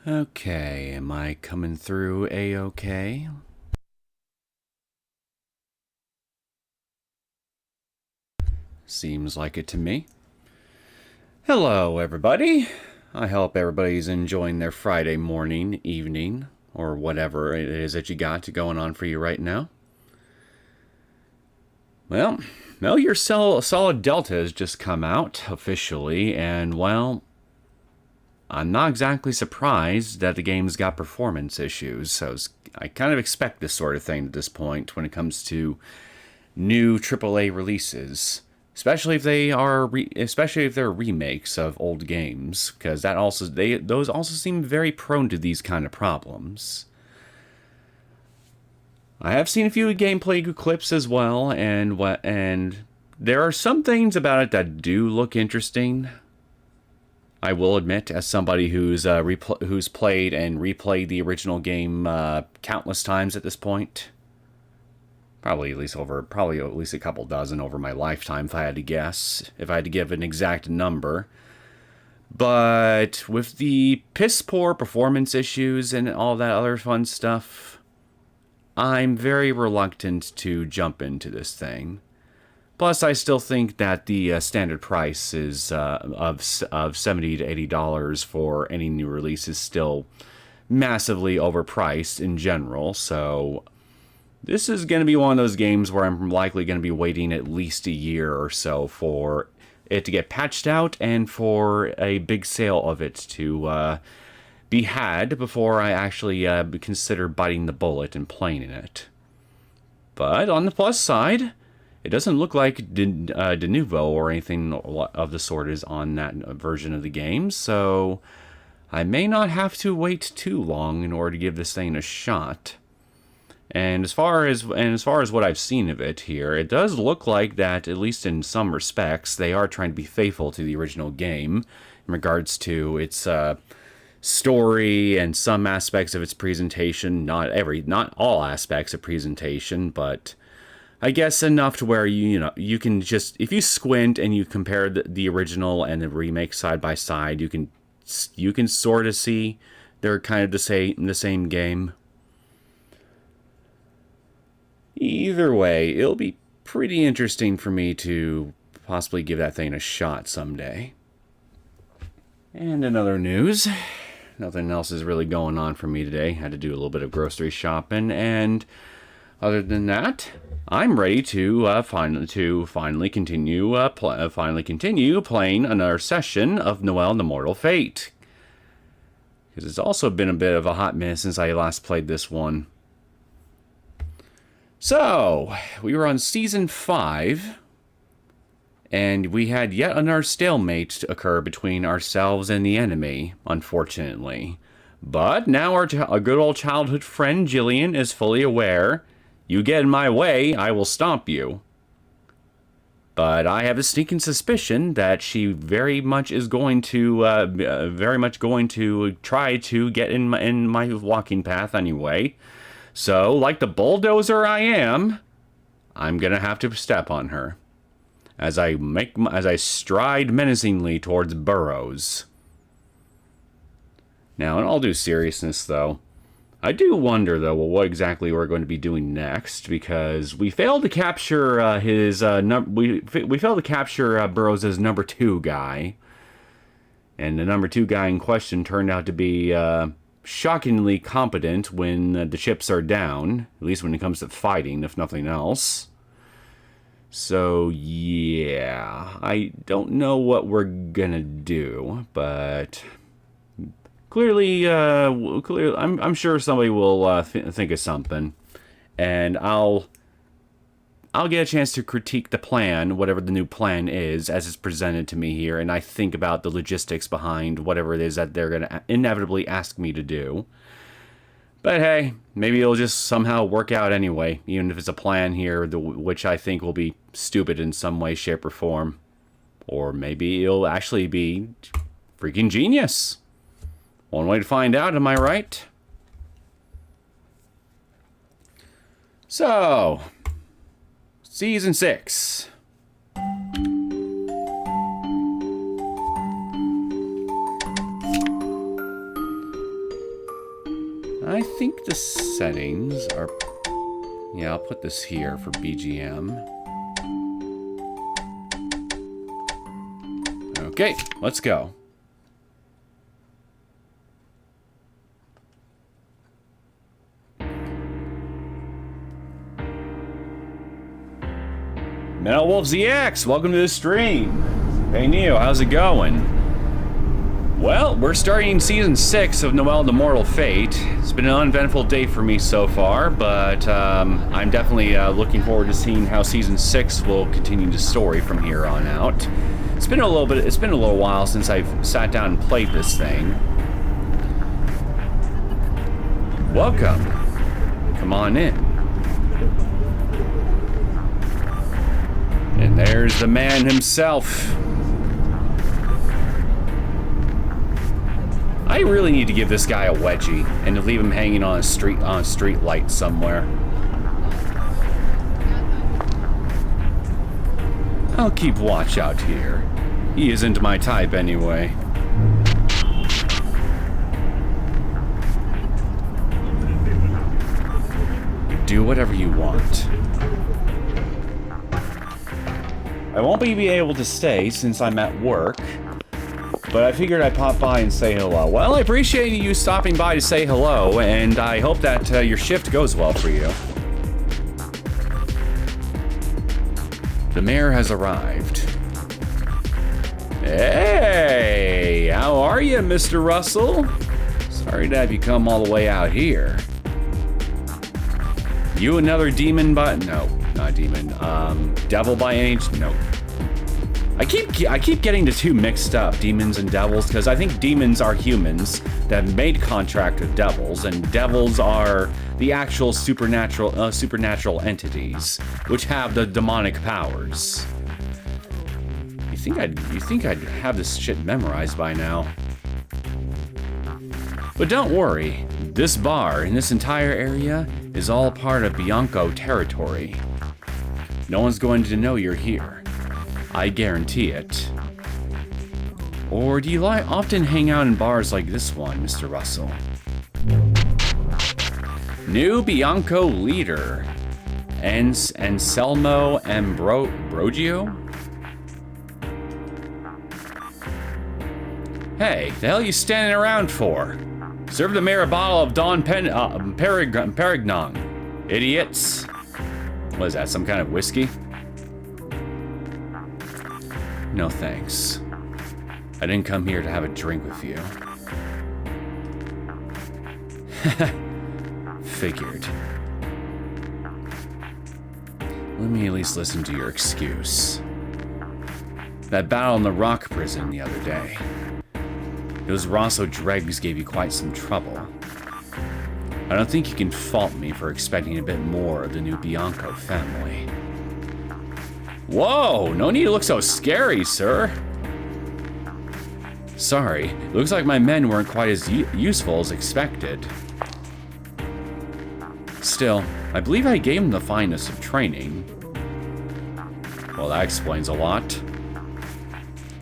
Okay, am I coming through A-okay? Seems like it to me. Hello, everybody. I hope everybody's enjoying their Friday morning, evening, or whatever it is that you got going on for you right now. Well, Metal Gear Solid Delta has just come out officially, and well, I'm not exactly surprised that the game's got performance issues. So I kind of expect this sort of thing at this point when it comes to new AAA releases, especially if they're remakes of old games, because those also seem very prone to these kind of problems. I have seen a few gameplay clips as well, and there are some things about it that do look interesting. I will admit, as somebody who's played and replayed the original game countless times at this point, probably at least a couple dozen over my lifetime, if I had to guess, if I had to give an exact number. But with the piss poor performance issues and all that other fun stuff, I'm very reluctant to jump into this thing. Plus, I still think that the standard price is of $70 to $80 for any new release is still massively overpriced in general. So this is going to be one of those games where I'm likely going to be waiting at least a year or so for it to get patched out and for a big sale of it to be had before I actually consider biting the bullet and playing it. But on the plus side, it doesn't look like de novo or anything of the sort is on that version of the game, so I may not have to wait too long in order to give this thing a shot. And as far as what I've seen of it here, it does look like that, at least in some respects, they are trying to be faithful to the original game in regards to its story and some aspects of its presentation. Not all aspects of presentation, but I guess enough to where you can just, if you squint and you compare the original and the remake side by side, you can sort of see they're kind of the same game. Either way, it'll be pretty interesting for me to possibly give that thing a shot someday. And in other news, nothing else is really going on for me today. Had to do a little bit of grocery shopping, and other than that, I'm ready to finally continue playing another session of Noel: The Mortal Fate. Because it's also been a bit of a hot minute since I last played this one. So, we were on Season 5, and we had yet another stalemate occur between ourselves and the enemy, unfortunately. But now our good old childhood friend Jillian is fully aware. You get in my way, I will stomp you. But I have a sneaking suspicion that she very much going to try to get in my walking path anyway. So, like the bulldozer I am, I'm gonna have to step on her as I stride menacingly towards Burrows. Now, in all due seriousness, though, I do wonder, though, what exactly we're going to be doing next, because we failed to capture we failed to capture Burrows' number 2 guy, and the number 2 guy in question turned out to be shockingly competent when the chips are down, at least when it comes to fighting, if nothing else. So yeah, I don't know what we're gonna do, but clearly, I'm sure somebody will think of something, and I'll get a chance to critique the plan, whatever the new plan is, as it's presented to me here, and I think about the logistics behind whatever it is that they're going to inevitably ask me to do. But hey, maybe it'll just somehow work out anyway, even if it's a plan here, which I think will be stupid in some way, shape, or form. Or maybe it'll actually be freaking genius. One way to find out, am I right? So, Season 6. I think the settings are... Yeah, I'll put this here for BGM. Okay, let's go. Metal Wolf ZX, welcome to the stream. Hey Neo, how's it going? Well, we're starting Season 6 of Noel the Mortal Fate. It's been an uneventful day for me so far, but I'm definitely looking forward to seeing how Season 6 will continue the story from here on out. It's been a little while since I've sat down and played this thing. Welcome. Come on in. And there's the man himself. I really need to give this guy a wedgie and to leave him hanging on a street light somewhere. I'll keep watch out here. He isn't my type anyway. Do whatever you want. I won't be able to stay since I'm at work. But I figured I'd pop by and say hello. Well, I appreciate you stopping by to say hello, and I hope that your shift goes well for you. The mayor has arrived. Hey, how are you, Mr. Russell? Sorry to have you come all the way out here. You another demon no, not demon. Devil by any... No. I keep getting the two mixed up, demons and devils, because I think demons are humans that have made contract with devils, and devils are the actual supernatural entities which have the demonic powers. You think I'd have this shit memorized by now? But don't worry, this bar in this entire area is all part of Bianco territory. No one's going to know you're here. I guarantee it. Or do you often hang out in bars like this one, Mr. Russell? New Bianco leader, Anselmo Ambrogio? Hey, the hell are you standing around for? Serve the mayor a bottle of Don Perignon. Idiots. What is that, some kind of whiskey? No thanks. I didn't come here to have a drink with you. Figured. Let me at least listen to your excuse. That battle in the rock prison the other day. Those Rosso dregs gave you quite some trouble. I don't think you can fault me for expecting a bit more of the new Bianco family. Whoa, no need to look so scary, sir. Sorry, looks like my men weren't quite as useful as expected. Still, I believe I gave them the finest of training. Well, that explains a lot.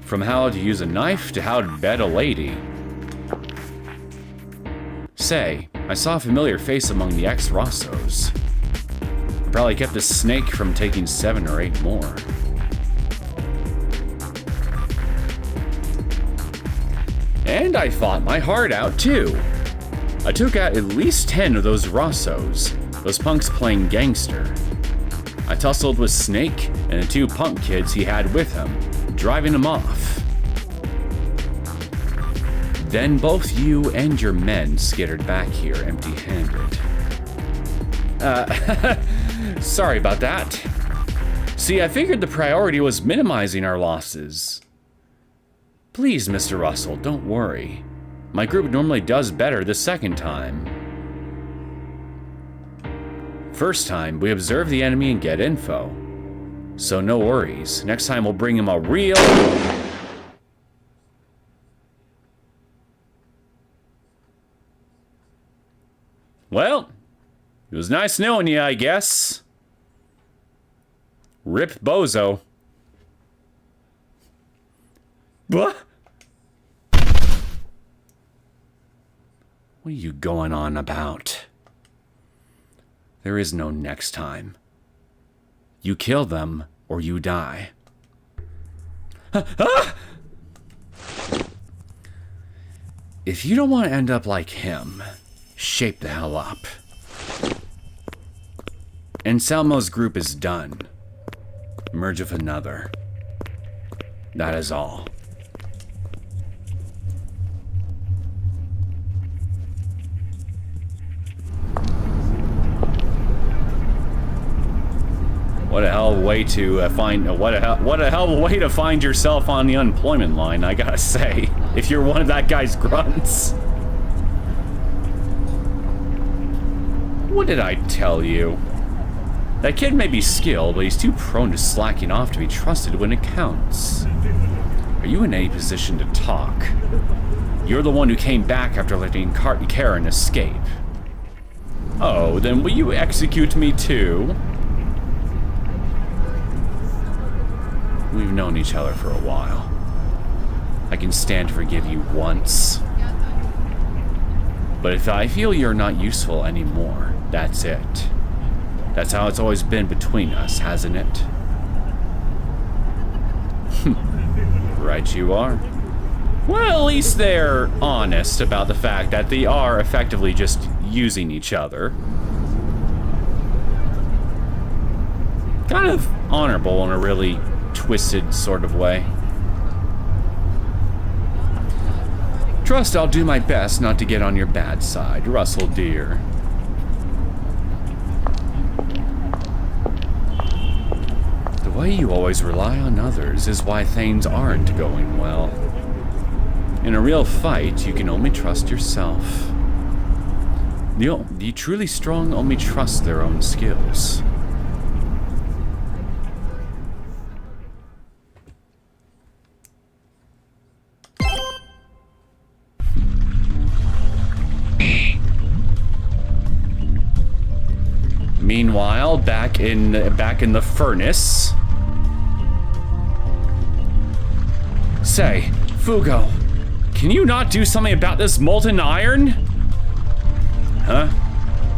From how to use a knife to how to bed a lady. Say, I saw a familiar face among the ex-Rossos. Probably kept the snake from taking 7 or 8 more. And I fought my heart out too. I took out at least 10 of those Rossos, those punks playing gangster. I tussled with Snake and the 2 punk kids he had with him, driving him off. Then both you and your men skittered back here empty-handed. Sorry about that. See, I figured the priority was minimizing our losses. Please, Mr. Russell, don't worry. My group normally does better the second time. First time, we observe the enemy and get info. So no worries. Next time we'll bring him a real... Well, it was nice knowing you, I guess. Rip Bozo. What? What are you going on about? There is no next time. You kill them, or you die. If you don't want to end up like him, shape the hell up. Anselmo's group is done. Merge with another. That is all. What a hell of a way to what a hell of a way to find yourself on the unemployment line, I gotta say. If you're one of that guy's grunts. What did I tell you? That kid may be skilled, but he's too prone to slacking off to be trusted when it counts. Are you in any position to talk? You're the one who came back after letting Karen escape. Oh, then will you execute me too? We've known each other for a while. I can stand to forgive you once. But if I feel you're not useful anymore, that's it. That's how it's always been between us, hasn't it? Right you are. Well, at least they're honest about the fact that they are effectively just using each other. Kind of honorable in a really twisted sort of way. Trust I'll do my best not to get on your bad side, Russell dear. The way you always rely on others is why things aren't going well. In a real fight, you can only trust yourself. The truly strong only trust their own skills. Meanwhile, back in the furnace. Say, Fugo, can you not do something about this molten iron? Huh?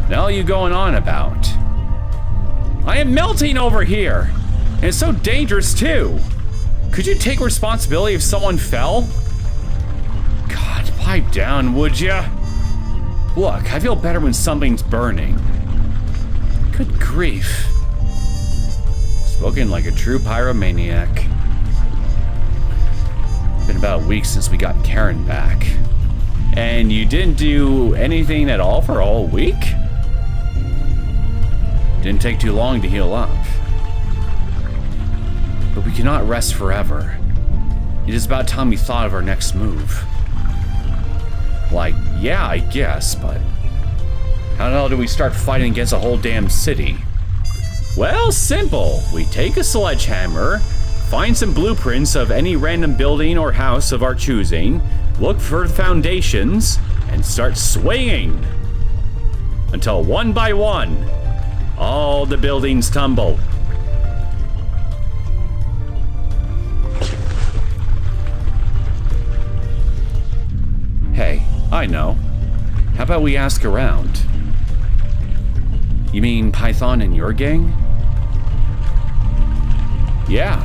The hell are you going on about? I am melting over here, and it's so dangerous too. Could you take responsibility if someone fell? God, pipe down, would ya? Look, I feel better when something's burning. Good grief. Spoken like a true pyromaniac. Been about a week since we got Karen back. And you didn't do anything at all for a whole week? Didn't take too long to heal up. But we cannot rest forever. It is about time we thought of our next move. Like, yeah, I guess, but how the hell do we start fighting against a whole damn city? Well, simple. We take a sledgehammer, find some blueprints of any random building or house of our choosing, look for the foundations, and start swinging. Until one by one, all the buildings tumble. Hey, I know. How about we ask around? You mean Python and your gang? Yeah.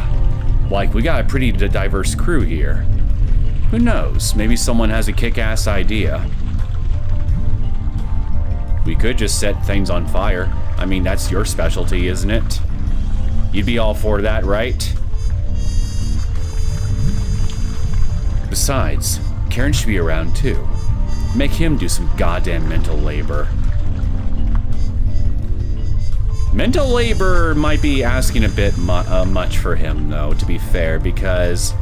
Like, we got a pretty diverse crew here. Who knows? Maybe someone has a kick-ass idea. We could just set things on fire. I mean, that's your specialty, isn't it? You'd be all for that, right? Besides, Karen should be around too. Make him do some goddamn mental labor. Mental labor might be asking a bit much for him, though, to be fair, because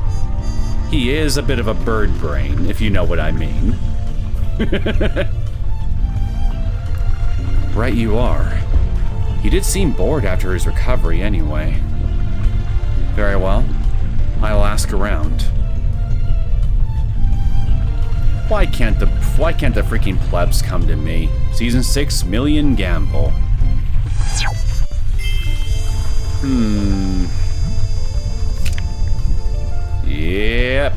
he is a bit of a bird brain, if you know what I mean. Right you are. He did seem bored after his recovery anyway. Very well. I'll ask around. Why can't the freaking plebs come to me? Season 6, Million Gamble. Yep.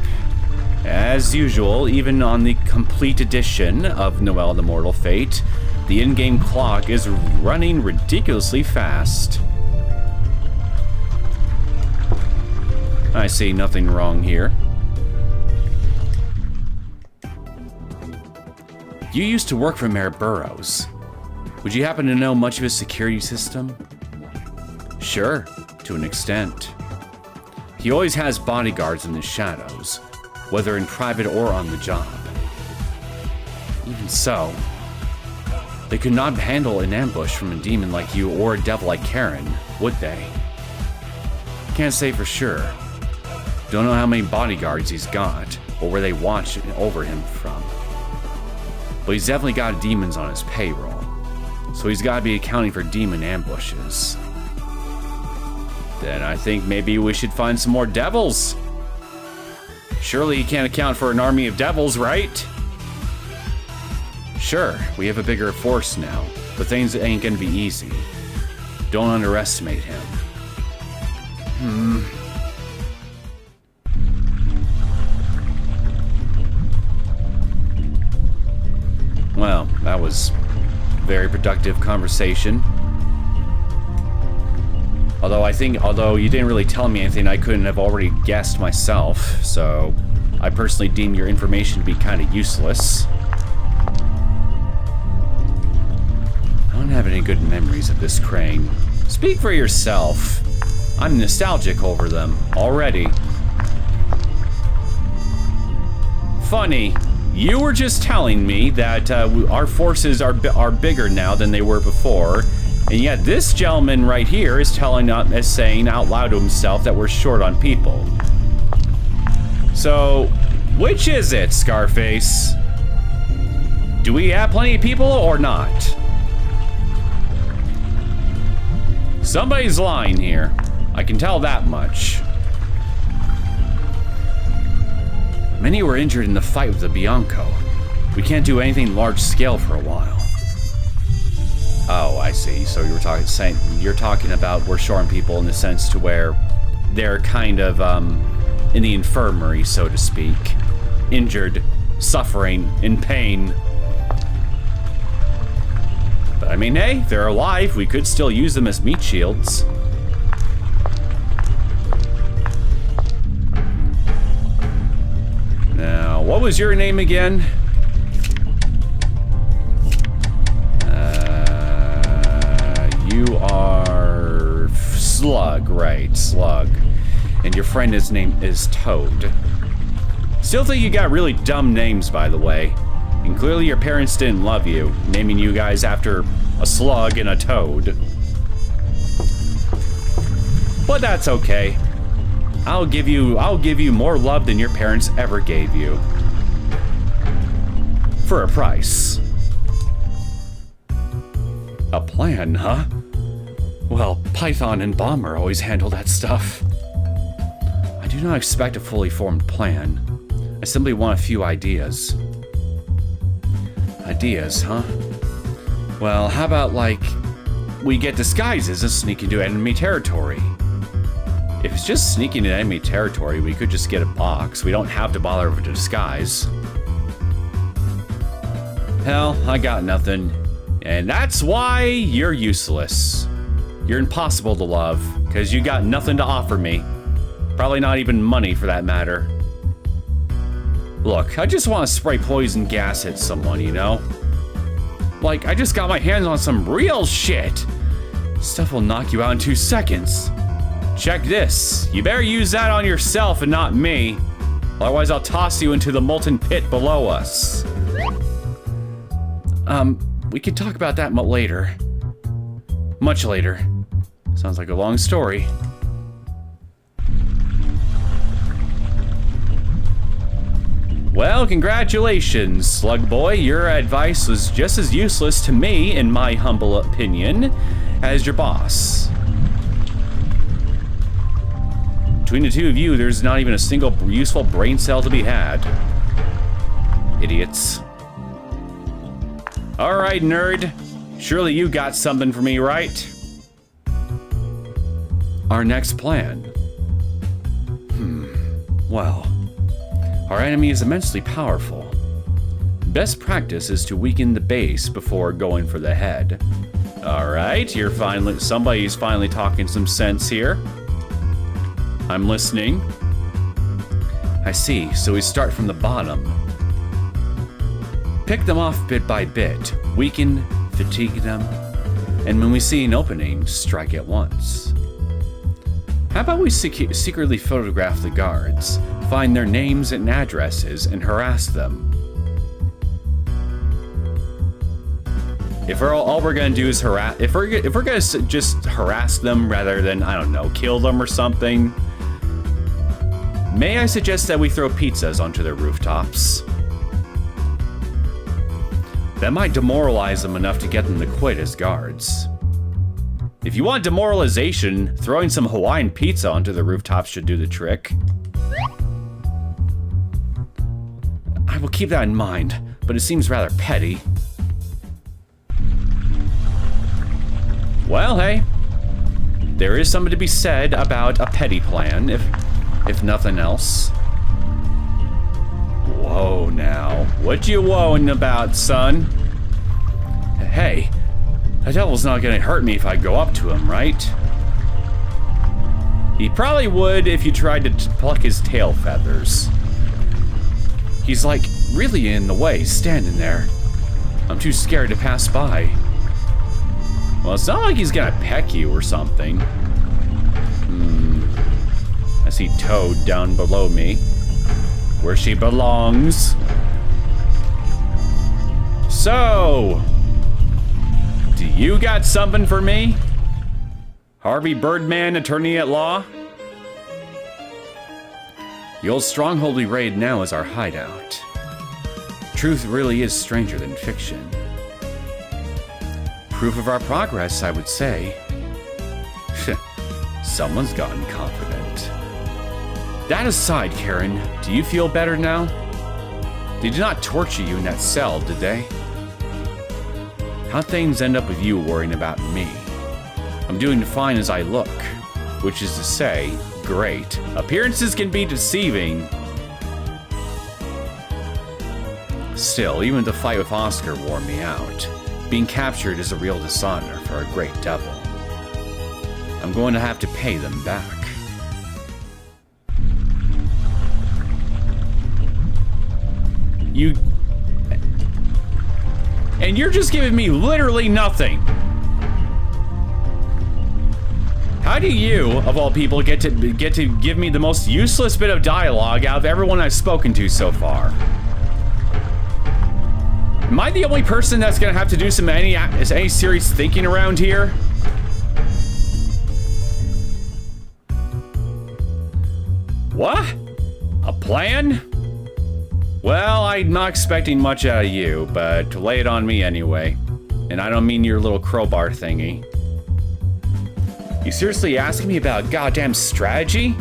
as usual, even on the complete edition of Noel the Mortal Fate, the in-game clock is running ridiculously fast. I see nothing wrong here. You used to work for Mayor Burrows. Would you happen to know much of his security system? Sure, to an extent. He always has bodyguards in the shadows, whether in private or on the job. Even so, they could not handle an ambush from a demon like you or a devil like Karen, would they? Can't say for sure. Don't know how many bodyguards he's got, or where they watch over him from. But he's definitely got demons on his payroll, so he's got to be accounting for demon ambushes. Then I think maybe we should find some more devils. Surely he can't account for an army of devils, right? Sure, we have a bigger force now, but things ain't gonna be easy. Don't underestimate him. Well, that was a very productive conversation. Although you didn't really tell me anything I couldn't have already guessed myself, so I personally deem your information to be kind of useless. I don't have any good memories of this crane. Speak for yourself. I'm nostalgic over them already. Funny. You were just telling me that our forces are bigger now than they were before, and yet this gentleman right here is saying out loud to himself that we're short on people. So, which is it, Scarface? Do we have plenty of people or not? Somebody's lying here. I can tell that much. Many were injured in the fight with the Bianco. We can't do anything large scale for a while. Oh, I see. So you're talking about we're short on people in the sense to where they're kind of in the infirmary, so to speak, injured, suffering, in pain. But I mean, hey, they're alive. We could still use them as meat shields. Now, what was your name again? You are Slug, right? Slug. And your friend's name is Toad. Still think you got really dumb names, by the way. And clearly your parents didn't love you, naming you guys after a slug and a toad. But that's okay. I'll give you more love than your parents ever gave you. For a price. A plan, huh? Well, Python and Bomber always handle that stuff. I do not expect a fully formed plan. I simply want a few ideas. Ideas, huh? Well, how about, like, we get disguises and sneak into enemy territory? If it's just sneaking into enemy territory, we could just get a box. We don't have to bother with a disguise. Hell, I got nothing. And that's why you're useless. You're impossible to love, because you got nothing to offer me. Probably not even money, for that matter. Look, I just want to spray poison gas at someone, you know? Like, I just got my hands on some real shit. Stuff will knock you out in 2 seconds. Check this. You better use that on yourself and not me. Otherwise, I'll toss you into the molten pit below us. We could talk about that later. Much later. Sounds like a long story. Well, congratulations, Slug Boy. Your advice was just as useless to me, in my humble opinion, as your boss. Between the two of you, there's not even a single useful brain cell to be had. Idiots. Alright, nerd. Surely you got something for me, right? Our next plan. Well, Our enemy is immensely powerful. Best practice is to weaken the base before going for the head. Alright, somebody's finally talking some sense here. I'm listening. I see, so we start from the bottom. Pick them off bit by bit, weaken, fatigue them, and when we see an opening, strike at once. How about we secretly photograph the guards, find their names and addresses, and harass them? If all we're gonna do is harass, if we're gonna just harass them rather than, I don't know, kill them or something, may I suggest that we throw pizzas onto their rooftops? That might demoralize them enough to get them to quit as guards. If you want demoralization, throwing some Hawaiian pizza onto the rooftops should do the trick. I will keep that in mind, but it seems rather petty. Well, hey, there is something to be said about a petty plan, if nothing else. Whoa now, what you whoaing about, son? Hey, the devil's not gonna hurt me if I go up to him, right? He probably would if you tried to pluck his tail feathers. He's like really in the way, standing there. I'm too scared to pass by. Well, it's not like he's gonna peck you or something. I see Toad down below me, where she belongs. So, do you got something for me? Harvey Birdman, attorney at law? The old stronghold we raid now is our hideout. Truth really is stranger than fiction. Proof of our progress, I would say. Someone's gotten confident. That aside, Karen, do you feel better now? They did not torture you in that cell, did they? How'd things end up with you worrying about me? I'm doing fine as I look, which is to say, great. Appearances can be deceiving. Still, even the fight with Oscar wore me out. Being captured is a real dishonor for a great devil. I'm going to have to pay them back. And you're just giving me literally nothing. How do you, of all people, get to give me the most useless bit of dialogue out of everyone I've spoken to so far? Am I the only person that's gonna have to do any serious thinking around here? What? A plan? Well, I'm not expecting much out of you, but lay it on me anyway. And I don't mean your little crowbar thingy. You seriously asking me about goddamn strategy?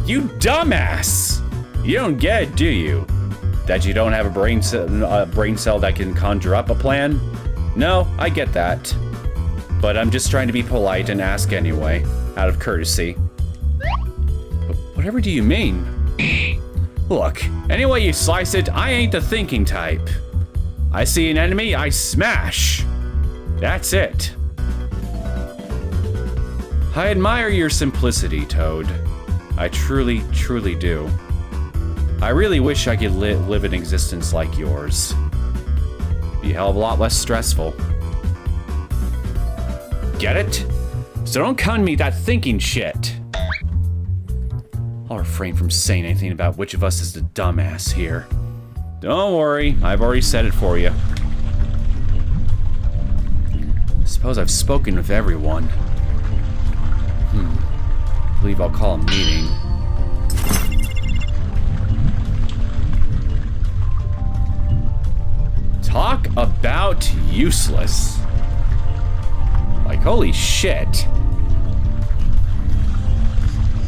You dumbass! You don't get it, do you? That you don't have a brain cell that can conjure up a plan? No, I get that. But I'm just trying to be polite and ask anyway, out of courtesy. Whatever do you mean? Look, any way you slice it, I ain't the thinking type. I see an enemy, I smash. That's it. I admire your simplicity, Toad. I truly, truly do. I really wish I could live an existence like yours. Be a hell of a lot less stressful. Get it? So don't come to me that thinking shit. I'll refrain from saying anything about which of us is the dumbass here. Don't worry, I've already said it for you. I suppose I've spoken with everyone. I believe I'll call a meeting. Talk about useless. Like, holy shit.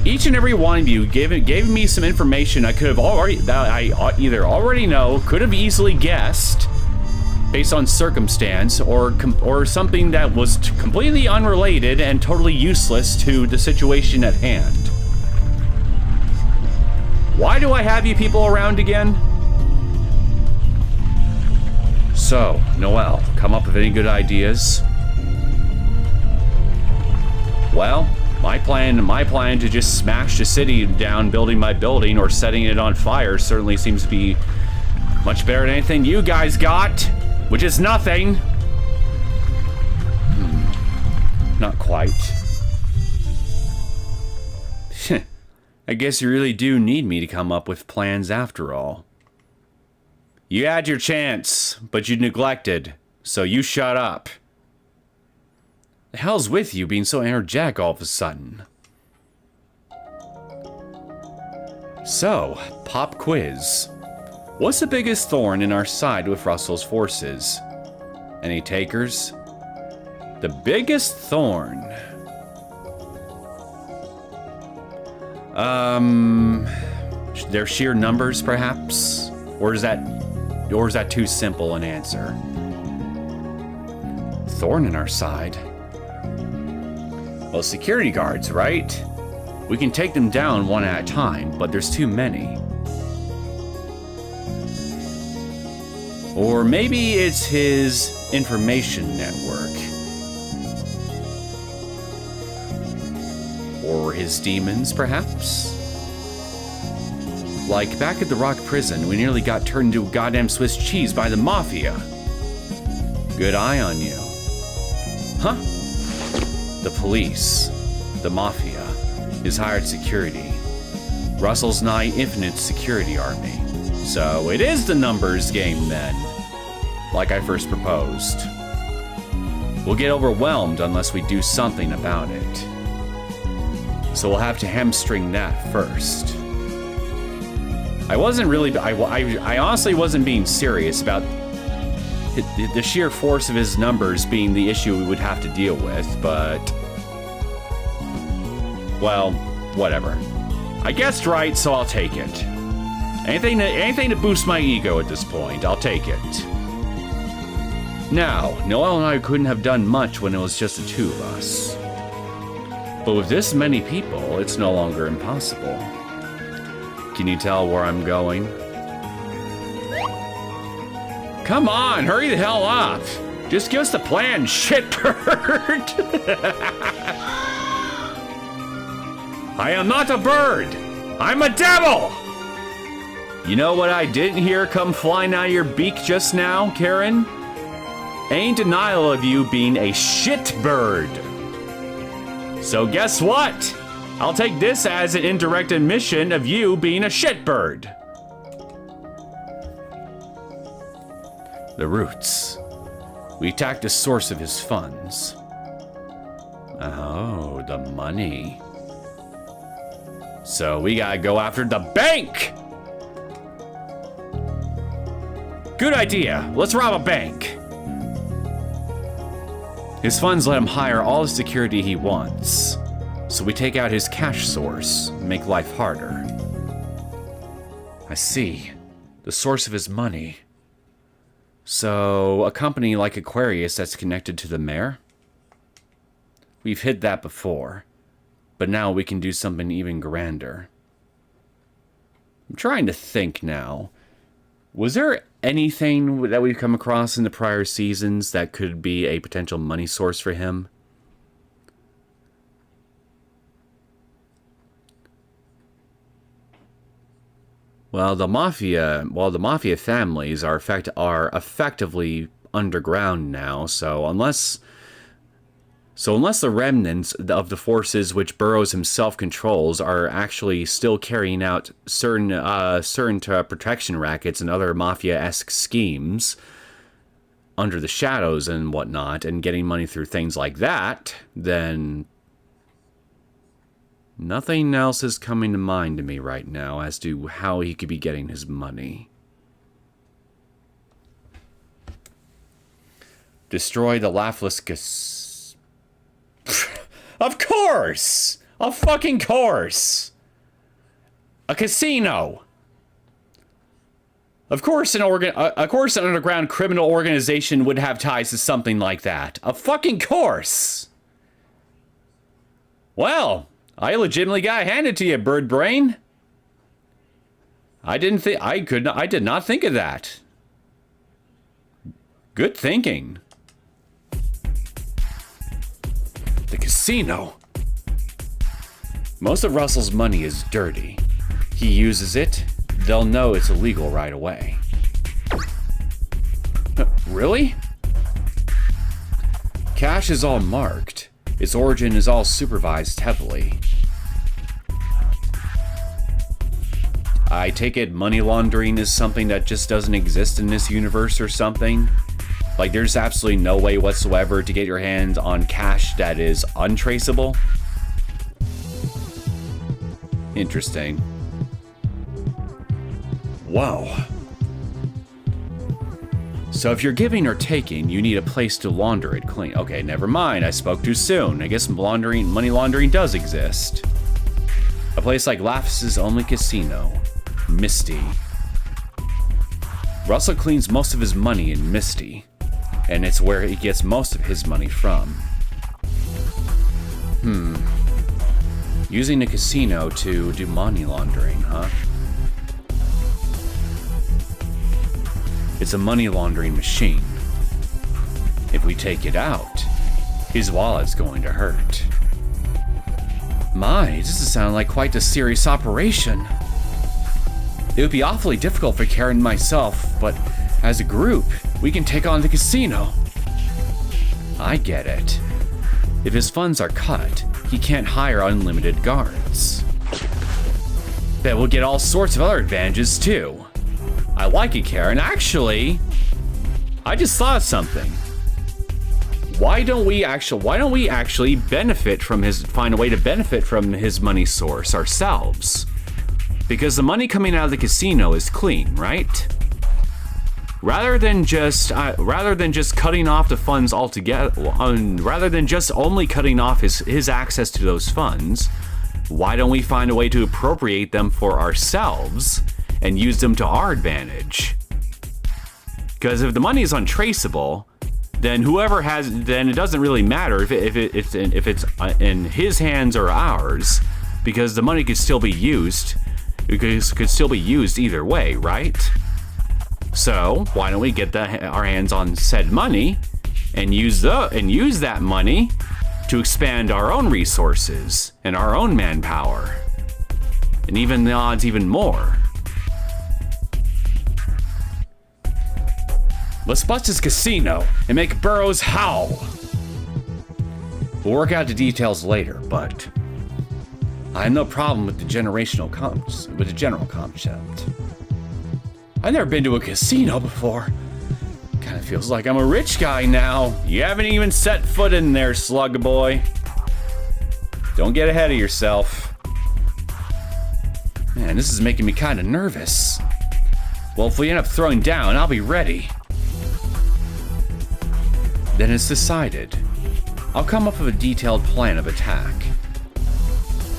Each and every one of you gave me some information I could have either already know, could have easily guessed, based on circumstance, or something that was completely unrelated and totally useless to the situation at hand. Why do I have you people around again? So, Noel, come up with any good ideas? Well, my plan to just smash the city down building by building or setting it on fire certainly seems to be much better than anything you guys got, which is nothing. Not quite. I guess you really do need me to come up with plans after all. You had your chance, but you neglected, so you shut up. The hell's with you being so energetic all of a sudden? So, pop quiz. What's the biggest thorn in our side with Russell's forces? Any takers? The biggest thorn. Their sheer numbers, perhaps? Or is that too simple an answer? Thorn in our side? Well, security guards, right? We can take them down one at a time, but there's too many. Or maybe it's his information network. Or his demons, perhaps? Like back at the Rock Prison, we nearly got turned into goddamn Swiss cheese by the Mafia. Good eye on you. Huh? The police, the Mafia, is hired security. Russell's nigh infinite security army. So it is the numbers game then, like I first proposed. We'll get overwhelmed unless we do something about it. So we'll have to hamstring that first. I honestly wasn't being serious about the sheer force of his numbers being the issue we would have to deal with, but... well, whatever. I guessed right, so I'll take it. Anything to boost my ego at this point, I'll take it. Now, Noel and I couldn't have done much when it was just the two of us. But with this many people, it's no longer impossible. Can you tell where I'm going? Come on, hurry the hell up! Just give us the plan, shitbird! I am not a bird! I'm a devil! You know what I didn't hear come flying out of your beak just now, Karen? Ain't denial of you being a shitbird. So guess what? I'll take this as an indirect admission of you being a shitbird. The roots. We attacked the source of his funds. Oh, the money. So we gotta go after the bank! Good idea. Let's rob a bank. His funds let him hire all the security he wants. So we take out his cash source, make life harder. I see. The source of his money. So, a company like Aquarius that's connected to the mayor? We've hit that before, but now we can do something even grander. I'm trying to think now. Was there anything that we've come across in the prior seasons that could be a potential money source for him? Well, the mafia families are effectively underground now, so unless the remnants of the forces which Burrows himself controls are actually still carrying out certain protection rackets and other mafia-esque schemes under the shadows and whatnot, and getting money through things like that, then nothing else is coming to mind to me right now as to how he could be getting his money. Destroy the Laughless Of course! Of fucking course! A casino! Of course an underground criminal organization would have ties to something like that. Of fucking course! Well, I legitimately got handed to you, bird brain. I did not think of that. Good thinking. The casino. Most of Russell's money is dirty. He uses it, they'll know it's illegal right away. Really? Cash is all marked. Its origin is all supervised heavily. I take it money laundering is something that just doesn't exist in this universe or something? Like there's absolutely no way whatsoever to get your hands on cash that is untraceable? Interesting. Whoa. So if you're giving or taking, you need a place to launder it clean. Okay, never mind. I spoke too soon. I guess money laundering does exist. A place like Laphas's only casino, Misty. Russell cleans most of his money in Misty, and it's where he gets most of his money from. Using a casino to do money laundering, huh? It's a money laundering machine. If we take it out, his wallet's going to hurt. My, this is sounding like quite a serious operation. It would be awfully difficult for Karen and myself, but as a group, we can take on the casino. I get it. If his funds are cut, he can't hire unlimited guards. Bet we'll get all sorts of other advantages too. I like it, Karen. Actually, I just thought of something. Why don't we actually benefit from find a way to benefit from his money source ourselves? Because the money coming out of the casino is clean, right? Rather than just cutting off the funds altogether, rather than just only cutting off his access to those funds, why don't we find a way to appropriate them for ourselves and use them to our advantage? Because if the money is untraceable, then then it doesn't really matter if it's in his hands or ours, because the money could still be used. It could still be used either way, right? So why don't we get our hands on said money and use that money to expand our own resources and our own manpower, and even the odds even more. Let's bust his casino and make Burrows howl. We'll work out the details later, but I have no problem with the general concept. I've never been to a casino before. Kind of feels like I'm a rich guy now. You haven't even set foot in there, slug boy. Don't get ahead of yourself. Man, this is making me kind of nervous. Well, if we end up throwing down, I'll be ready. Then it's decided. I'll come up with a detailed plan of attack.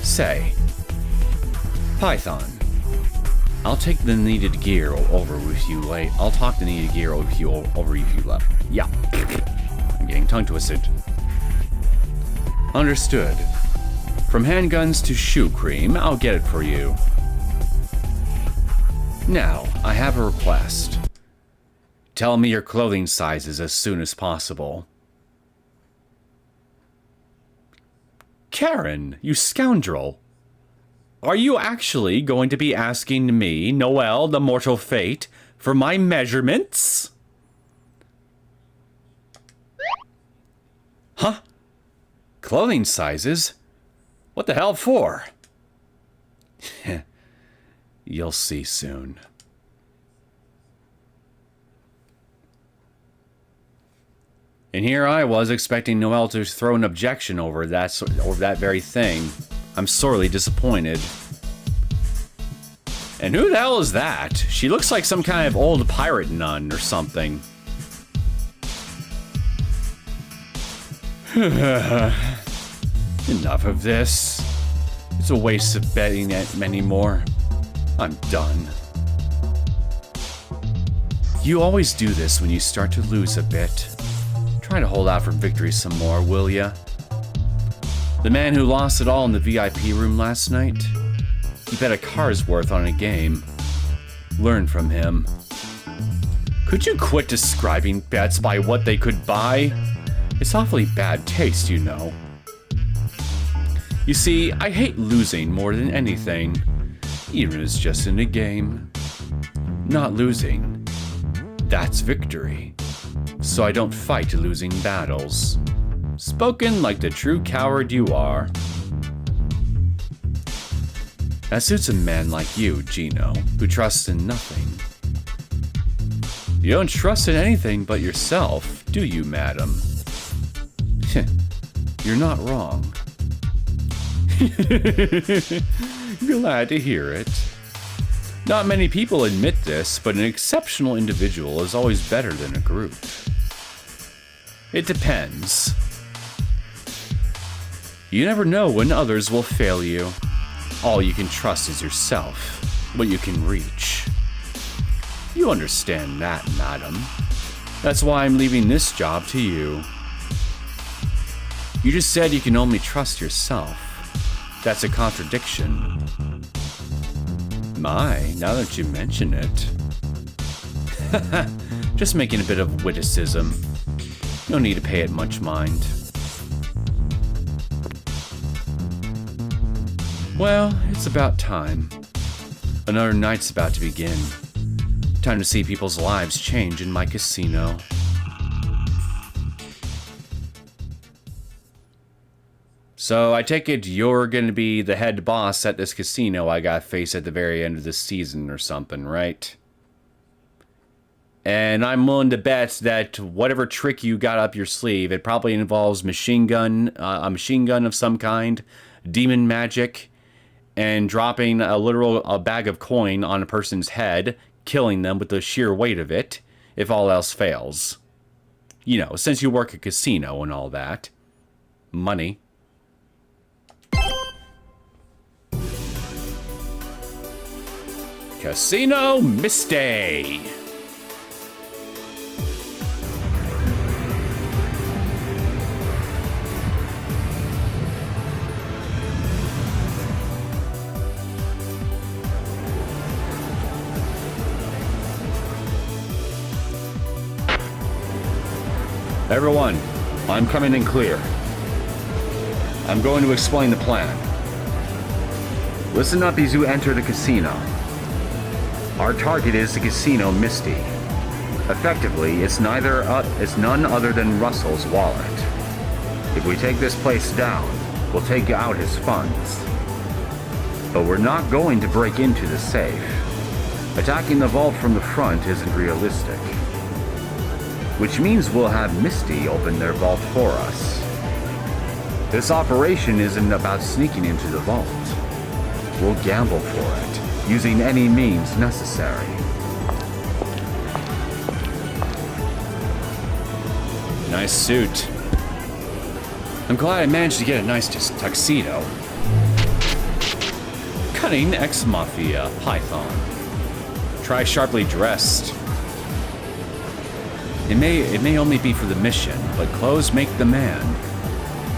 Say, Python, I'll take the needed gear over with you late. I'll talk the needed gear over with you left. Yeah. I'm getting tongue twisted. Understood. From handguns to shoe cream, I'll get it for you. Now, I have a request. Tell me your clothing sizes as soon as possible. Karen, you scoundrel. Are you actually going to be asking me, Noel, the mortal fate, for my measurements? Huh? Clothing sizes? What the hell for? You'll see soon. And here I was expecting Noel to throw an objection over that very thing. I'm sorely disappointed. And who the hell is that? She looks like some kind of old pirate nun or something. Enough of this. It's a waste of betting anymore. I'm done. You always do this when you start to lose a bit. Try to hold out for victory some more, will ya? The man who lost it all in the VIP room last night? He bet a car's worth on a game. Learn from him. Could you quit describing bets by what they could buy? It's awfully bad taste, you know. You see, I hate losing more than anything, even if it's just in a game. Not losing, that's victory. So I don't fight losing battles. Spoken like the true coward you are. That suits a man like you, Gino, who trusts in nothing. You don't trust in anything but yourself, do you, madam? You're not wrong. Glad to hear it. Not many people admit this, but an exceptional individual is always better than a group. It depends. You never know when others will fail you. All you can trust is yourself, what you can reach. You understand that, madam. That's why I'm leaving this job to you. You just said you can only trust yourself. That's a contradiction. My, now that you mention it. Just making a bit of witticism. No need to pay it much mind. Well, it's about time. Another night's about to begin. Time to see people's lives change in my casino. So I take it you're gonna be the head boss at this casino I got faced at the very end of the season or something, right? And I'm willing to bet that whatever trick you got up your sleeve, it probably involves a machine gun of some kind, demon magic, and dropping a bag of coin on a person's head, killing them with the sheer weight of it, if all else fails. You know, since you work a casino and all that. Money. Casino Misty! Everyone, I'm coming in clear. I'm going to explain the plan. Listen up as you enter the casino. Our target is the Casino Misty. Effectively, it's none other than Russell's wallet. If we take this place down, we'll take out his funds. But we're not going to break into the safe. Attacking the vault from the front isn't realistic. Which means we'll have Misty open their vault for us. This operation isn't about sneaking into the vault. We'll gamble for it, using any means necessary. Nice suit. I'm glad I managed to get a nice tuxedo. Cunning ex-mafia python. Try sharply dressed. It may only be for the mission, but clothes make the man.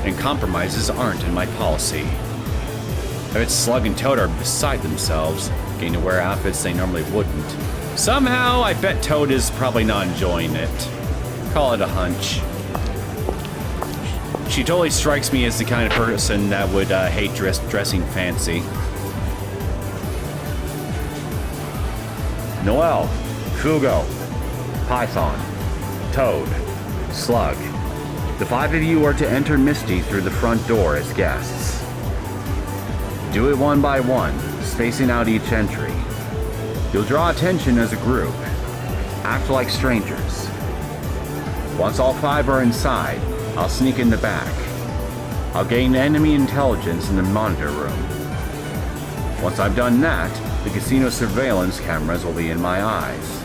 And compromises aren't in my policy. I bet Slug and Toad are beside themselves, getting to wear outfits they normally wouldn't. Somehow, I bet Toad is probably not enjoying it. Call it a hunch. She totally strikes me as the kind of person that would hate dressing fancy. Noel, Fugo, Python, Toad, Slug. The 5 of you are to enter Misty through the front door as guests. Do it one by one, spacing out each entry. You'll draw attention as a group. Act like strangers. Once all 5 are inside, I'll sneak in the back. I'll gain enemy intelligence in the monitor room. Once I've done that, the casino surveillance cameras will be in my eyes.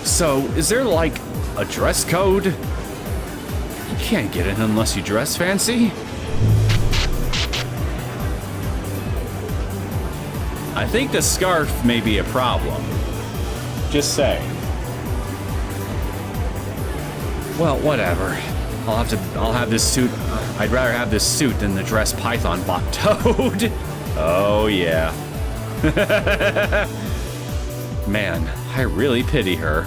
So, is there like a dress code? You can't get in unless you dress fancy. I think the scarf may be a problem. Just saying. Well, whatever. I'll have this suit. I'd rather have this suit than the dress Python bought Toad. Oh, yeah. Man, I really pity her.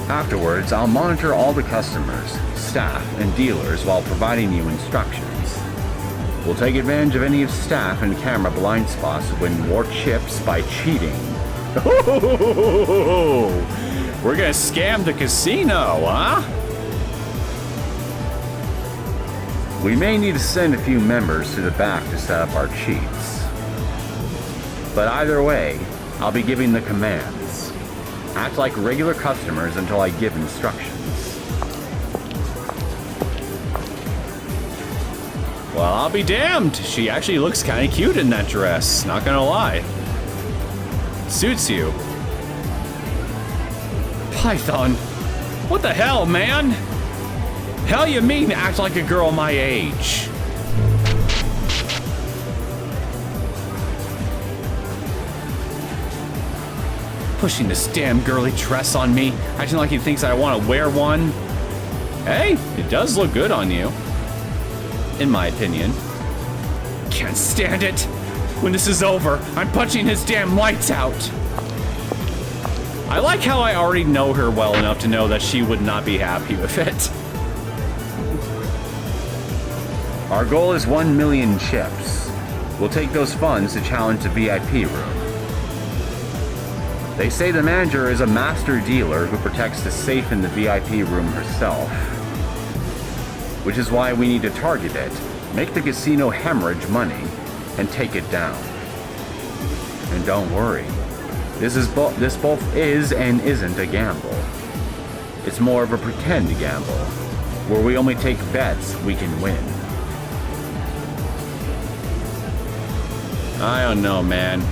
Afterwards, I'll monitor all the customers, staff, and dealers while providing you instructions. We'll take advantage of any of staff and camera blind spots to win more chips by cheating. We're gonna scam the casino, huh? We may need to send a few members to the back to set up our cheats. But either way, I'll be giving the commands. Act like regular customers until I give instructions. Well, I'll be damned. She actually looks kind of cute in that dress, not gonna lie. Suits you. Python. What the hell, man? Hell you mean act like a girl my age? Pushing this damn girly dress on me, acting like he thinks I want to wear one. Hey, it does look good on you. In my opinion. Can't stand it. When this is over, I'm punching his damn lights out. I like how I already know her well enough to know that she would not be happy with it. Our goal is 1 million chips. We'll take those funds to challenge the VIP room. They say the manager is a master dealer who protects the safe in the VIP room herself. Which is why we need to target it, make the casino hemorrhage money, and take it down. And don't worry, this both is and isn't a gamble. It's more of a pretend gamble, where we only take bets we can win. I don't know, man.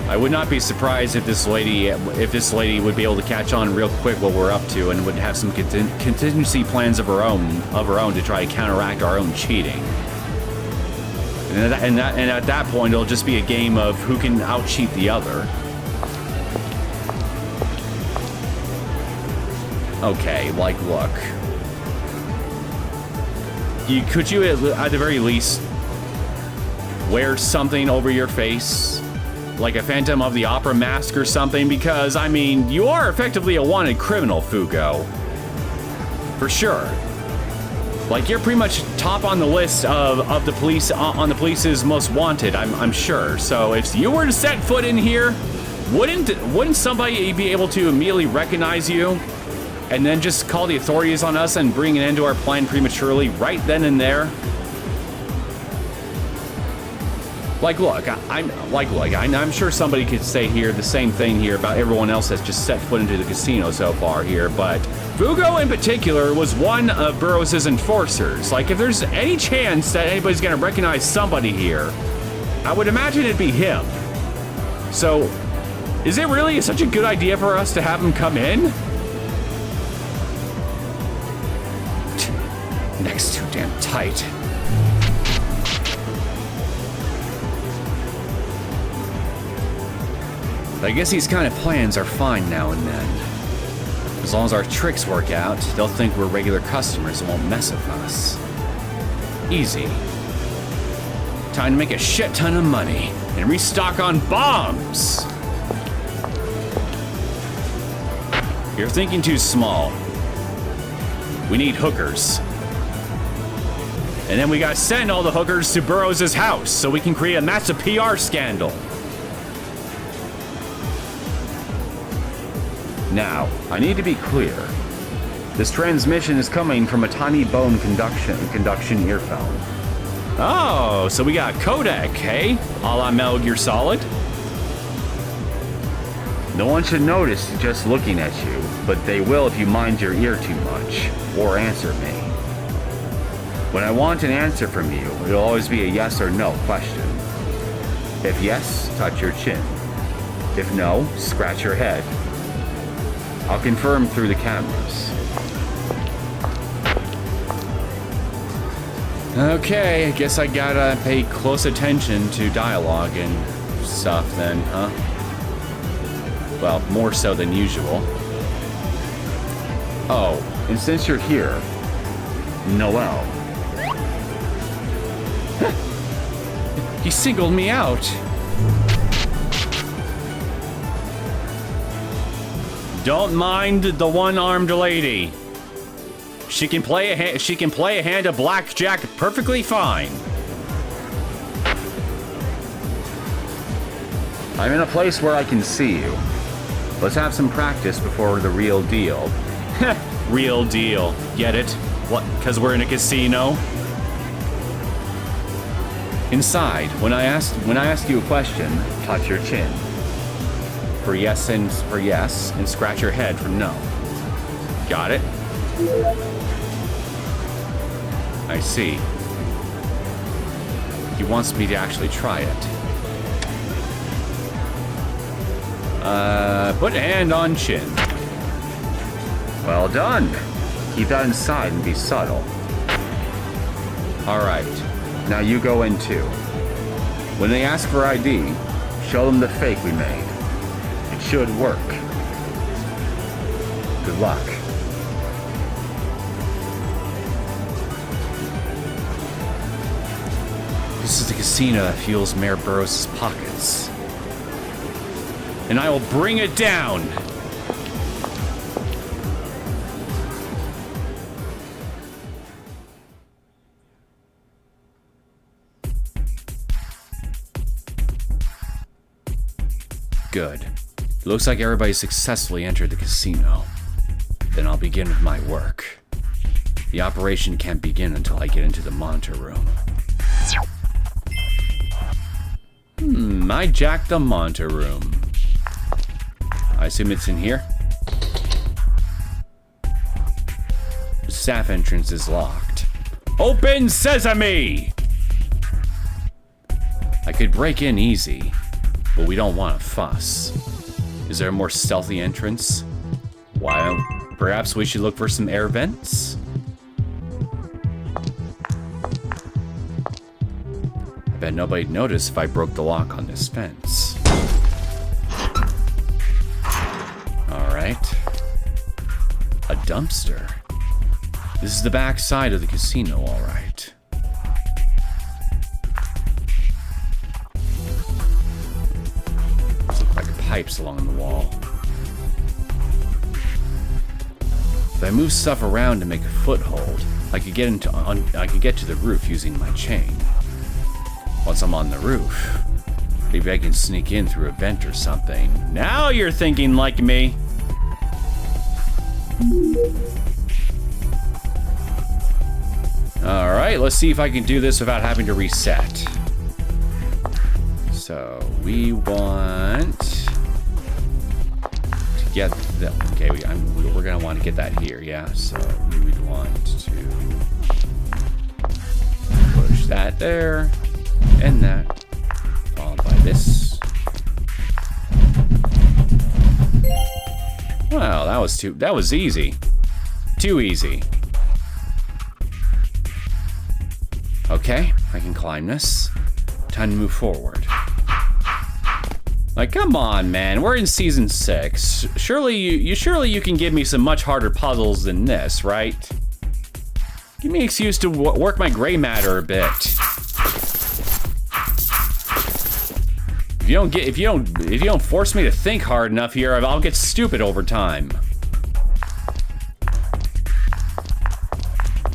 I would not be surprised if this lady would be able to catch on real quick what we're up to and would have some contingency plans of her own to try to counteract our own cheating. And at that point, it'll just be a game of who can out-cheat the other. Okay, like, look. Could you at the very least wear something over your face? Like a Phantom of the Opera mask or something? Because, I mean, you are effectively a wanted criminal, Fugo. For sure. Like, you're pretty much top on the list of the police, on the police's most wanted, I'm sure. So if you were to set foot in here, wouldn't somebody be able to immediately recognize you and then just call the authorities on us and bring an end to our plan prematurely right then and there? Like, look, I'm sure somebody could say here the same thing here about everyone else that's just set foot into the casino so far here, but Fugo in particular was one of Burrows' enforcers. Like, if there's any chance that anybody's gonna recognize somebody here, I would imagine it'd be him. So, is it really such a good idea for us to have him come in? Neck's too damn tight. I guess these kind of plans are fine now and then. As long as our tricks work out, they'll think we're regular customers and won't mess with us. Easy. Time to make a shit ton of money and restock on bombs! You're thinking too small. We need hookers. And then we gotta send all the hookers to Burrows' house so we can create a massive PR scandal. Now, I need to be clear. This transmission is coming from a tiny bone conduction earphone. Oh, so we got codec, hey? A la Metal Gear Solid? No one should notice just looking at you, but they will if you mind your ear too much, or answer me. When I want an answer from you, it'll always be a yes or no question. If yes, touch your chin. If no, scratch your head. I'll confirm through the cameras. Okay, I guess I gotta pay close attention to dialogue and stuff then, huh? Well, more so than usual. Oh, And since you're here, Noel. He singled me out. Don't mind the one-armed lady. She can play a hand of blackjack perfectly fine. I'm in a place where I can see you. Let's have some practice before the real deal. Real deal. Get it? What? Because we're in a casino? Inside, when I ask you a question, touch your chin. For yes, and scratch your head for no. Got it? I see. He wants me to actually try it. Put a hand on chin. Well done. Keep that inside and be subtle. All right. Now you go in too. When they ask for ID, show them the fake we made. It should work. Good luck. This is the casino that fuels Mayor Burrows' pockets. And I will bring it down! Good. Looks like everybody successfully entered the casino. Then I'll begin with my work. The operation can't begin until I get into the monitor room. I jacked the monitor room. I assume it's in here? The staff entrance is locked. Open sesame! I could break in easy, but we don't want to fuss. Is there a more stealthy entrance? Why, perhaps we should look for some air vents? I bet nobody'd notice if I broke the lock on this fence. Alright. A dumpster. This is the back side of the casino, alright. These look like pipes along the wall. If I move stuff around to make a foothold, I could get to the roof using my chain. Once I'm on the roof, maybe I can sneak in through a vent or something. Now you're thinking like me. Alright, let's see if I can do this without having to reset. So, we want to get the... Okay, we're going to want to get that here, yeah? So, we would want to push that there. And that, followed by this. Wow, that was easy. Too easy. Okay, I can climb this. Time to move forward. Like, come on, man, we're in season 6. Surely you can give me some much harder puzzles than this, right? Give me an excuse to work my gray matter a bit. If you don't force me to think hard enough here, I'll get stupid over time.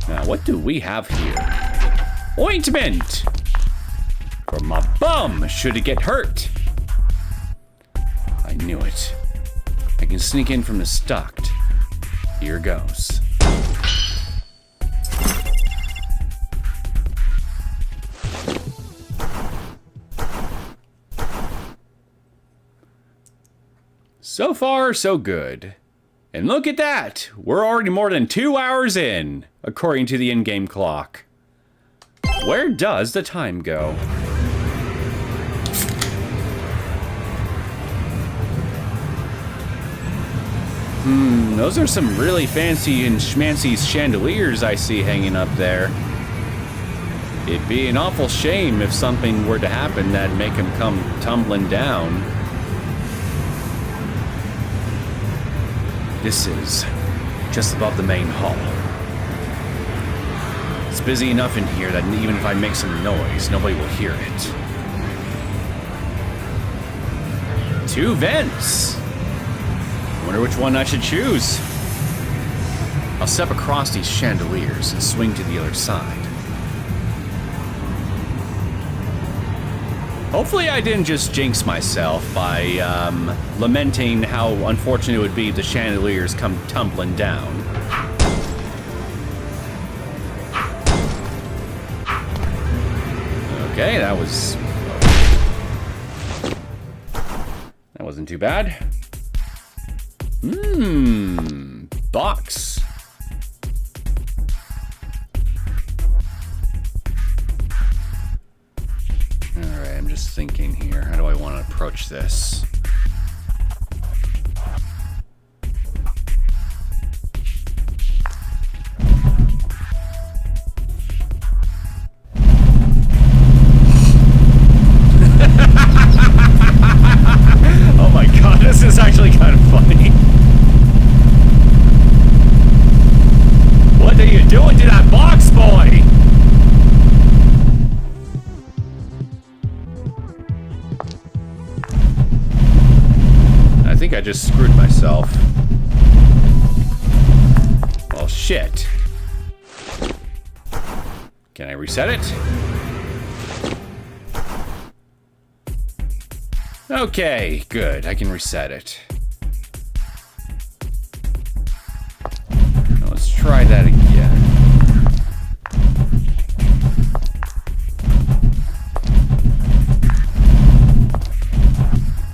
Now, what do we have here? Ointment! For my bum, should it get hurt? I knew it. I can sneak in from the stocked. Here goes. So far, so good. And look at that! We're already more than 2 hours in, according to the in-game clock. Where does the time go? Those are some really fancy and schmancy chandeliers I see hanging up there. It'd be an awful shame if something were to happen that'd make them come tumbling down. This is just above the main hall. It's busy enough in here that even if I make some noise, nobody will hear it. 2 vents! Wonder which one I should choose. I'll step across these chandeliers and swing to the other side. Hopefully I didn't just jinx myself by lamenting how unfortunate it would be if the chandeliers come tumbling down. Okay, that wasn't too bad. Box. Alright, I'm just thinking here. How do I want to approach this? Oh my god, this is actually kind of funny. What are you doing to that box, boy? I think I just screwed myself. Well, shit. Can I reset it? Okay, good. I can reset it. Now let's try that again.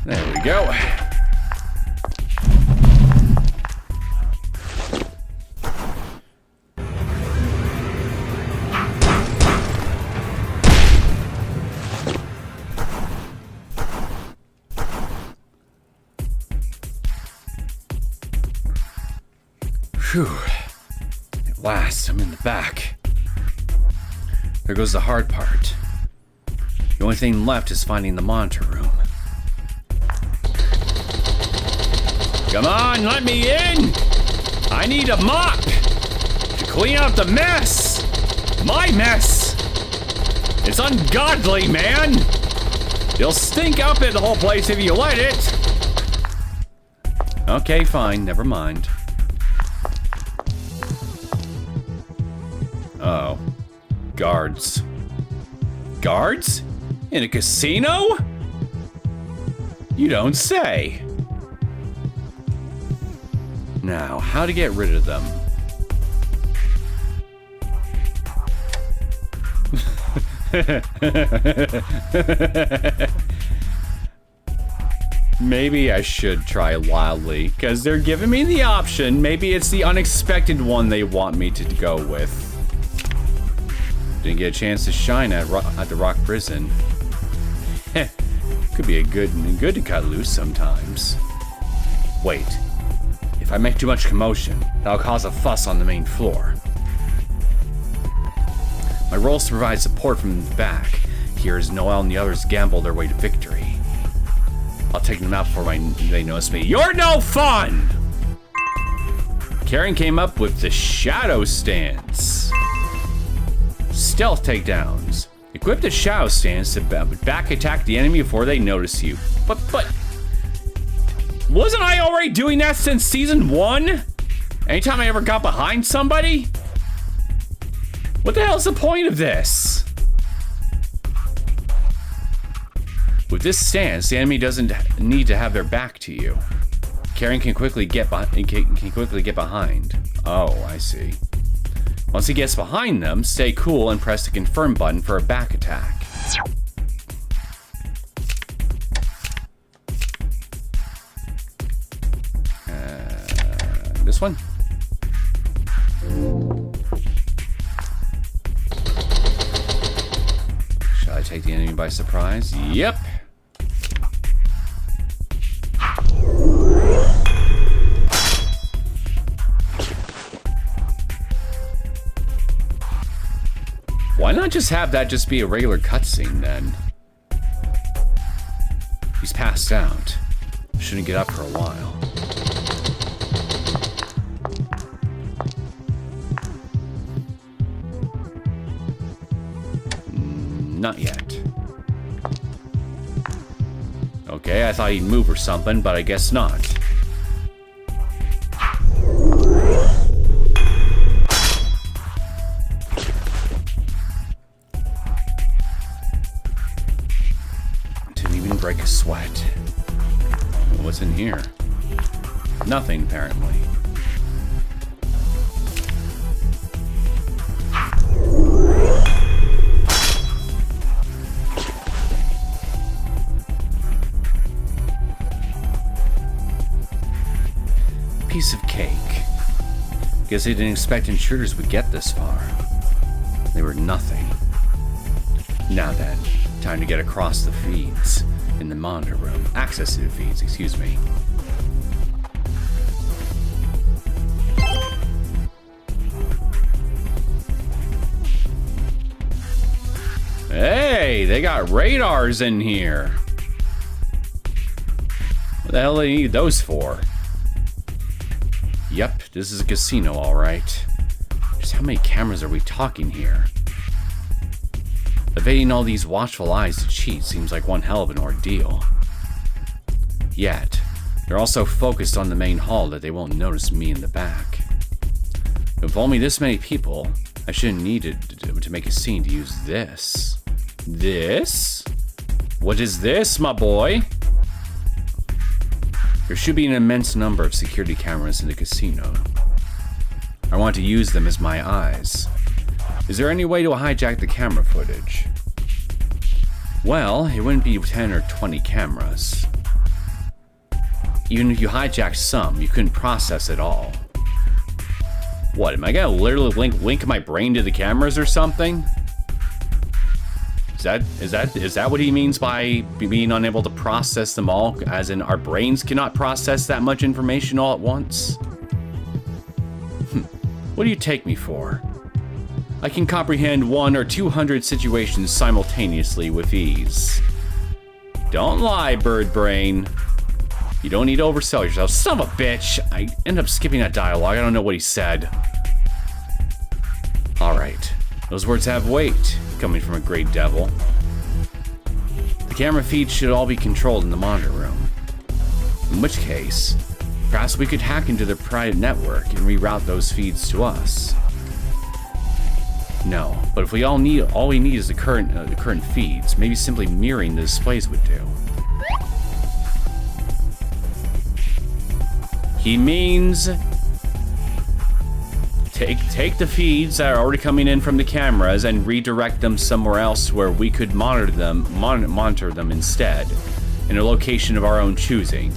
There we go. Phew. At last, I'm in the back. There goes the hard part. The only thing left is finding the monitor room. Come on, let me in! I need a mop to clean up the mess! My mess! It's ungodly, man! It'll stink up in the whole place if you let it! Okay, fine, never mind. Uh-oh. Guards. Guards? In a casino? You don't say. Now, how to get rid of them? Maybe I should try wildly, because they're giving me the option. Maybe it's the unexpected one they want me to go with. Didn't get a chance to shine at the Rock Prison. Heh, could be good to cut loose sometimes. Wait, if I make too much commotion, that'll cause a fuss on the main floor. My role is to provide support from the back. Here as Noel and the others gamble their way to victory. I'll take them out before they notice me. You're no fun! Karen came up with the shadow stance. Stealth takedowns. Equip the shadow stance to back attack the enemy before they notice you. But wasn't I already doing that since season 1? Anytime I ever got behind somebody? What the hell's the point of this? With this stance, the enemy doesn't need to have their back to you. Karen can quickly get behind. Oh, I see. Once he gets behind them, stay cool and press the confirm button for a back attack. This one? Shall I take the enemy by surprise? Yep. Why not just have that just be a regular cutscene then? He's passed out. Shouldn't get up for a while. Not yet. Okay, I thought he'd move or something, but I guess not. Didn't even break a sweat. What's in here? Nothing, apparently. Piece of cake. Guess they didn't expect intruders would get this far. They were nothing. Now then, time to get across the feeds in the monitor room. Access to the feeds, excuse me. Hey, they got radars in here. What the hell do they need those for? Yep, this is a casino, all right. Just how many cameras are we talking here? Evading all these watchful eyes to cheat seems like one hell of an ordeal. Yet, they're also focused on the main hall that they won't notice me in the back. With only this many people, I shouldn't need to make a scene to use this. This? What is this, my boy? There should be an immense number of security cameras in the casino. I want to use them as my eyes. Is there any way to hijack the camera footage? Well, it wouldn't be 10 or 20 cameras. Even if you hijacked some, you couldn't process it all. What, am I gonna literally link my brain to the cameras or something? Is that what he means by being unable to process them all? As in, our brains cannot process that much information all at once? What do you take me for? I can comprehend 100 or 200 situations simultaneously with ease. Don't lie, bird brain. You don't need to oversell yourself. Son of a bitch! I end up skipping that dialogue. I don't know what he said. Alright. Those words have weight, coming from a great devil. The camera feeds should all be controlled in the monitor room. In which case, perhaps we could hack into their private network and reroute those feeds to us. No, but if all we need is the current feeds, maybe simply mirroring the displays would do. He means take the feeds that are already coming in from the cameras and redirect them somewhere else where we could monitor them instead, in a location of our own choosing.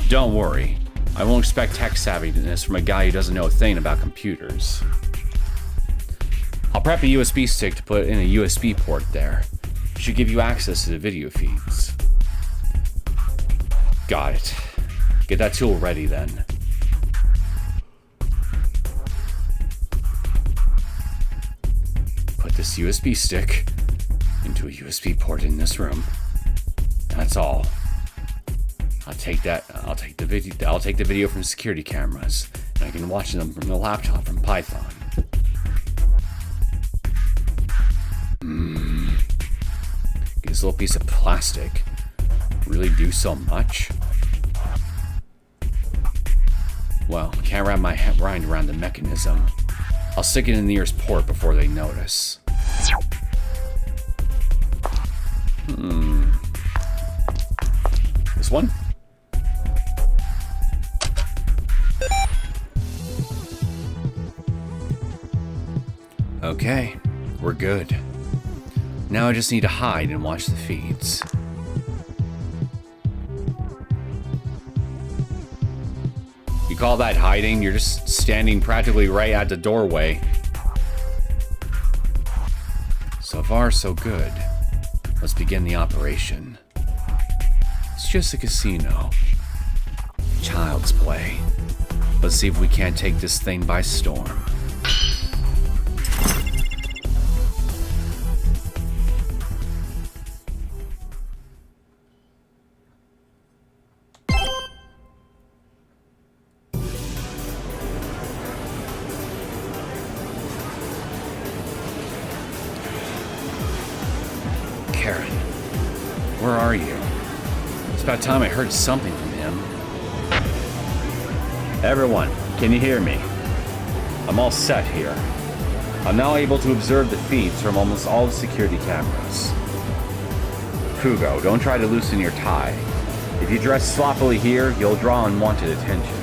Don't worry, I won't expect tech savviness from a guy who doesn't know a thing about computers. I'll prep a USB stick to put in a USB port there. It should give you access to the video feeds. Got it. Get that tool ready then. Put this USB stick into a USB port in this room. That's all. I'll take the video from security cameras, and I can watch them from the laptop from Python. This little piece of plastic really do so much? Well, can't wrap my mind around the mechanism. I'll stick it in the nearest port before they notice. This one? Okay, we're good. Now I just need to hide and watch the feeds. You call that hiding? You're just standing practically right at the doorway. So far, so good. Let's begin the operation. It's just a casino. Child's play. Let's see if we can't take this thing by storm. where are you? It's about time I heard something from him. Everyone, can you hear me? I'm all set here. I'm now able to observe the feeds from almost all the security cameras. Fugo, don't try to loosen your tie. If you dress sloppily here, you'll draw unwanted attention.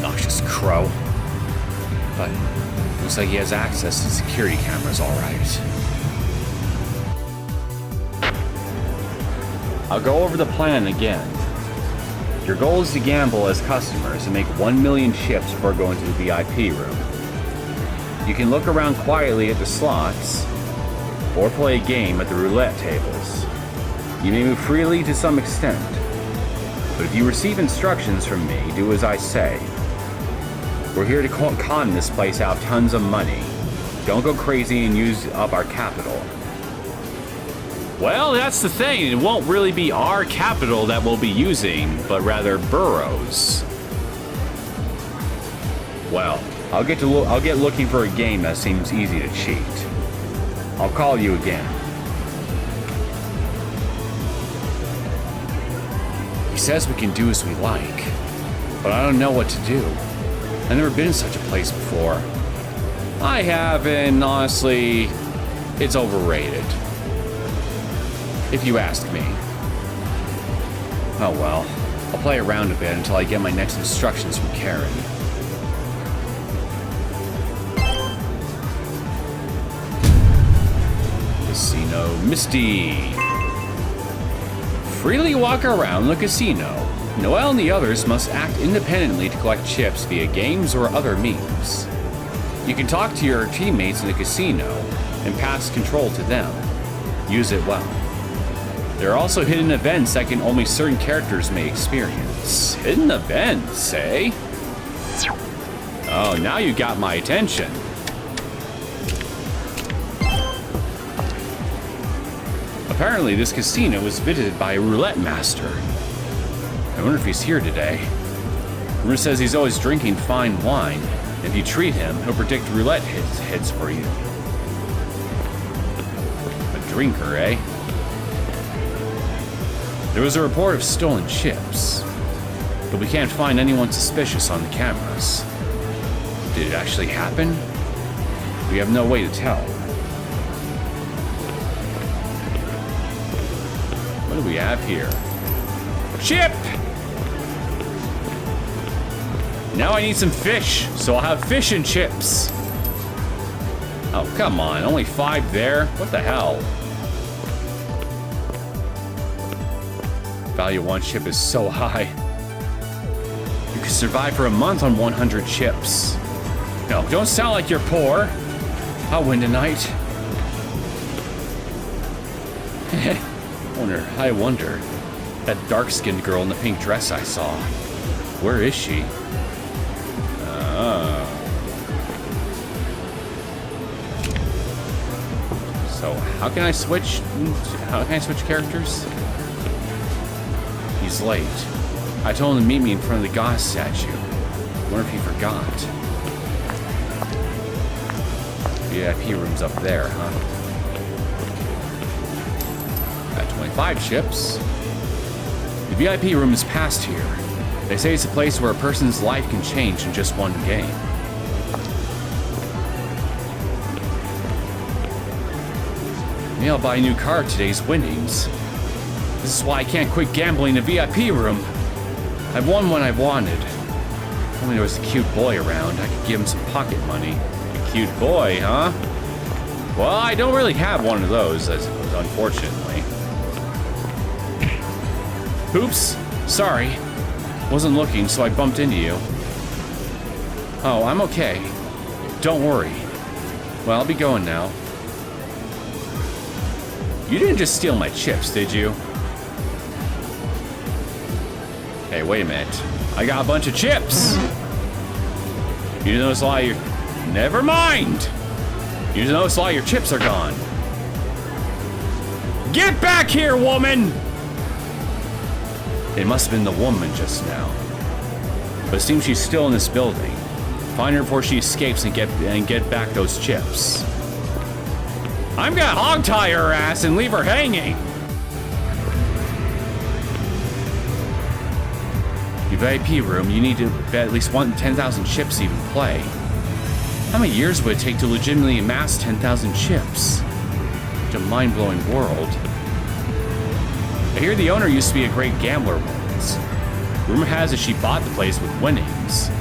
Noxious crow. But looks like he has access to security cameras, all right. I'll go over the plan again. Your goal is to gamble as customers and make 1 million chips before going to the VIP room. You can look around quietly at the slots, or play a game at the roulette tables. You may move freely to some extent, but if you receive instructions from me, do as I say. We're here to con this place out tons of money. Don't go crazy and use up our capital. Well, that's the thing. It won't really be our capital that we'll be using, but rather Burrows. Well, I'll get looking for a game that seems easy to cheat. I'll call you again. He says we can do as we like, but I don't know what to do. I've never been in such a place before. I have, and honestly, it's overrated. If you ask me. Oh well, I'll play around a bit until I get my next instructions from Karen. Casino Misty. Freely walk around the casino. Noel and the others must act independently to collect chips via games or other means. You can talk to your teammates in the casino and pass control to them. Use it well. There are also hidden events that can only certain characters may experience. Hidden events, eh? Oh, now you got my attention. Apparently, this casino was visited by a roulette master. I wonder if he's here today. Rumor says he's always drinking fine wine. If you treat him, he'll predict roulette hits for you. A drinker, eh? There was a report of stolen chips, but we can't find anyone suspicious on the cameras. Did it actually happen? We have no way to tell. What do we have here? Chip! Now I need some fish, so I'll have fish and chips. Oh, come on, only 5 there? What the hell? Value of 1 chip is so high. You could survive for a month on 100 chips. No, don't sound like you're poor. I'll win tonight. I wonder. That dark-skinned girl in the pink dress I saw. Where is she? So, how can I switch? How can I switch characters? He's late. I told him to meet me in front of the Goss statue. Wonder if he forgot. VIP room's up there, huh? Got 25 chips. The VIP room is past here. They say it's a place where a person's life can change in just one game. Maybe I'll buy a new car today's winnings. This is why I can't quit gambling in the VIP room. I've won when I've wanted. If only there was a cute boy around, I could give him some pocket money. A cute boy, huh? Well, I don't really have one of those, I suppose, unfortunately. Oops, sorry. Wasn't looking, so I bumped into you. Oh, I'm okay. Don't worry. Well, I'll be going now. You didn't just steal my chips, did you? Hey, wait a minute. I got a bunch of chips! You notice a lot of your... Never mind! You notice a lot of your chips are gone. Get back here, woman! It must have been the woman just now. But it seems she's still in this building. Find her before she escapes and get back those chips. I'm gonna hog tie her ass and leave her hanging. Your VIP room, you need to bet at least 10,000 chips to even play. How many years would it take to legitimately amass 10,000 chips? Such a mind-blowing world. I hear the owner used to be a great gambler once. Rumor has it she bought the place with winnings.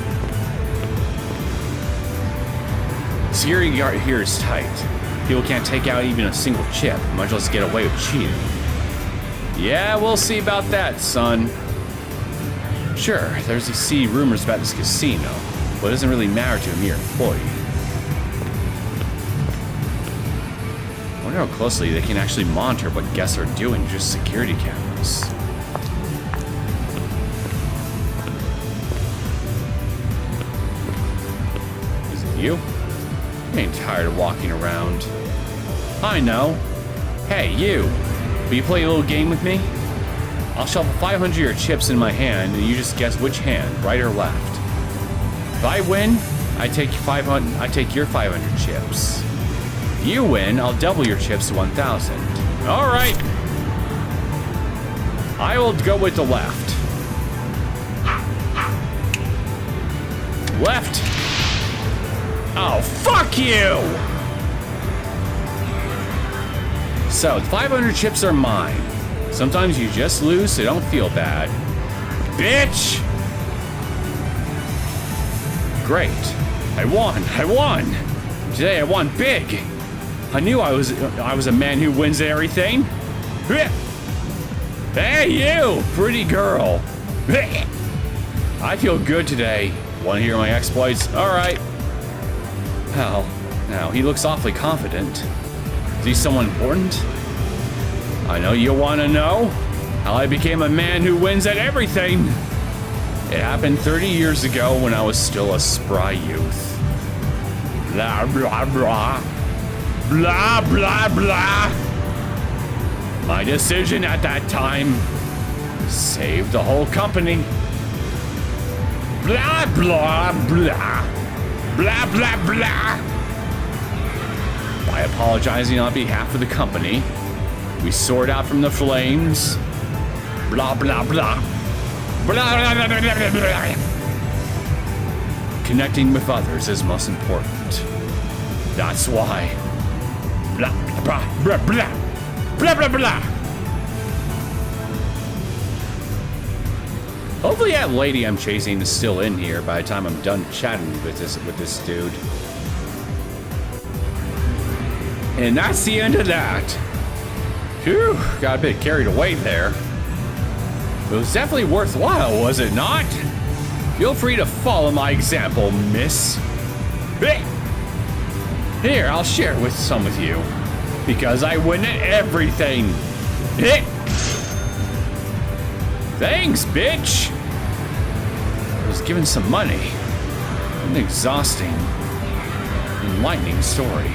Security guard here is tight. People can't take out even a single chip, much less get away with cheating. Yeah, we'll see about that, son. Sure, there's these seedy rumors about this casino, but it doesn't really matter to a mere employee. I wonder how closely they can actually monitor what guests are doing with just security cameras. Is it you? I'm getting tired of walking around. I know. Hey, you. Will you play a little game with me? I'll shuffle 500 of your chips in my hand, and you just guess which hand, right or left. If I win, I take your 500 chips. If you win, I'll double your chips to 1,000. All right. I will go with the left. Left. Oh, fuck you! So, 500 chips are mine. Sometimes you just lose, so don't feel bad. Bitch! Great. I won! Today I won big! I knew I was a man who wins at everything. Hey, you! Pretty girl. I feel good today. Want to hear my exploits? Alright. Well, now, he looks awfully confident. Is he someone important? I know you want to know how I became a man who wins at everything. It happened 30 years ago when I was still a spry youth. Blah, blah, blah. Blah, blah, blah. My decision at that time saved the whole company. Blah, blah, blah. Blah, blah, blah. By apologizing on behalf of the company, we soared out from the flames. Blah, blah, blah. Blah, blah, blah, blah, blah, blah. Connecting with others is most important. That's why. Blah, blah, blah, blah. Blah, blah, blah. Hopefully that lady I'm chasing is still in here by the time I'm done chatting with this dude. And that's the end of that. Phew, got a bit carried away there. It was definitely worthwhile, was it not? Feel free to follow my example, miss. Here, I'll share with some of you. Because I win at everything. Thanks, bitch. I was given some money. An exhausting, enlightening story.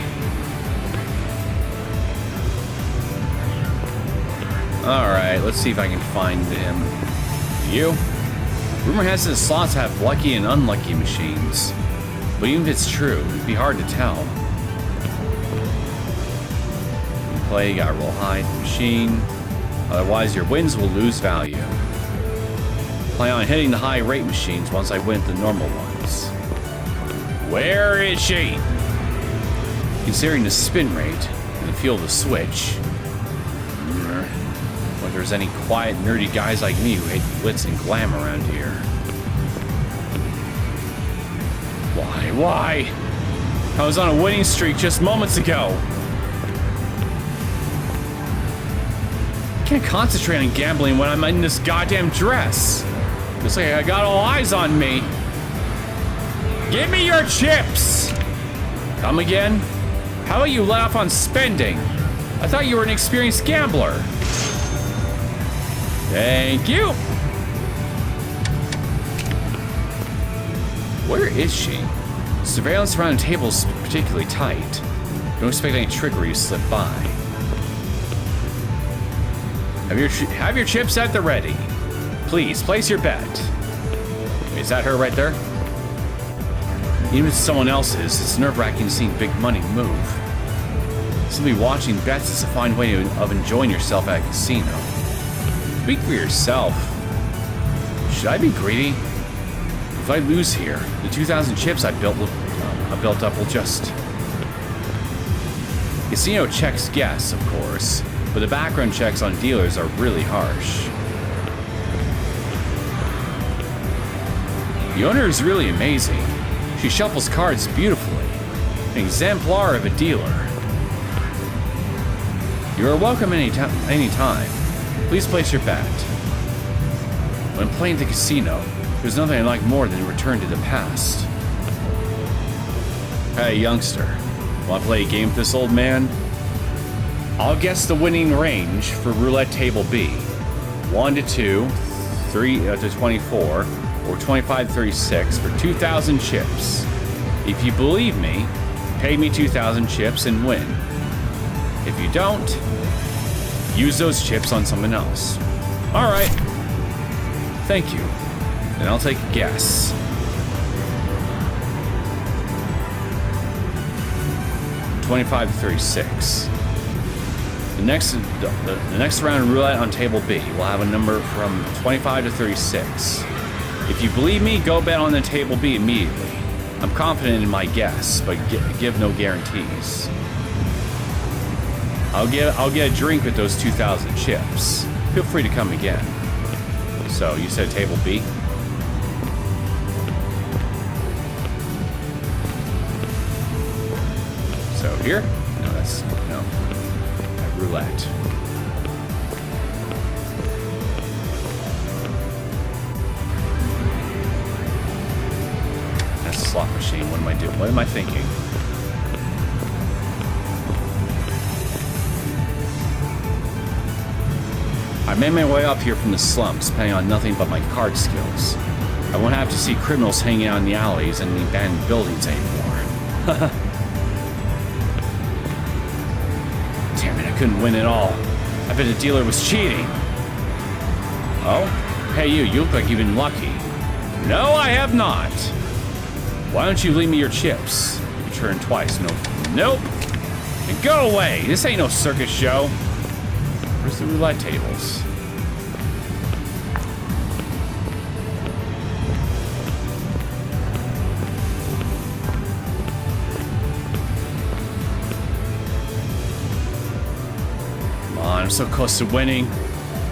Alright, let's see if I can find him. You? Rumor has it that slots have lucky and unlucky machines. But even if it's true, it'd be hard to tell. You play, you gotta roll high the machine. Otherwise, your wins will lose value. Plan on hitting the high rate machines once I win the normal ones. Where is she? Considering the spin rate and the feel of the switch. If there's any quiet, nerdy guys like me who hate glitz and glam around here. Why? I was on a winning streak just moments ago. I can't concentrate on gambling when I'm in this goddamn dress. Looks like I got all eyes on me. Give me your chips! Come again? How about you let off on spending? I thought you were an experienced gambler. Thank you. Where is she? Surveillance around the table is particularly tight. Don't expect any trickery to slip by. Have your chips at the ready. Please, place your bet. Is that her right there? Even if it's someone else's, it's nerve-wracking seeing big money move. Simply watching bets is a fine way of enjoying yourself at a casino. Speak for yourself. Should I be greedy? If I lose here, the 2,000 chips I built up will just... Casino checks guests, of course, but the background checks on dealers are really harsh. The owner is really amazing. She shuffles cards beautifully. An exemplar of a dealer. You are welcome anytime. Please place your bet. When playing the casino, there's nothing I like more than a return to the past. Hey, youngster. Want to play a game with this old man? I'll guess the winning range for roulette table B. 1 to 2, 3 to 24, or 25 to 36 for 2,000 chips. If you believe me, pay me 2,000 chips and win. If you don't, use those chips on someone else. All right. Thank you. Then I'll take a guess. $25 to 36. The next round of roulette on table B will have a number from 25 to 36. If you believe me, go bet on the table B immediately. I'm confident in my guess, but give no guarantees. I'll get a drink with those 2,000 chips. Feel free to come again. So you said table B? So here? No, that's no. Roulette. That's a slot machine. What am I doing? What am I thinking? I made my way up here from the slums, depending on nothing but my card skills. I won't have to see criminals hanging out in the alleys and the abandoned buildings anymore. Damn it, I couldn't win at all. I bet the dealer was cheating. Oh? Hey you look like you've been lucky. No, I have not. Why don't you leave me your chips? You turn twice, no. Nope. And go away, this ain't no circus show. Where's the roulette tables? I'm so close to winning.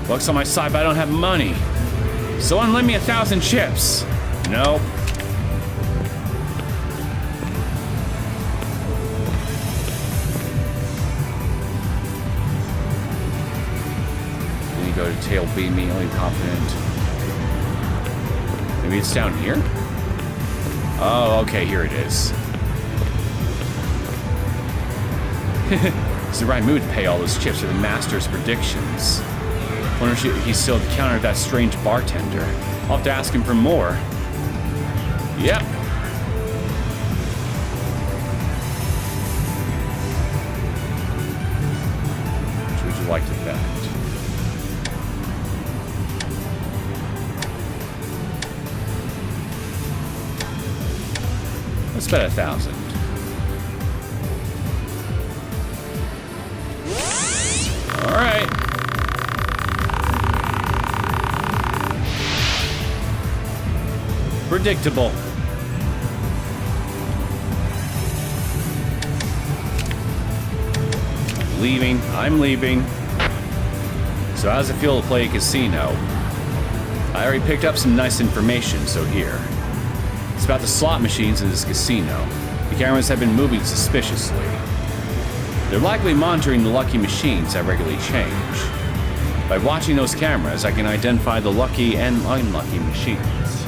Luck's on my side, but I don't have money. Someone lend me 1,000 chips. Nope. Then you go to tail B, immediately confident. Maybe it's down here? Oh, okay, here it is. It's the right mood to pay all those chips for the master's predictions. Wonder if he's still at the counter of that strange bartender. I'll have to ask him for more. Yep. Which would you like to bet? Let's bet 1,000. All right. Predictable. Leaving. I'm leaving. So how does it feel to play a casino? I already picked up some nice information, so here. It's about the slot machines in this casino. The cameras have been moving suspiciously. They're likely monitoring the lucky machines that regularly change. By watching those cameras, I can identify the lucky and unlucky machines.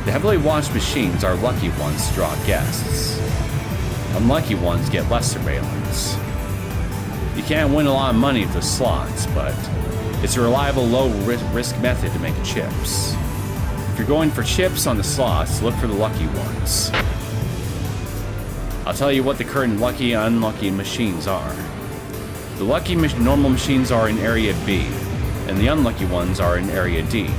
The heavily watched machines are lucky ones to draw guests. Unlucky ones get less surveillance. You can't win a lot of money with the slots, but it's a reliable low-risk method to make chips. If you're going for chips on the slots, look for the lucky ones. I'll tell you what the current lucky and unlucky machines are. The lucky normal machines are in Area B, and the unlucky ones are in Area D.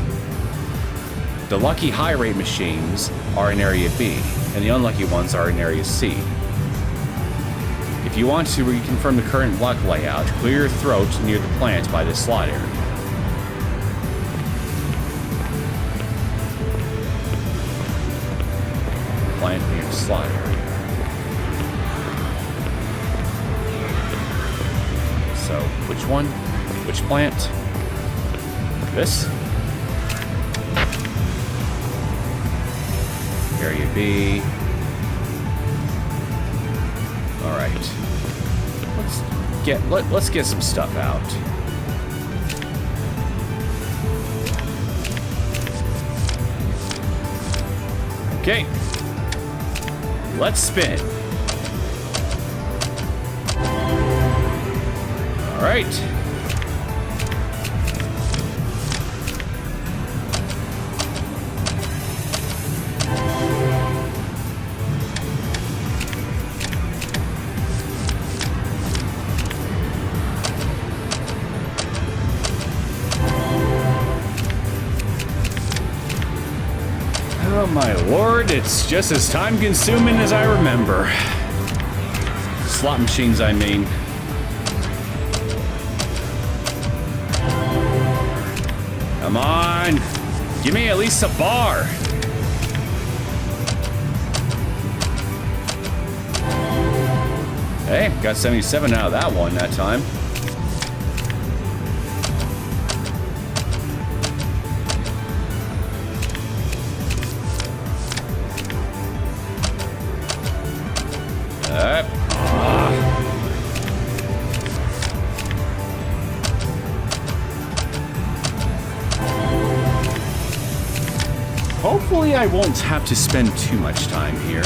The lucky high-rate machines are in Area B, and the unlucky ones are in Area C. If If you want to reconfirm the current block layout, clear your throat near the plant by this slot area. Plant near the slot area. So, which one? Which plant? This? Area B. All right. Let's get some stuff out. Okay. Let's spin. All right. Oh my lord, it's just as time-consuming as I remember. Slot machines, I mean. Come on! Give me at least a bar! Hey, got 77 out of that one that time. Hopefully I won't have to spend too much time here.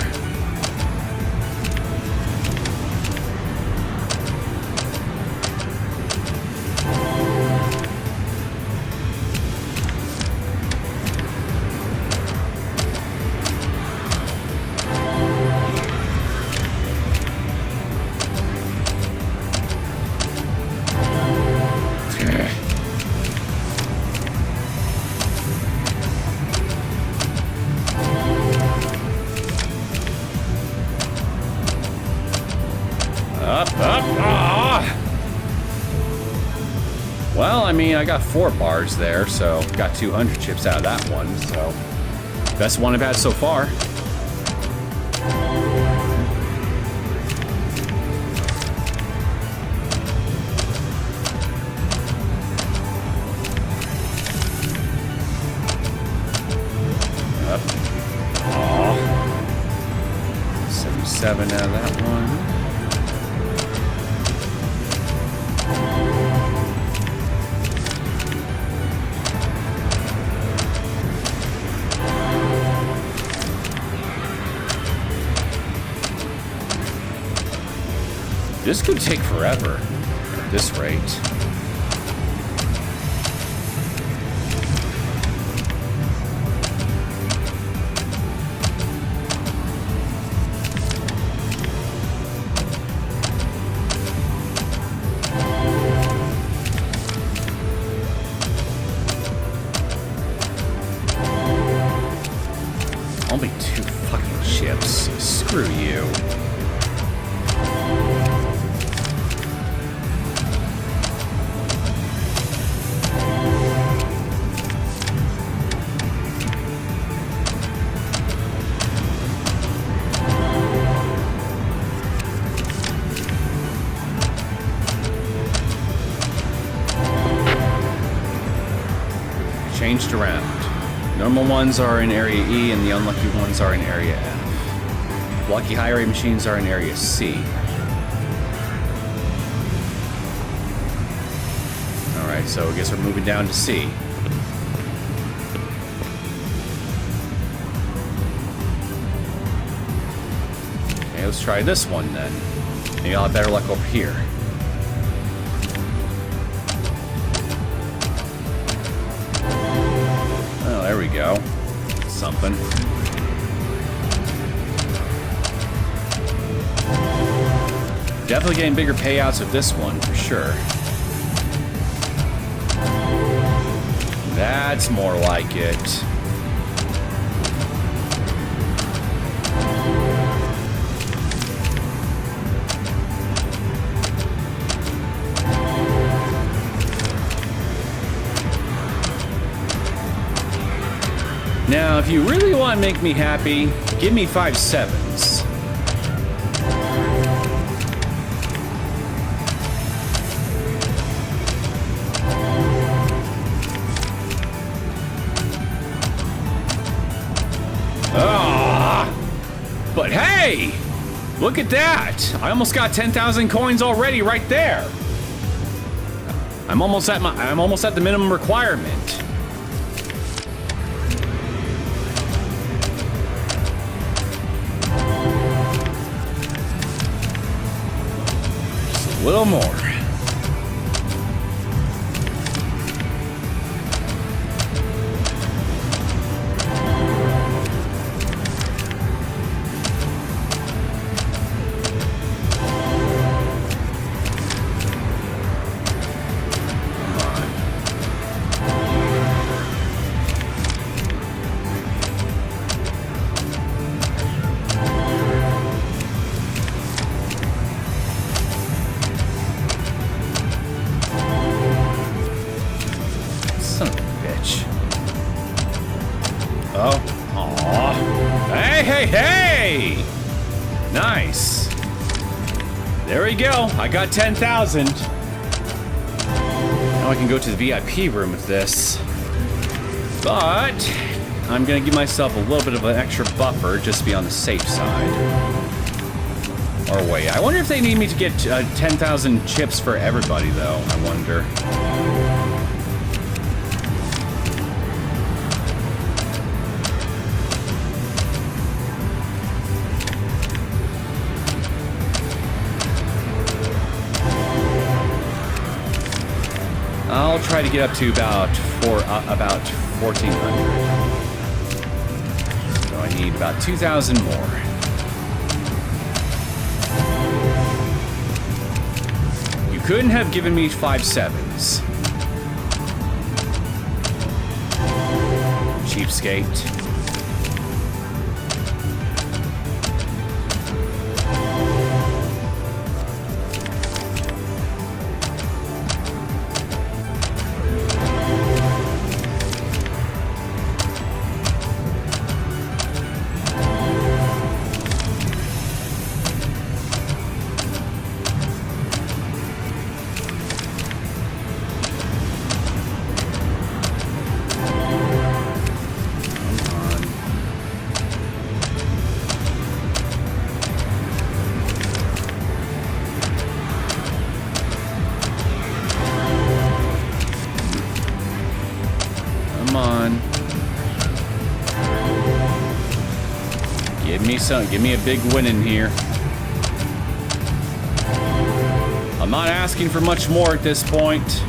Well, I mean, I got 4 bars there, so got 200 chips out of that one, so best one I've had so far. Up. Aw. 77 out of that one. This could take forever at this rate. Only 2 fucking chips. Screw you. Changed around. Normal ones are in Area E and the unlucky ones are in Area F. Lucky high rate machines are in Area C. Alright, so I guess we're moving down to C. Okay, let's try this one then. Maybe I'll have better luck over here. There we go. Something. Definitely getting bigger payouts with this one, for sure. That's more like it. Now, if you really want to make me happy, give me 5 sevens. But hey, look at that. I almost got 10,000 coins already right there. I'm almost at the minimum requirement. Just a little more. Hey! Nice. There we go. I got 10,000. Now I can go to the VIP room with this. But I'm going to give myself a little bit of an extra buffer just to be on the safe side. Or wait, I wonder if they need me to get 10,000 chips for everybody, though. I wonder. I'll try to get up to about 1,400. So I need about 2,000 more. You couldn't have given me 5 sevens. Cheapskate. Give me a big win in here. I'm not asking for much more at this point.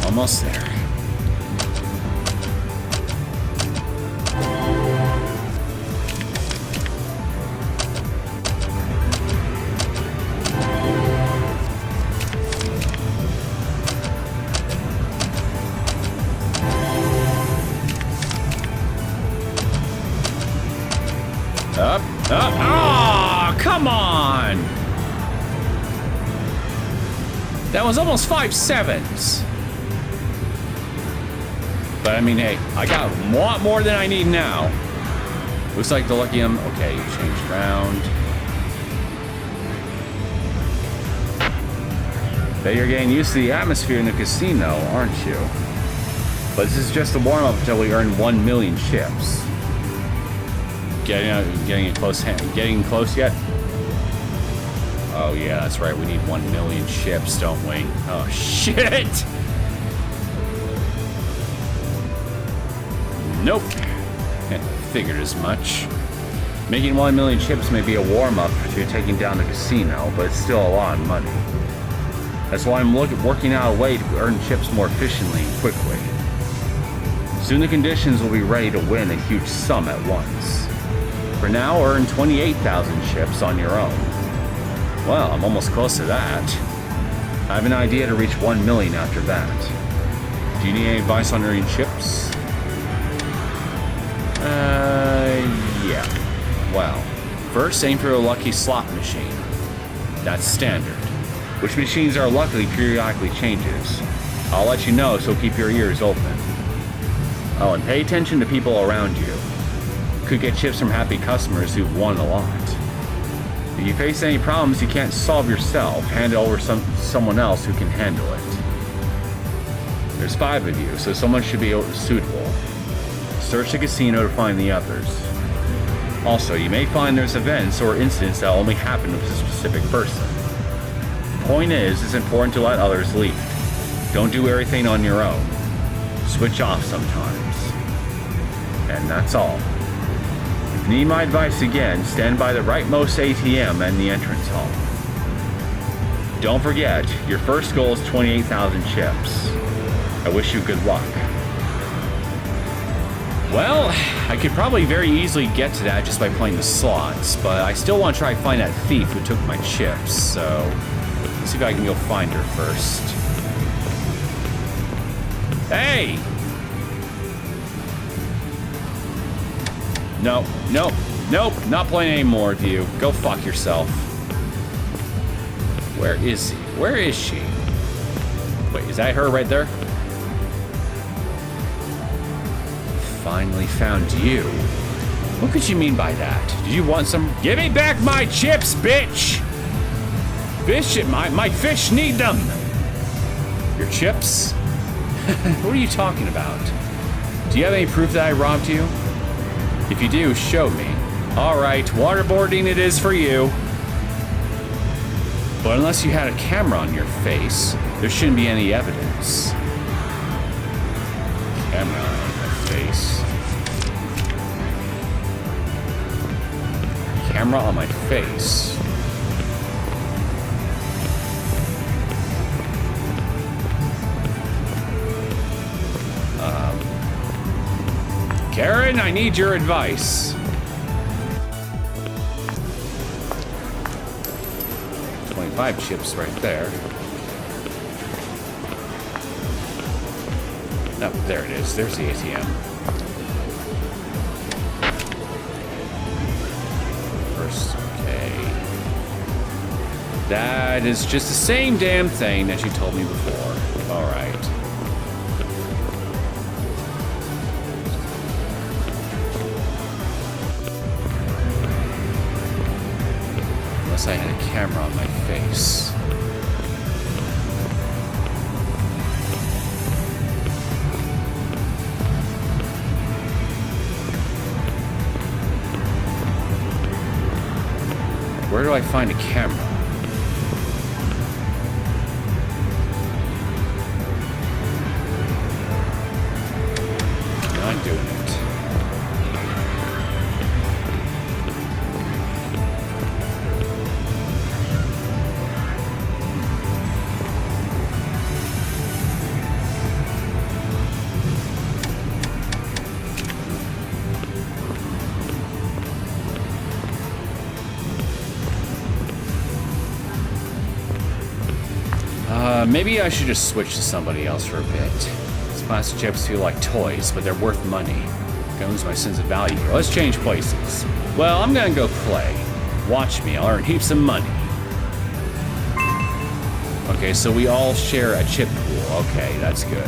Almost there. Oh, come on! That was almost 5 sevens. But I mean, hey, I got a lot more than I need now. Looks like the lucky okay, you changed around. Bet you're getting used to the atmosphere in the casino, aren't you? But this is just a warm-up until we earn 1 million chips. Getting close yet? Oh yeah, that's right. We need 1 million chips, don't we? Oh shit! Nope. Figured as much. Making 1 million chips may be a warm-up to taking down the casino, but it's still a lot of money. That's why I'm working out a way to earn chips more efficiently and quickly. Soon the conditions will be ready to win a huge sum at once. For now, earn 28,000 chips on your own. Well, I'm almost close to that. I have an idea to reach 1 million after that. Do you need any advice on earning chips? Yeah. Well, first aim for a lucky slot machine. That's standard. Which machines are lucky periodically changes. I'll let you know, so keep your ears open. Oh, and pay attention to people around you. Could get chips from happy customers who've won a lot. If you face any problems you can't solve yourself, hand it over to someone else who can handle it. There's 5 of you, so someone should be suitable. Search the casino to find the others. Also, you may find there's events or incidents that only happen with a specific person. The point is, it's important to let others lead. Don't do everything on your own. Switch off sometimes. And that's all. If you need my advice again, stand by the rightmost ATM in the entrance hall. Don't forget, your first goal is 28,000 chips. I wish you good luck. Well, I could probably very easily get to that just by playing the slots, but I still want to try to find that thief who took my chips, so let's see if I can go find her first. Hey! Nope, not playing anymore with you. Go fuck yourself. Where is he? Where is she? Wait, is that her right there? Finally found you. What could you mean by that? Did you want some? Give me back my chips, bitch! My fish need them! Your chips? What are you talking about? Do you have any proof that I robbed you? If you do, show me. Alright, waterboarding it is for you. But unless you had a camera on your face, there shouldn't be any evidence. Camera on my face. Camera on my face. Karen, I need your advice. $25 chips right there. Oh, there it is. There's the ATM. First, okay. That is just the same damn thing that you told me before. All right. I had a camera on my face. Where do I find a camera? Not doing it. Maybe I should just switch to somebody else for a bit. These plastic chips feel like toys, but they're worth money. I'm gonna lose my sense of value here. Let's change places. Well, I'm gonna go play. Watch me, I'll earn heaps of money. Okay, so we all share a chip pool. Okay, that's good.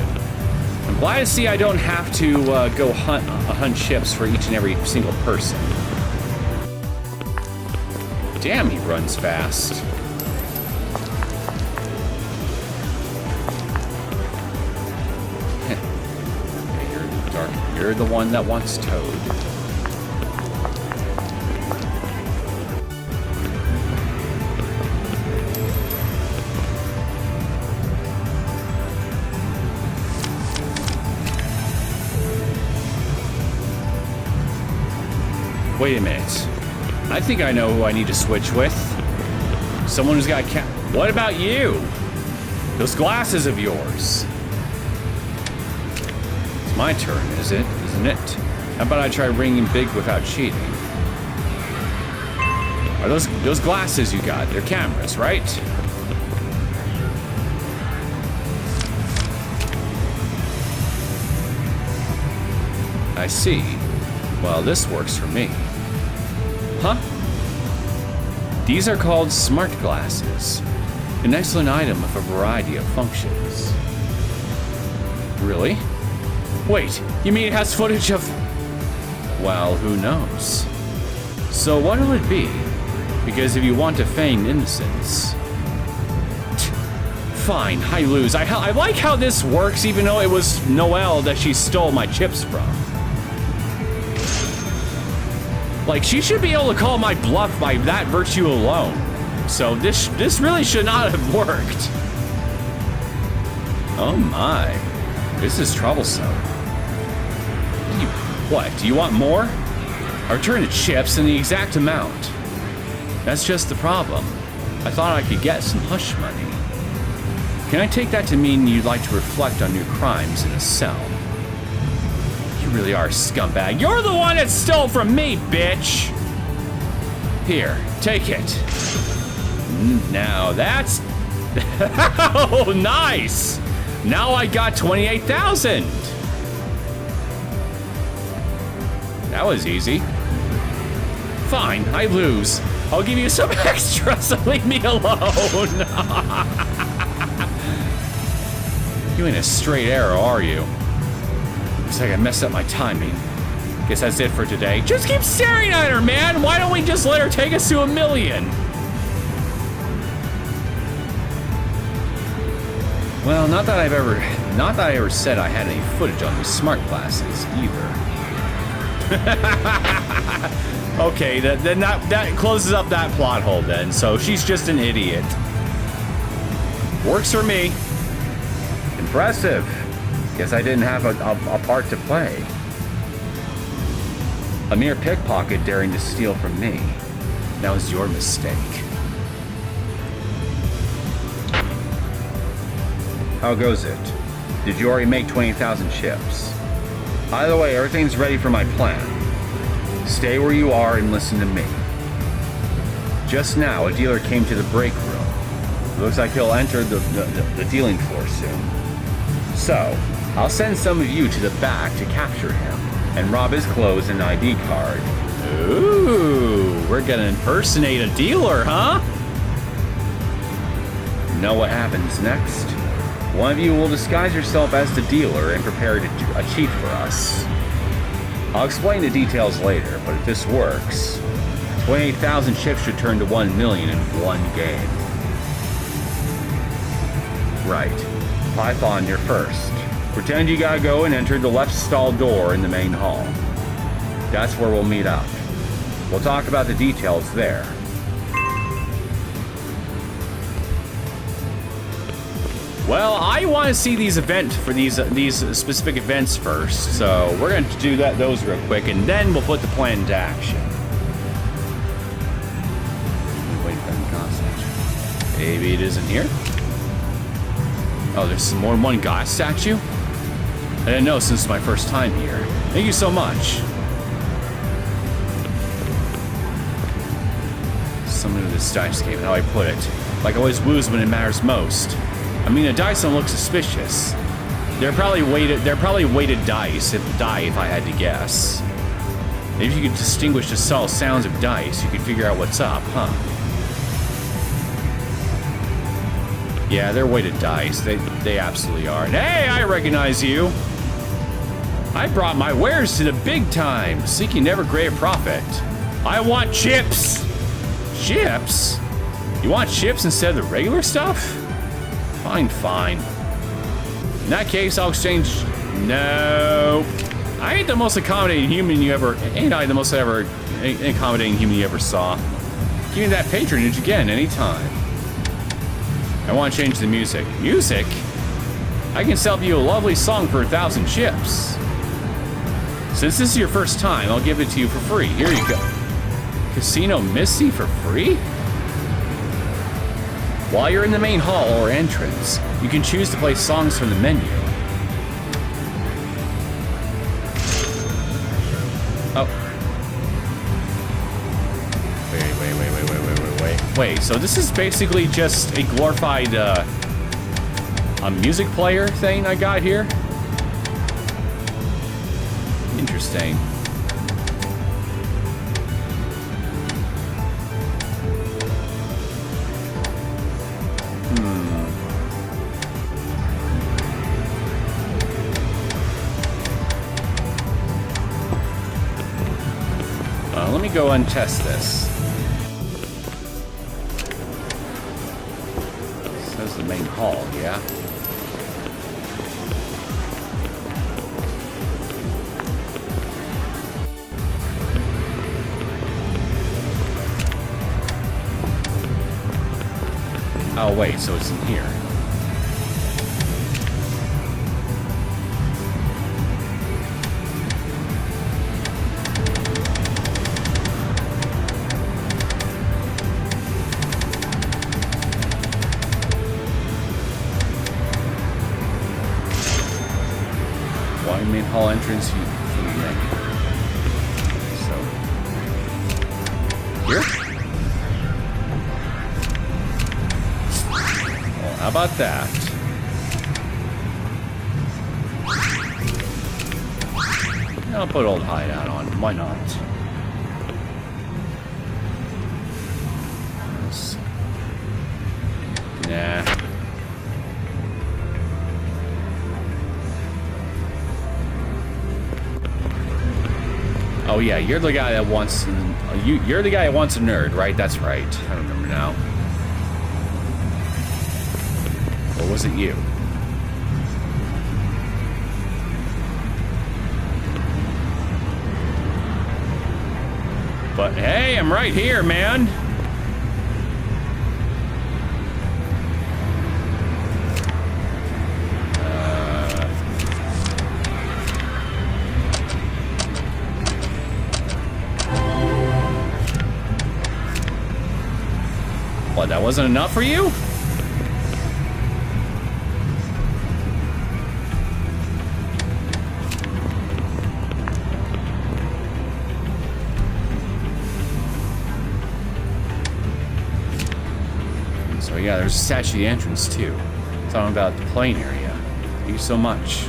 I'm glad to see I don't have to go hunt chips for each and every single person. Damn, he runs fast. You're the one that wants Toad. Wait a minute. I think I know who I need to switch with. Someone who's got a What about you? Those glasses of yours. My turn, isn't it? How about I try ringing big without cheating? Are those glasses you got? They're cameras, right? I see. Well, this works for me. Huh? These are called smart glasses. An excellent item with a variety of functions. Really? Wait, you mean it has footage of... Well, who knows? So what will it be? Because if you want to feign innocence... Fine, I lose. I like how this works, even though it was Noel that she stole my chips from. Like, she should be able to call my bluff by that virtue alone. So this really should not have worked. Oh my. This is troublesome. What, do you want more? I return the chips in the exact amount. That's just the problem. I thought I could get some hush money. Can I take that to mean you'd like to reflect on your crimes in a cell? You really are a scumbag. You're the one that stole from me, bitch! Here, take it. Now that's... Oh, nice! Now I got 28,000! That was easy. Fine, I lose. I'll give you some extra, so leave me alone. You ain't a straight arrow, are you? Looks like I messed up my timing. Guess that's it for today. Just keep staring at her, man! Why don't we just let her take us to 1 million? Well, not that I ever said I had any footage on these smart glasses, either. Okay, then that closes up that plot hole then, so she's just an idiot. Works for me. Impressive. Guess I didn't have a part to play. A mere pickpocket daring to steal from me. That was your mistake. How goes it? Did you already make 20,000 chips? Either way, everything's ready for my plan. Stay where you are and listen to me. Just now, a dealer came to the break room. It looks like he'll enter the dealing floor soon. So, I'll send some of you to the back to capture him and rob his clothes and ID card. Ooh, we're gonna impersonate a dealer, huh? Know what happens next? One of you will disguise yourself as the dealer and prepare to cheat for us. I'll explain the details later, but if this works, 28,000 chips should turn to 1 million in one game. Right. Python, you're first. Pretend you gotta go and enter the left stall door in the main hall. That's where we'll meet up. We'll talk about the details there. Well, I want to see these specific events first, so we're going to do those real quick, and then we'll put the plan into action. Wait for that concept. Maybe it isn't here. Oh, there's more than one God statue? I didn't know since it's my first time here. Thank you so much. Something of this dice game, how I put it. Like I always lose when it matters most. I mean, the dice don't look suspicious. They're probably weighted dice, if I had to guess. Maybe if you could distinguish the subtle sounds of dice, you could figure out what's up, huh? Yeah, they're weighted dice. They absolutely are. And hey, I recognize you. I brought my wares to the big time, seeking ever greater profit. I want chips. Chips? You want chips instead of the regular stuff? Fine, fine. In that case, I'll exchange... No. I ain't the most accommodating human you ever... Ain't I the most accommodating human you ever saw? Give me that patronage again, anytime. I want to change the music. Music? I can sell you a lovely song for 1,000 chips. Since this is your first time, I'll give it to you for free. Here you go. Casino Missy for free? While you're in the main hall or entrance, you can choose to play songs from the menu. Oh. Wait, so this is basically just a glorified, a music player thing I got here? Interesting. me go and test this. This is the main hall, yeah. Oh wait, so it's in here. Wide main hall entrance from the menu. So here? How about that? I'll put old hideout on. Why not? Nah. Oh yeah, you're the guy that wants. You're the guy that wants a nerd, right? That's right. I remember now. Or was it you? But hey, I'm right here, man. What, that wasn't enough for you? So yeah, there's a statue at the entrance too. Talking about the plane area. Thank you so much.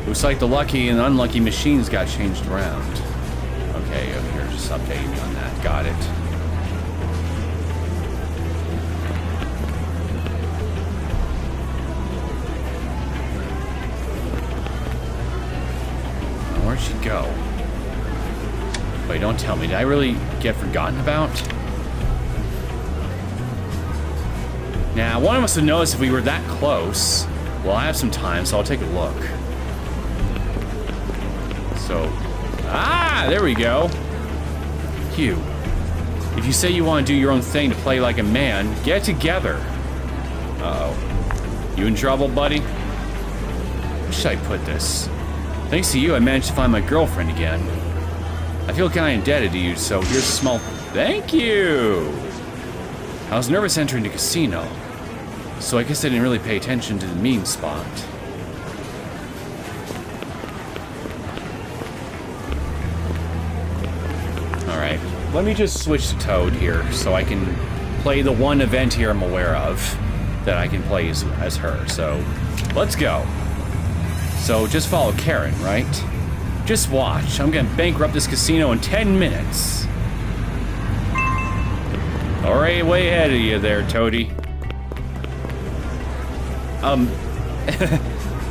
Looks like the lucky and unlucky machines got changed around. Okay, up here, just updating me on that. Got it. Where'd she go? Wait, don't tell me. Did I really get forgotten about? Nah, one of us would notice if we were that close. Well, I have some time, so I'll take a look. So, there we go. Hugh, if you say you want to do your own thing to play like a man, get together. Uh-oh. You in trouble, buddy? Where should I put this? Thanks to you, I managed to find my girlfriend again. I feel kind of indebted to you, so here's a small... Thank you! I was nervous entering the casino, so I guess I didn't really pay attention to the meeting spot. Alright, let me just switch to Toad here, so I can play the one event here I'm aware of that I can play as her, so let's go. So just follow Karen, right? Just watch. I'm gonna bankrupt this casino in 10 minutes. Alright, way ahead of you there, Toady.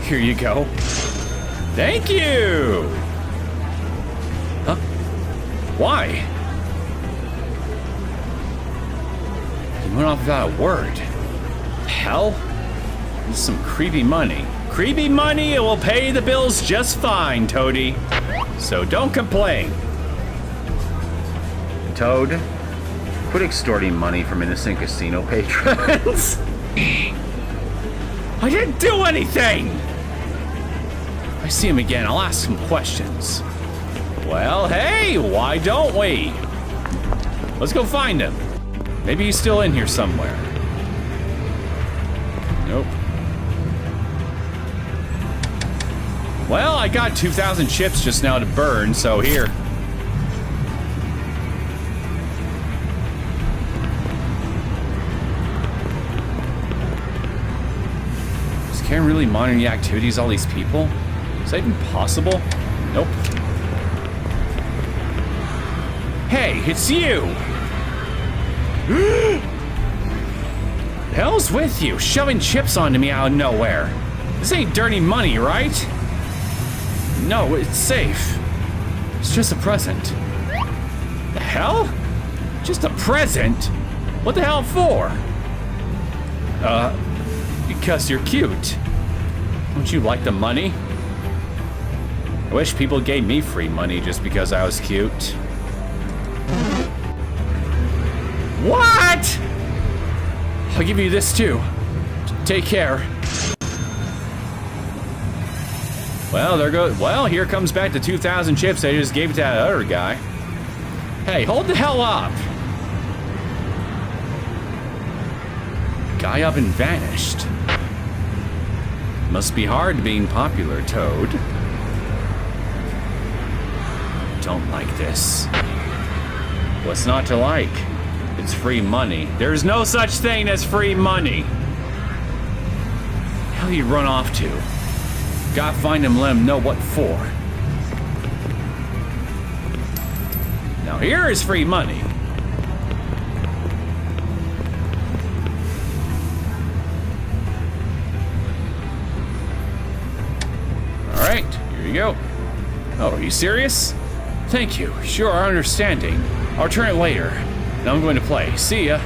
Here you go. Thank you! Huh? Why? You went off without a word. Hell? This is some creepy money. Creepy money, it will pay the bills just fine, Toady. So don't complain. Toad, quit extorting money from innocent casino patrons. I didn't do anything! If I see him again, I'll ask him questions. Well, hey, why don't we? Let's go find him. Maybe he's still in here somewhere. Nope. Well, I got 2,000 chips just now to burn, so here. Is Karen really monitoring the activities of all these people? Is that even possible? Nope. Hey, it's you! The hell's with you? Shoving chips onto me out of nowhere. This ain't dirty money, right? No, it's safe. It's just a present. The hell? Just a present? What the hell for? Because you're cute. Don't you like the money? I wish people gave me free money just because I was cute. What? I'll give you this too. Take care. Well, there goes. Well, here comes back the 2,000 chips I just gave to that other guy. Hey, hold the hell up. Guy up and vanished. Must be hard being popular, Toad. Don't like this. What's not to like? It's free money. There's no such thing as free money. Hell you run off to? Gotta find him, let him know what for. Now here is free money. All right, here you go. Oh, are you serious? Thank you. Sure, our understanding. I'll return it later. Now I'm going to play. See ya.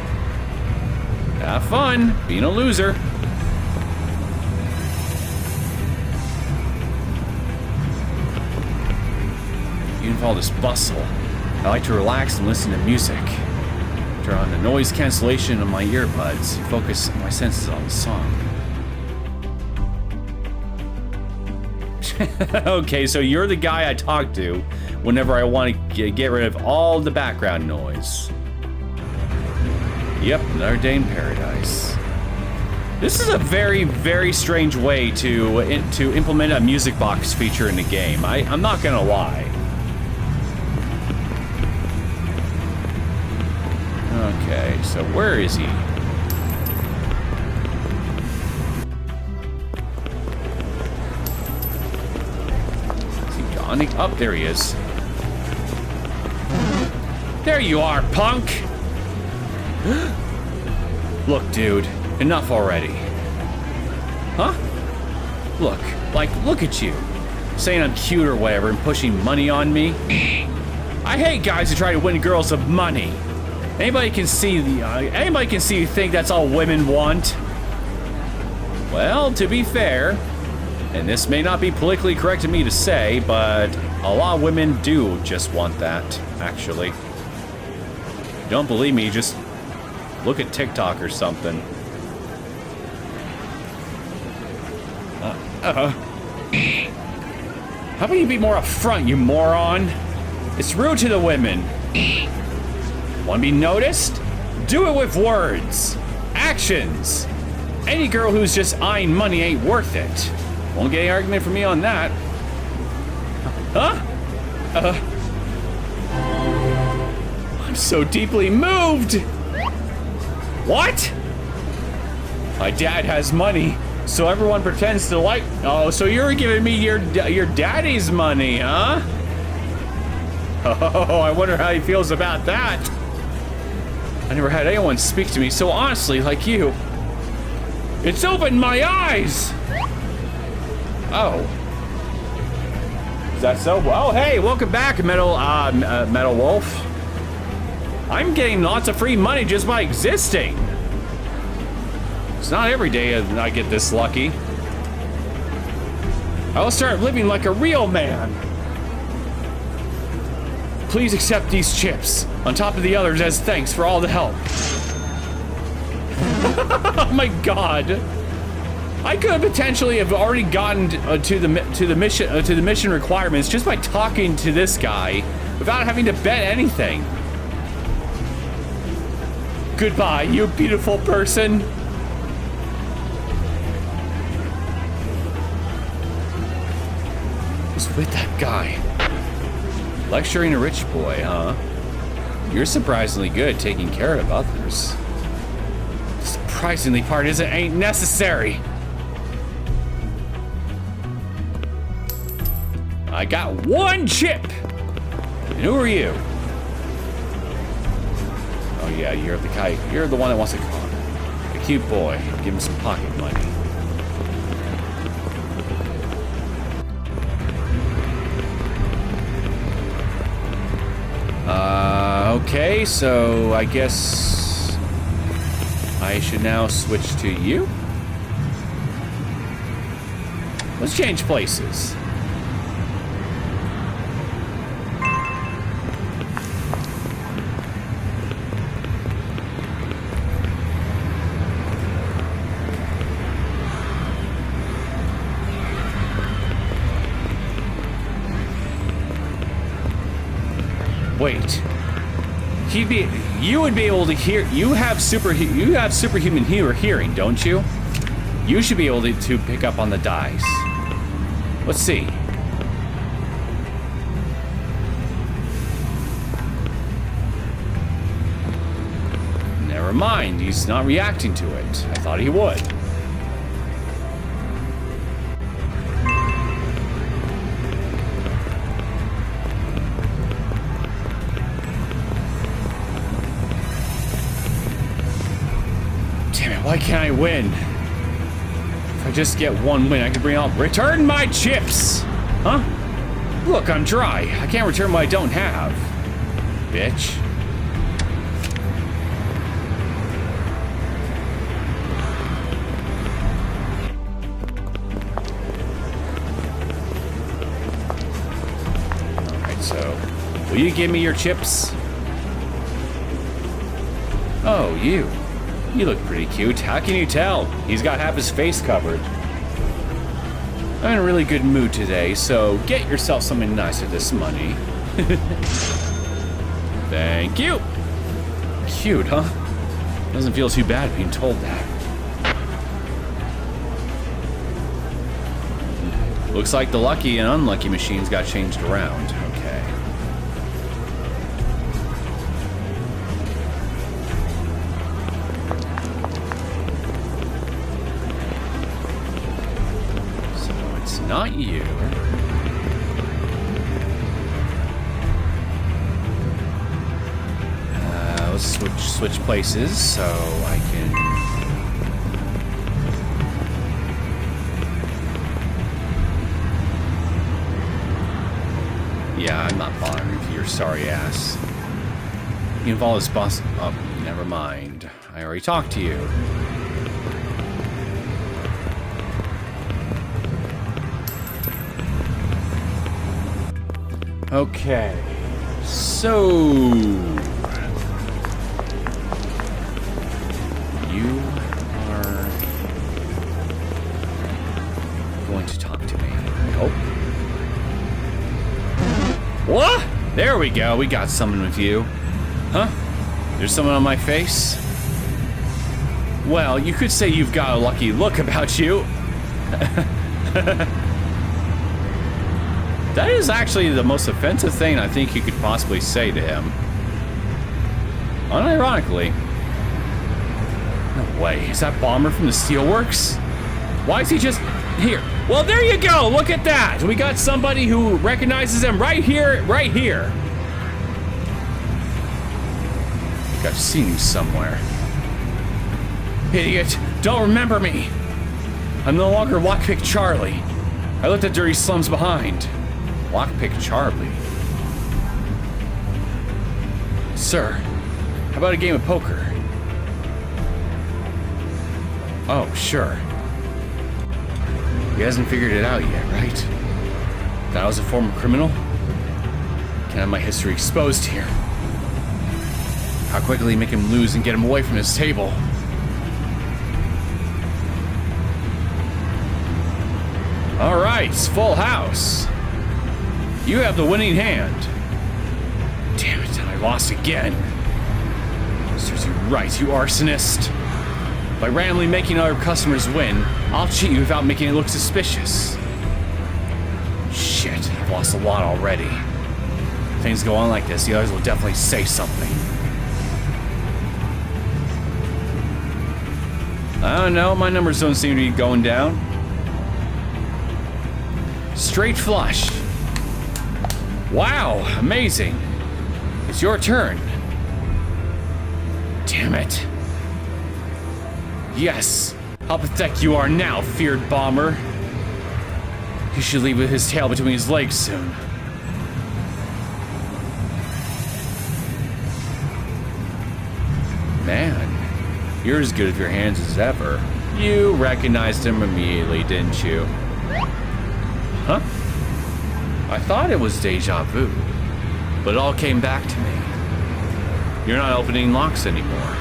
Have fun being a loser. Even with all this bustle, I like to relax and listen to music. Turn on the noise cancellation on my earbuds. Focus my senses on the song. Okay, so you're the guy I talk to whenever I want to get rid of all the background noise. Yep, another day in paradise. This is a very, very strange way to implement a music box feature in the game. I'm not gonna lie. Okay, so where is he? Up, there he is. There you are, punk! Look, dude, enough already. Huh? Look at you. Saying I'm cute or whatever and pushing money on me. I hate guys who try to win girls of money. Anybody can see you think that's all women want. Well, to be fair, and this may not be politically correct of me to say, but a lot of women do just want that, actually. If you don't believe me, just look at TikTok or something. How about you be more upfront, you moron? It's rude to the women. Want to be noticed? Do it with words. Actions. Any girl who's just eyeing money ain't worth it. Won't get any argument from me on that. Huh? I'm so deeply moved. What? My dad has money, so everyone pretends to like. Oh, so you're giving me your daddy's money, huh? Oh, I wonder how he feels about that. I never had anyone speak to me so honestly like you. It's opened my eyes. Oh. Is that so? Oh, hey, welcome back, Metal Wolf. I'm getting lots of free money just by existing. It's not every day I get this lucky. I'll start living like a real man. Please accept these chips on top of the others as thanks for all the help. Oh my god. I could potentially have already gotten to the mission requirements just by talking to this guy without having to bet anything. Goodbye, you beautiful person. Who's with that guy? Lecturing a rich boy, huh? You're surprisingly good at taking care of others. The surprisingly part ain't necessary. I got one chip. And who are you? Oh yeah, you're the guy. You're the one that wants a car. A cute boy. Give him some pocket money. Okay, so I guess I should now switch to you. Let's change places. Wait. You would be able to hear. You have superhuman hearing, don't you? You should be able to pick up on the dice. Let's see. Never mind. He's not reacting to it. I thought he would. Why can't I win? If I just get one win, I can bring out. Return my chips! Huh? Look, I'm dry. I can't return what I don't have. Bitch. Alright, so. Will you give me your chips? Oh, you. You look pretty cute. How can you tell? He's got half his face covered. I'm in a really good mood today, so get yourself something nice with this money. Thank you. Cute, huh? Doesn't feel too bad being told that. Looks like the lucky and unlucky machines got changed around. Okay. Not you. Let's switch places so I can. Yeah, I'm not bothering with your sorry ass. You involve this boss. Oh, never mind. I already talked to you. Okay, so you are going to talk to me, I hope. What? There we go, we got someone with you. Huh? There's someone on my face? Well, you could say you've got a lucky look about you. That is actually the most offensive thing I think you could possibly say to him. Unironically. No way. Is that Bomber from the Steelworks? Why is he just here? Well, there you go. Look at that. We got somebody who recognizes him right here, right here. I think I've seen him somewhere. Idiot. Don't remember me. I'm no longer Lockpick Charlie. I left the dirty slums behind. Lockpick Charlie. Sir, how about a game of poker? Oh, sure. He hasn't figured it out yet, right? That I was a former criminal? Can't have my history exposed here. How quickly make him lose and get him away from his table? All right, full house. You have the winning hand. Damn it, I lost again. Serves you right, you arsonist. By randomly making other customers win, I'll cheat you without making it look suspicious. Shit, I've lost a lot already. If things go on like this, the others will definitely say something. I don't know, my numbers don't seem to be going down. Straight flush. Wow, amazing. It's your turn. Damn it. Yes. How pathetic you are now, feared bomber. He should leave with his tail between his legs soon. Man, you're as good with your hands as ever. You recognized him immediately, didn't you? Huh? I thought it was deja vu, but it all came back to me. You're not opening locks anymore.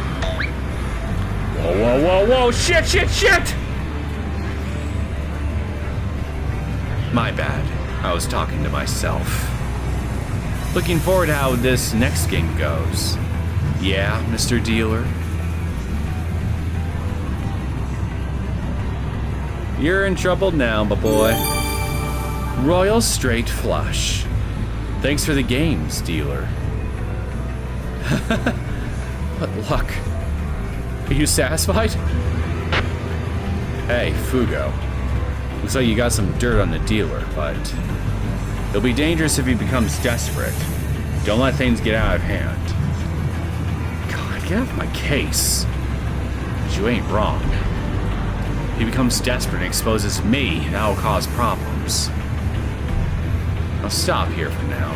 Whoa, whoa, whoa, whoa! Shit, shit, shit! My bad. I was talking to myself. Looking forward to how this next game goes. Yeah, Mr. Dealer? You're in trouble now, my boy. Royal straight flush. Thanks for the games, dealer. What luck. Are you satisfied? Hey, Fugo. Looks like you got some dirt on the dealer, but it'll be dangerous if he becomes desperate. Don't let things get out of hand. God, get off my case. But you ain't wrong. If he becomes desperate and exposes me, that'll cause problems. I'll stop here for now.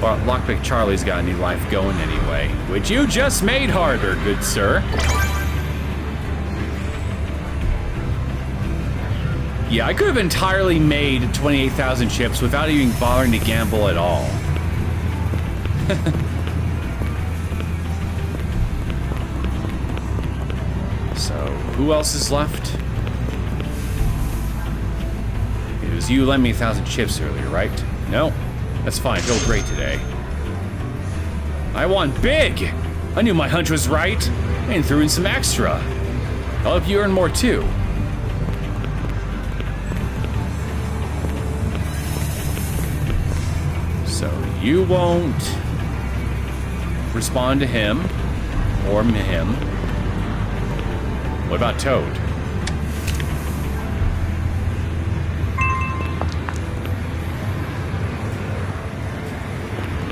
But Lockpick Charlie's got a new life going anyway, which you just made harder, good sir. Yeah, I could have entirely made 28,000 chips without even bothering to gamble at all. So, who else is left? It was you lent me 1,000 chips earlier, right? No? That's fine, feel great today. I won big! I knew my hunch was right, and threw in some extra. I'll help you earn more too. So you won't respond to him, or him. What about Toad?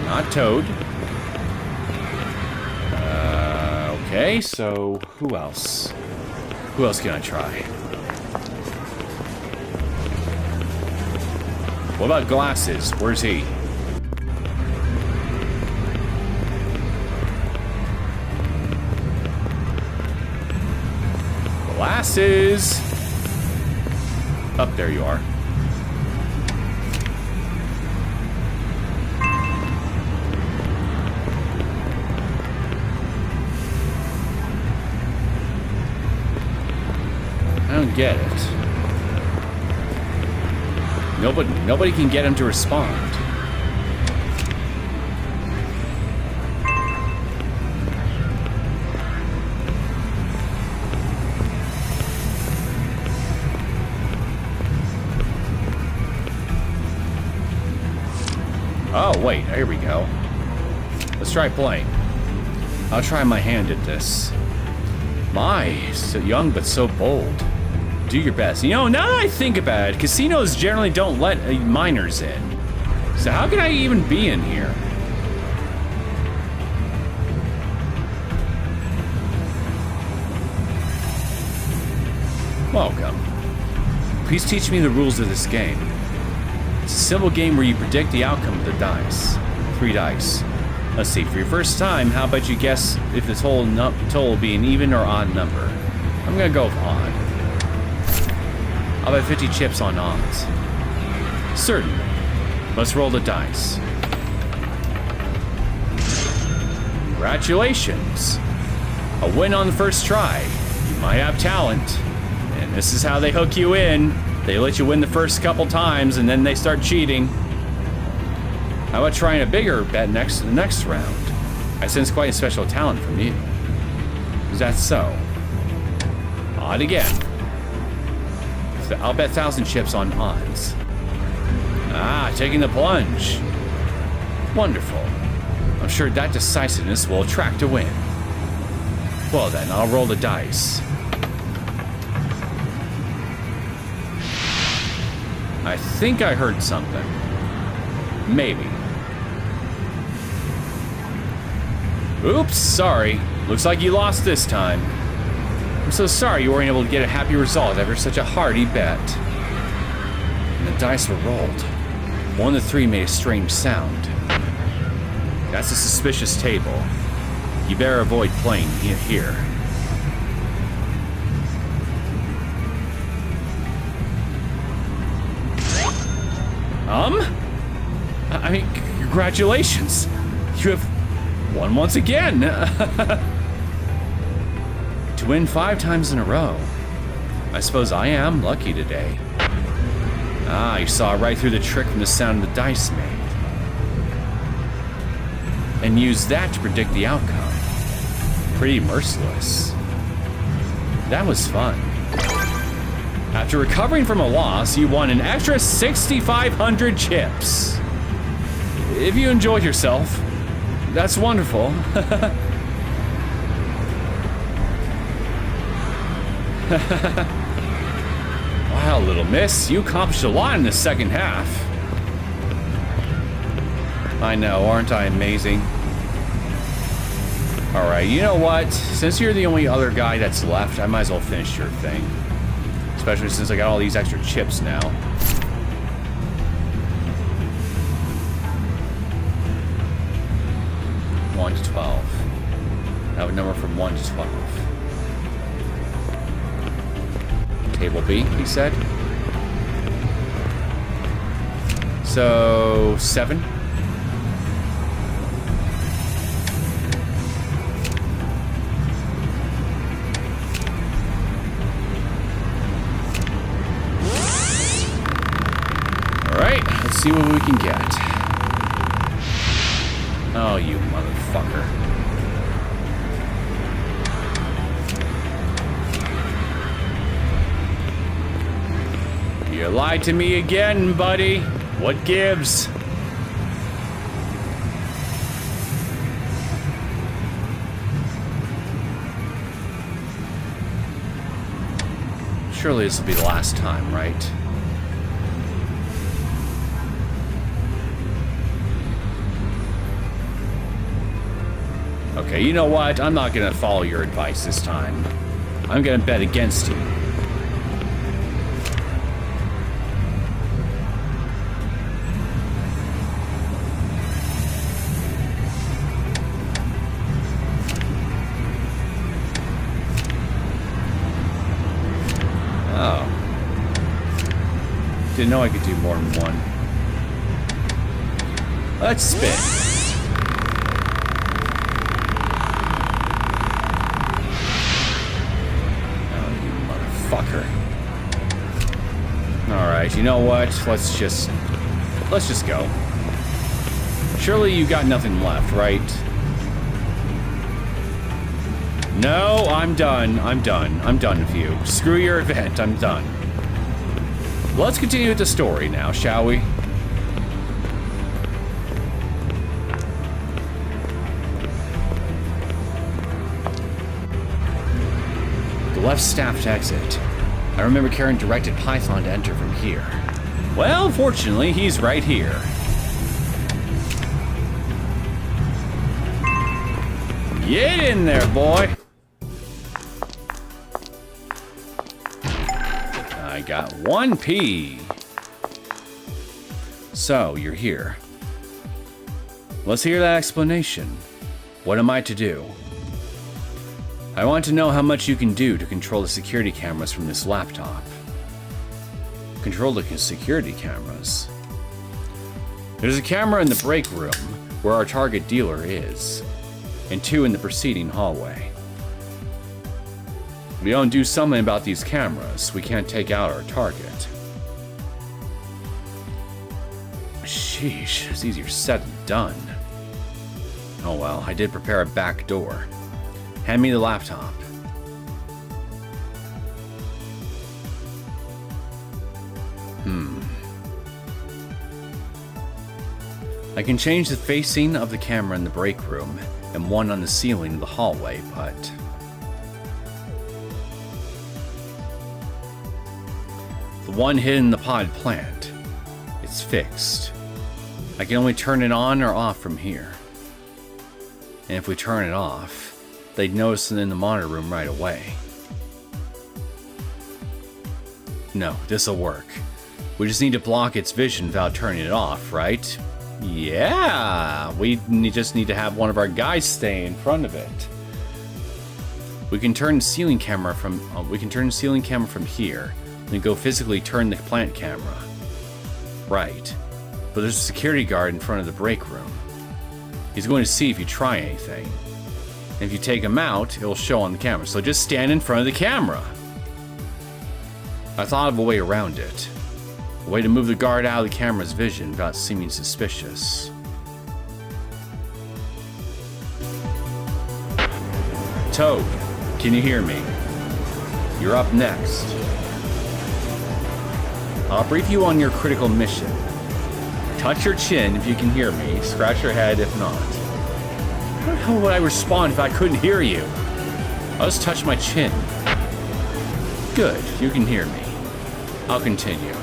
Not Toad. Okay, so who else? Who else can I try? What about Glasses? Where's he? Glasses! Up there you are. I don't get it. Nobody can get him to respond. Oh, wait, here we go. Let's try playing. I'll try my hand at this. My, so young but so bold. Do your best. You know, now that I think about it, casinos generally don't let minors in. So how can I even be in here? Welcome. Please teach me the rules of this game. It's a simple game where you predict the outcome of the dice. 3 dice. Let's see, for your first time, how about you guess if this whole total will be an even or odd number? I'm gonna go with odd. I'll bet 50 chips on odds. Certainly. Let's roll the dice. Congratulations. A win on the first try. You might have talent. And this is how they hook you in. They let you win the first couple times and then they start cheating. How about trying a bigger bet the next round? I sense quite a special talent from you. Is that so? Odd again. I'll bet 1,000 chips on odds. Ah, taking the plunge. Wonderful. I'm sure that decisiveness will attract a win. Well then, I'll roll the dice. I think I heard something. Maybe. Oops, sorry. Looks like you lost this time. I'm so sorry you weren't able to get a happy result after such a hearty bet. And the dice were rolled. One of the three made a strange sound. That's a suspicious table. You better avoid playing here. I mean, congratulations. You have won once again. To win 5 times in a row. I suppose I am lucky today. Ah, you saw right through the trick from the sound the dice made. And used that to predict the outcome. Pretty merciless. That was fun. After recovering from a loss, you won an extra 6,500 chips. If you enjoyed yourself, that's wonderful. Wow, little miss, you accomplished a lot in the second half. I know, aren't I amazing? Alright, you know what? Since you're the only other guy that's left, I might as well finish your thing. Especially since I got all these extra chips now. One to 12. I have a number from 1 to 12. Table B, he said. So 7. Alright, let's see what we can get. Oh, you motherfucker. You lied to me again, buddy. What gives? Surely this will be the last time, right? Okay, you know what? I'm not gonna follow your advice this time. I'm gonna bet against you. Oh. Didn't know I could do more than one. Let's spin. Fucker. Alright, you know what? Let's just go. Surely you got nothing left, right? No, I'm done. I'm done. I'm done with you. Screw your event. I'm done. Let's continue with the story now, shall we? Left staffed exit. I remember Karen directed Python to enter from here. Well, fortunately, he's right here. Get in there, boy! I got 1P. So, you're here. Let's hear that explanation. What am I to do? I want to know how much you can do to control the security cameras from this laptop. Control the security cameras? There's a camera in the break room, where our target dealer is, and 2 in the preceding hallway. If we don't do something about these cameras, we can't take out our target. Sheesh, it's easier said than done. Oh well, I did prepare a back door. Hand me the laptop. I can change the facing of the camera in the break room and one on the ceiling of the hallway, but... the one hidden in the pod plant. It's fixed. I can only turn it on or off from here. And if we turn it off, they'd notice it in the monitor room right away. No, this'll work. We just need to block its vision without turning it off, right? Yeah, we just need to have one of our guys stay in front of it. We can turn the ceiling camera from here. Then go physically turn the plant camera. Right. But there's a security guard in front of the break room. He's going to see if you try anything. And if you take him out, it'll show on the camera. So just stand in front of the camera. I thought of a way around it. A way to move the guard out of the camera's vision without seeming suspicious. Toad, can you hear me? You're up next. I'll brief you on your critical mission. Touch your chin if you can hear me. Scratch your head if not. How would I respond if I couldn't hear you? I'll just touch my chin. Good, you can hear me. I'll continue.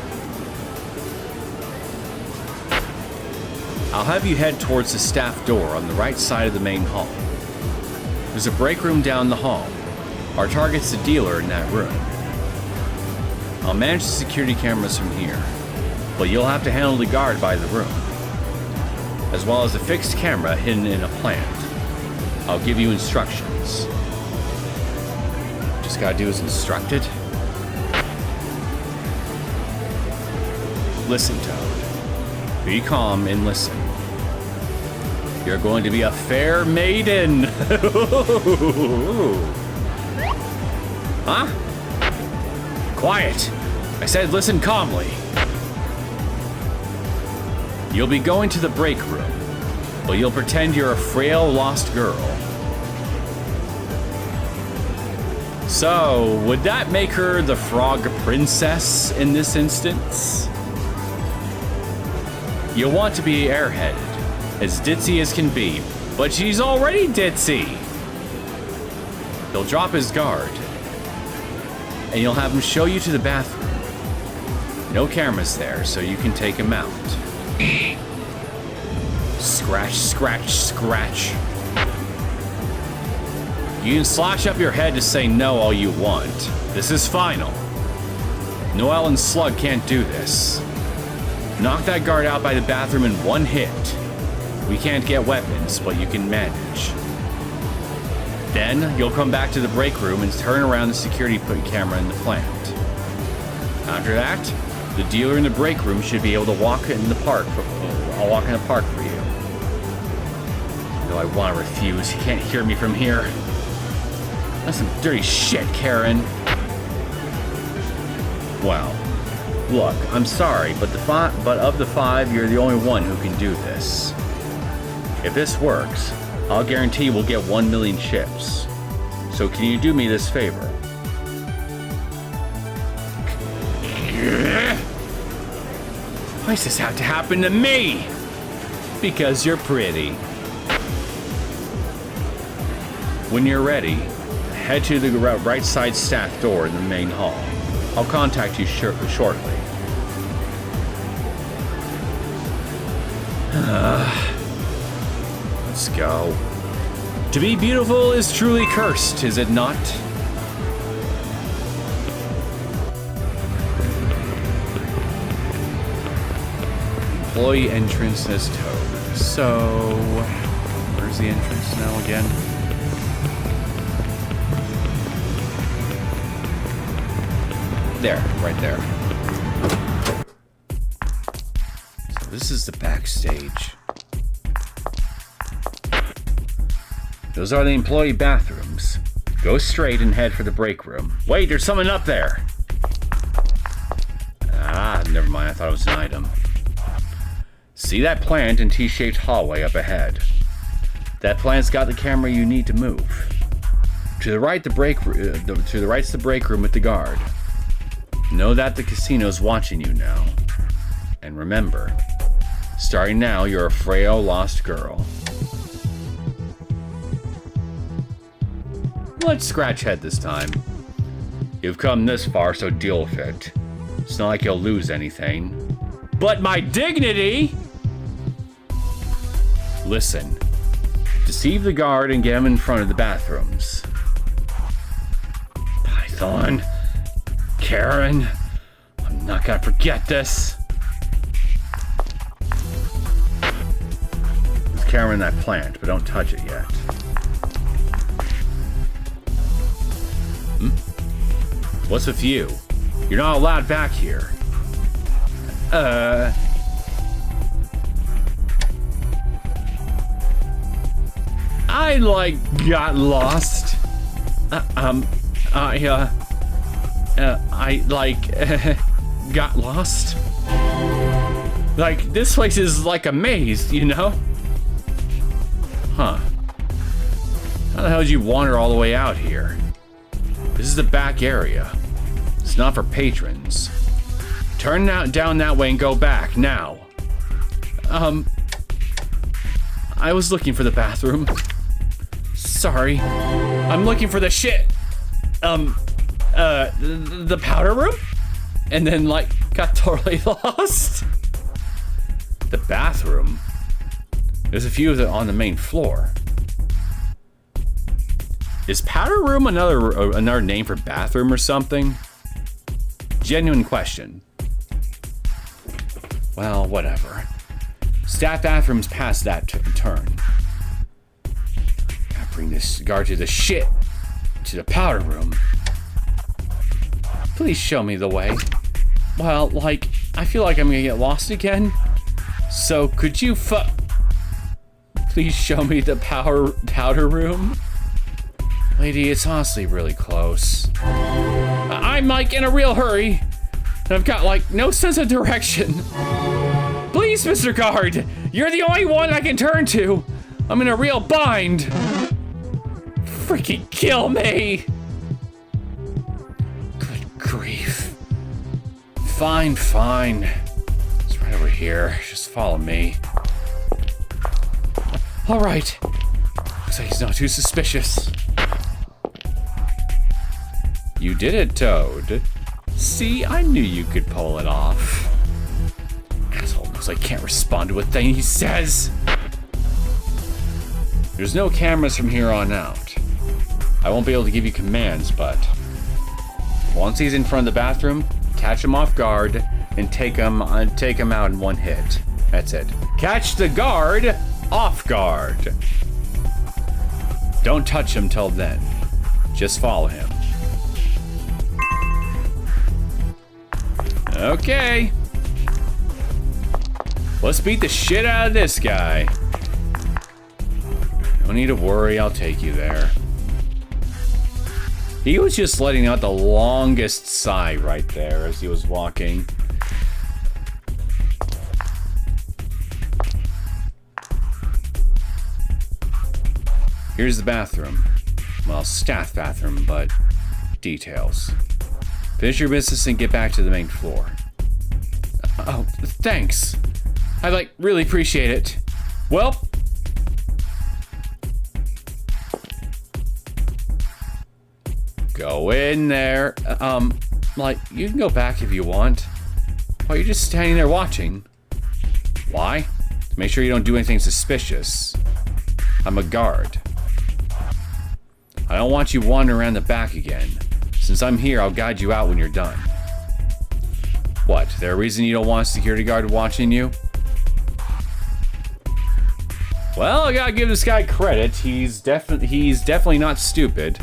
I'll have you head towards the staff door on the right side of the main hall. There's a break room down the hall. Our target's the dealer in that room. I'll manage the security cameras from here, but you'll have to handle the guard by the room, as well as a fixed camera hidden in a plant. I'll give you instructions. Just gotta do as instructed. Listen, Toad. Be calm and listen. You're going to be a fair maiden. Huh? Quiet. I said listen calmly. You'll be going to the break room, but you'll pretend you're a frail, lost girl. So, would that make her the frog princess in this instance? You'll want to be airheaded, as ditzy as can be, but she's already ditzy. He'll drop his guard, and you'll have him show you to the bathroom. No cameras there, so you can take him out. Scratch, scratch, scratch. You can slash up your head to say no all you want. This is final. Noel and Slug can't do this. Knock that guard out by the bathroom in one hit. We can't get weapons, but you can manage. Then, you'll come back to the break room and turn around the security camera in the plant. After that, the dealer in the break room should be able to walk in the park. I'll walk in the park for you. Though I want to refuse, he can't hear me from here. That's some dirty shit, Karen. Well, look, I'm sorry, but of the five, you're the only one who can do this. If this works, I'll guarantee we'll get 1 million chips. So can you do me this favor? Why does this have to happen to me? Because you're pretty. When you're ready, head to the right side staff door in the main hall. I'll contact you shortly. Let's go. To be beautiful is truly cursed, is it not? Employee entrance as Toad. So, where's the entrance now again? There, right there. So this is the backstage. Those are the employee bathrooms. Go straight and head for the break room. Wait, there's someone up there! Ah, never mind, I thought it was an item. See that plant and T-shaped hallway up ahead. That plant's got the camera you need to move. To the right, the break room with the guard. Know that the casino's watching you now. And remember, starting now, you're a frail, lost girl. Let's scratch head this time. You've come this far, so deal with it. It's not like you'll lose anything. But my dignity! Listen, Deceive the guard and get him in front of the bathrooms. Python. Karen. I'm not gonna forget this. There's Karen in that plant, but don't touch it yet. What's with you? You're not allowed back here. I, like, got lost. Got lost. Like, this place is like a maze, you know? Huh. How the hell did you wander all the way out here? This is the back area. It's not for patrons. Turn down that way and go back, now. I was looking for the bathroom. Sorry. I'm looking for the shit. The powder room? And then, like, got totally lost. The bathroom? There's a few of them on the main floor. Is powder room another name for bathroom or something? Genuine question. Well, whatever. Staff bathrooms past that turn. Gotta bring this guard to the shit. To the powder room. Please show me the way. Well, like, I feel like I'm gonna get lost again. So, could you please show me the powder room? Lady, it's honestly really close. I'm, like, in a real hurry. And I've got, like, no sense of direction. Please, Mr. Guard, you're the only one I can turn to. I'm in a real bind. Freaking kill me. Good grief. Fine. It's right over here. Just follow me. All right. Looks like he's not too suspicious. You did it, Toad. See, I knew you could pull it off. Asshole knows I can't respond to a thing he says. There's no cameras from here on out. I won't be able to give you commands, but once he's in front of the bathroom, catch him off guard and take him out in one hit. That's it. Catch the guard off guard. Don't touch him till then. Just follow him. Okay. Let's beat the shit out of this guy. No need to worry, I'll take you there. He was just letting out the longest sigh right there as he was walking. Here's the bathroom. Well, staff bathroom, but details. Finish your business and get back to the main floor. Oh, thanks. I, like, really appreciate it. Well, go in there. Like, you can go back if you want. Why are you just standing there watching? Why? To make sure you don't do anything suspicious. I'm a guard. I don't want you wandering around the back again. Since I'm here, I'll guide you out when you're done. What, there a reason you don't want a security guard watching you? Well, I gotta give this guy credit. He's definitely not stupid.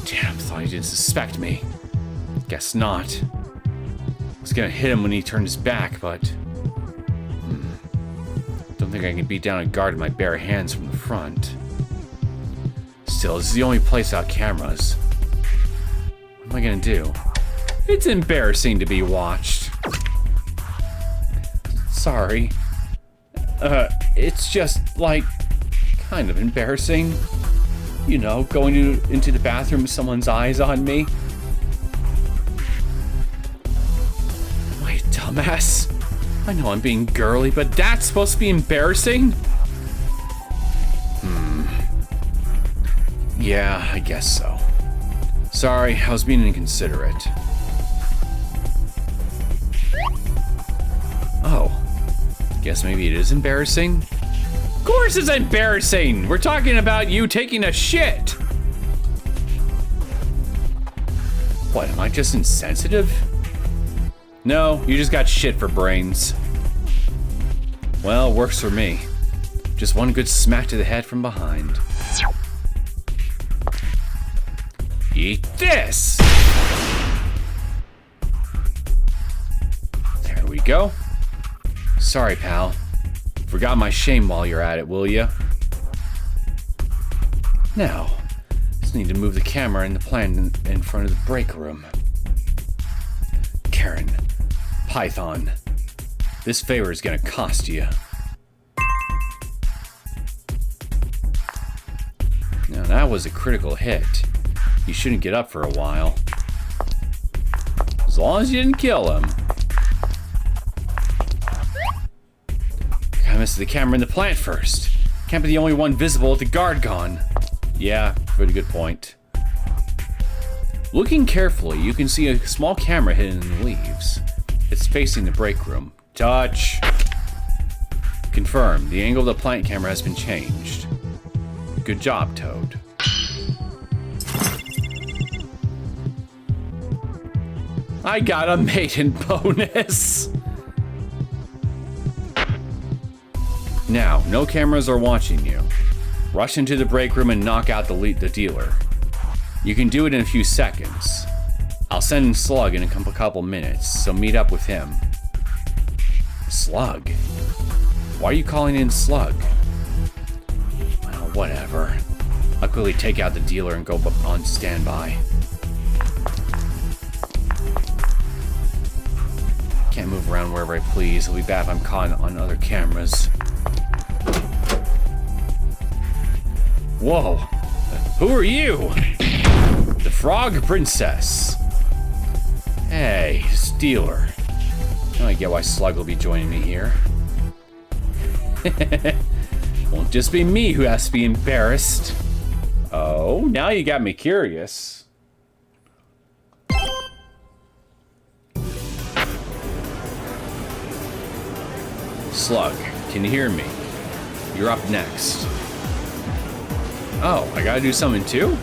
Damn, thought he didn't suspect me. Guess not. I was gonna hit him when he turned his back, but don't think I can beat down a guard with my bare hands from the front. Still, this is the only place without cameras. What am I gonna do? It's embarrassing to be watched. Sorry. It's just, like, kind of embarrassing. You know, going into the bathroom with someone's eyes on me. Am I a dumbass? I know I'm being girly, but that's supposed to be embarrassing? Yeah, I guess so. Sorry, I was being inconsiderate. Oh. Guess maybe it is embarrassing? course it's embarrassing. We're talking about you taking a shit. What, am I just insensitive? No, you just got shit for brains. Well, works for me. Just one good smack to the head from behind. Eat this! There we go. Sorry, pal. Forgot my shame while you're at it, will ya? Now, just need to move the camera and the plant in front of the break room. Karen, Python, this favor is gonna cost you. Now that was a critical hit. You shouldn't get up for a while. As long as you didn't kill him. I missed the camera in the plant first. Can't be the only one visible with the guard gone. Yeah, pretty good point. Looking carefully, you can see a small camera hidden in the leaves. It's facing the break room. Touch. Confirmed. The angle of the plant camera has been changed. Good job, Toad. I got a maiden bonus. Now, no cameras are watching you. Rush into the break room and knock out the dealer. You can do it in a few seconds. I'll send in Slug in a couple minutes, so meet up with him. Slug? Why are you calling in Slug? Well, whatever. I'll quickly take out the dealer and go on standby. Can't move around wherever I please. It'll be bad if I'm caught on other cameras. Whoa! Who are you? The Frog Princess. Hey, Stealer. Now I get why Slug will be joining me here. Won't just be me who has to be embarrassed. Oh, now you got me curious. Slug, can you hear me? You're up next. Oh, I gotta do something too?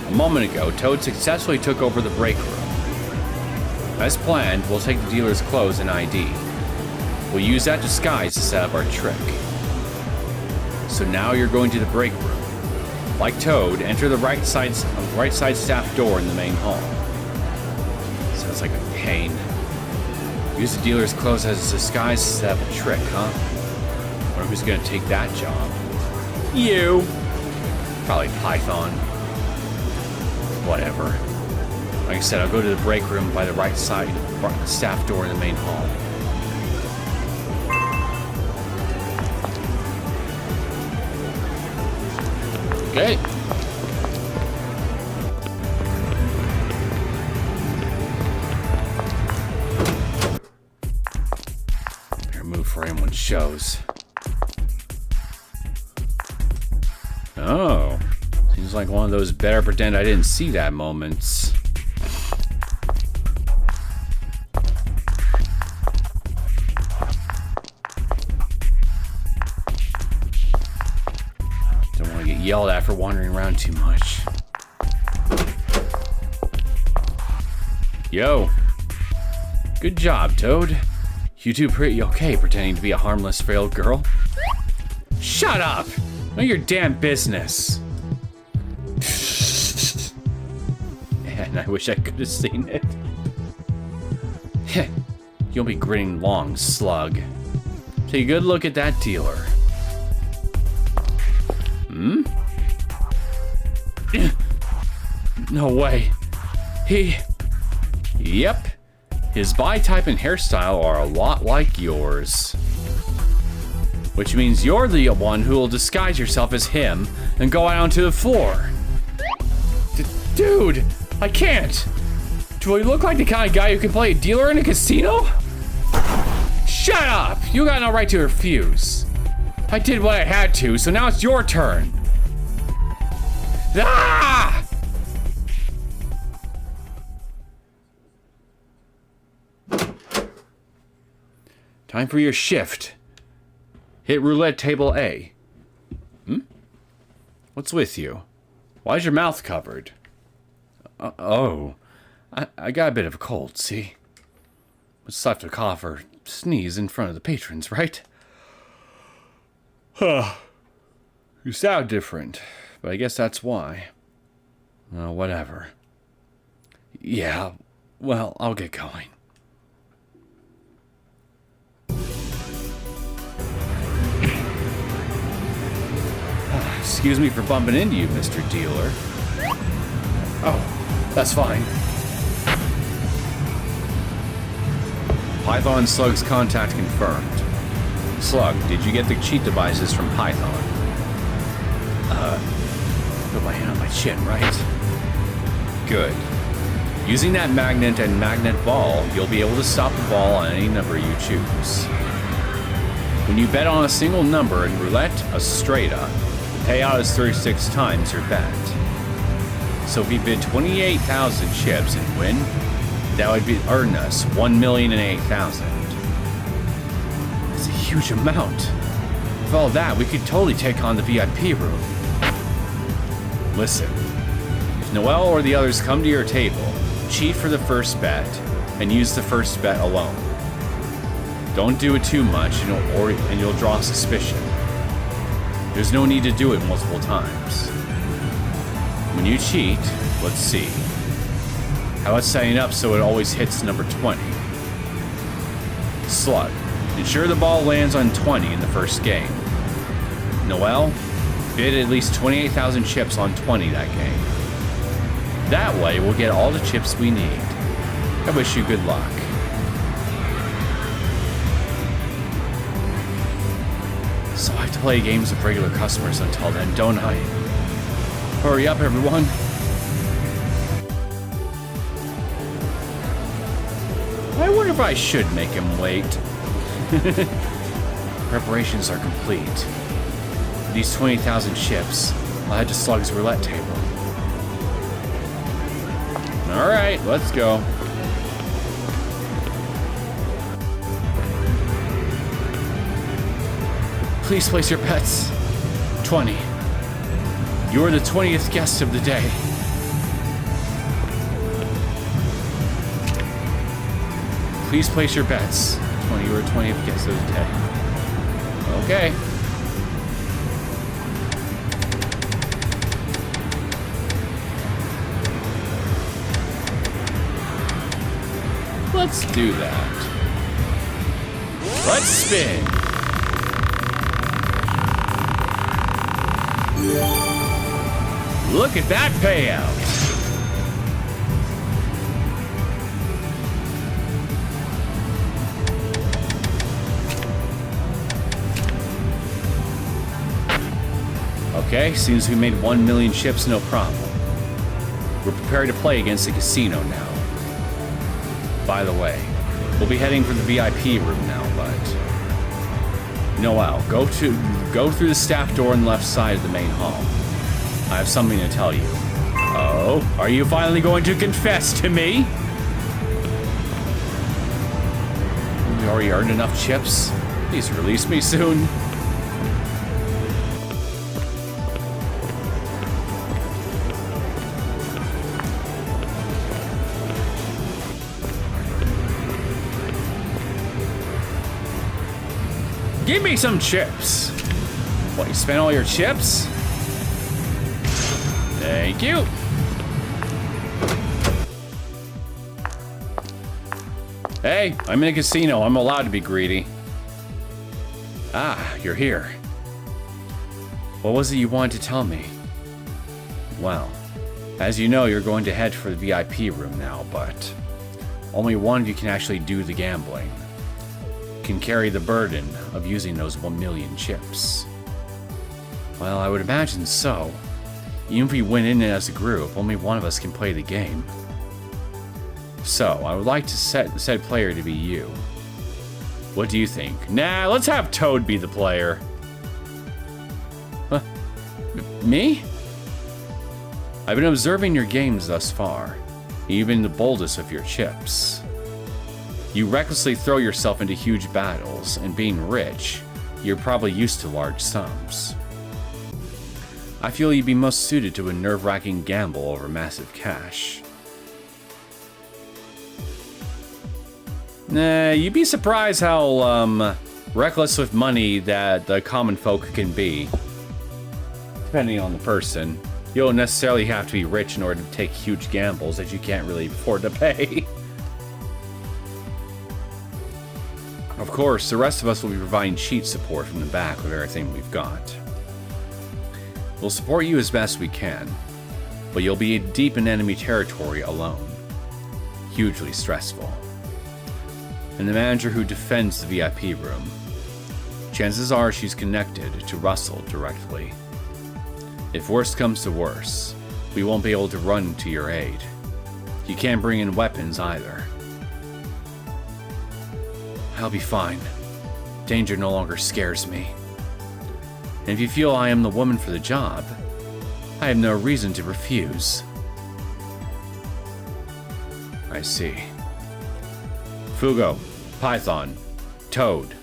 A moment ago, Toad successfully took over the break room. As planned, we'll take the dealer's clothes and ID. We'll use that disguise to set up our trick. So now you're going to the break room. Like Toad, enter the right side staff door in the main hall. Sounds like a pain. Use the dealer's clothes as a disguise to set up a trick, huh? Wonder who's gonna take that job. You! Probably Python. Whatever. Like I said, I'll go to the break room by the right side staff door in the main hall. Okay. Better move for anyone shows. Oh. Seems like one of those better pretend I didn't see that moments. Don't want to get yelled at for wandering around too much. Yo. Good job, Toad. You do pretty okay pretending to be a harmless, frail girl. Shut up! Know your damn business. And I wish I could have seen it. You'll be grinning long, Slug. Take a good look at that dealer. Hmm? No way. Yep. His body type and hairstyle are a lot like yours. Which means you're the one who will disguise yourself as him and go out onto the floor. Dude, I can't. Do I look like the kind of guy who can play a dealer in a casino? Shut up! You got no right to refuse. I did what I had to, so now it's your turn. Ah! Time for your shift. Hit roulette table A. What's with you? Why's your mouth covered? Oh, I got a bit of a cold, see? It's tough to cough or sneeze in front of the patrons, right? You sound different, but I guess that's why. Whatever. Yeah, well, I'll get going. Excuse me for bumping into you, Mr. Dealer. Oh, that's fine. Python Slug's contact confirmed. Slug, did you get the cheat devices from Python? Put my hand on my chin, right? Good. Using that magnet and magnet ball, you'll be able to stop the ball on any number you choose. When you bet on a single number in roulette, a straight up, the payout is 36 times your bet. So if you bid 28,000 chips and win, that would earn us 1,008,000. That's a huge amount. With all that, we could totally take on the VIP room. Listen, if Noel or the others come to your table, cheat for the first bet, and use the first bet alone. Don't do it too much, and you'll draw suspicion. There's no need to do it multiple times. When you cheat, let's see. How about setting up so it always hits number 20? Slug, ensure the ball lands on 20 in the first game. Noel, bid at least 28,000 chips on 20 that game. That way, we'll get all the chips we need. I wish you good luck. So I have to play games with regular customers until then, don't I? Hurry up, everyone. I wonder if I should make him wait. Preparations are complete. These 20,000 chips, I'll head to Slug's roulette table. Alright, let's go. Please place your bets. 20. You're the 20th guest of the day. Please place your bets. 20, you're the 20th guest of the day. Okay. Let's do that. Let's spin. Look at that payout. Okay, seems we made 1 million chips, no problem. We're prepared to play against the casino now. By the way, we'll be heading for the VIP room now, but... Noel, go through the staff door on the left side of the main hall. I have something to tell you. Oh, are you finally going to confess to me? We already earned enough chips. Please release me soon. Give me some chips. What, you spent all your chips? Thank you. Hey, I'm in a casino. I'm allowed to be greedy. Ah, you're here. What was it you wanted to tell me? Well, as you know, you're going to head for the VIP room now, but only one of you can actually do the gambling. Can carry the burden of using those 1 million chips. Well, I would imagine so. Even if we went in as a group, only one of us can play the game. So, I would like to set said player to be you. What do you think? Nah, let's have Toad be the player. Huh? Me? I've been observing your games thus far, even the boldest of your chips. You recklessly throw yourself into huge battles, and being rich, You're probably used to large sums. I feel you'd be most suited to a nerve-wracking gamble over massive cash. Nah, you'd be surprised how reckless with money that the common folk can be. Depending on the person. You don't necessarily have to be rich in order to take huge gambles that you can't really afford to pay. Of course, the rest of us will be providing cheat support from the back with everything we've got. We'll support you as best we can, but you'll be deep in enemy territory alone. Hugely stressful. And the manager who defends the VIP room, chances are she's connected to Russell directly. If worst comes to worst, we won't be able to run to your aid. You can't bring in weapons either. I'll be fine. Danger no longer scares me. And if you feel I am the woman for the job, I have no reason to refuse. I see. Fugo, Python, Toad,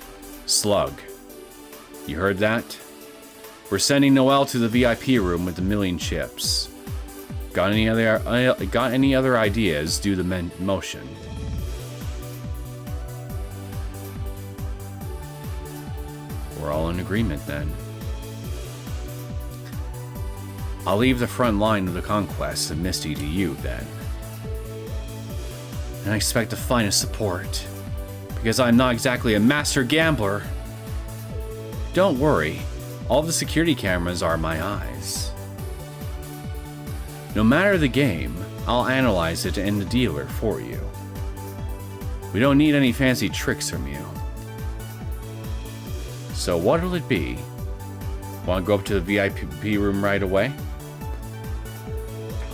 Slug. You heard that? We're sending Noel to the VIP room with the million chips. Got any other ideas? Do the motion. We're all in agreement then. I'll leave the front line of the conquest of Misty to you then. And I expect the finest support, because I'm not exactly a master gambler. Don't worry. All the security cameras are my eyes. No matter the game, I'll analyze it and the dealer for you. We don't need any fancy tricks from you. So what'll it be? Want to go up to the VIP room right away?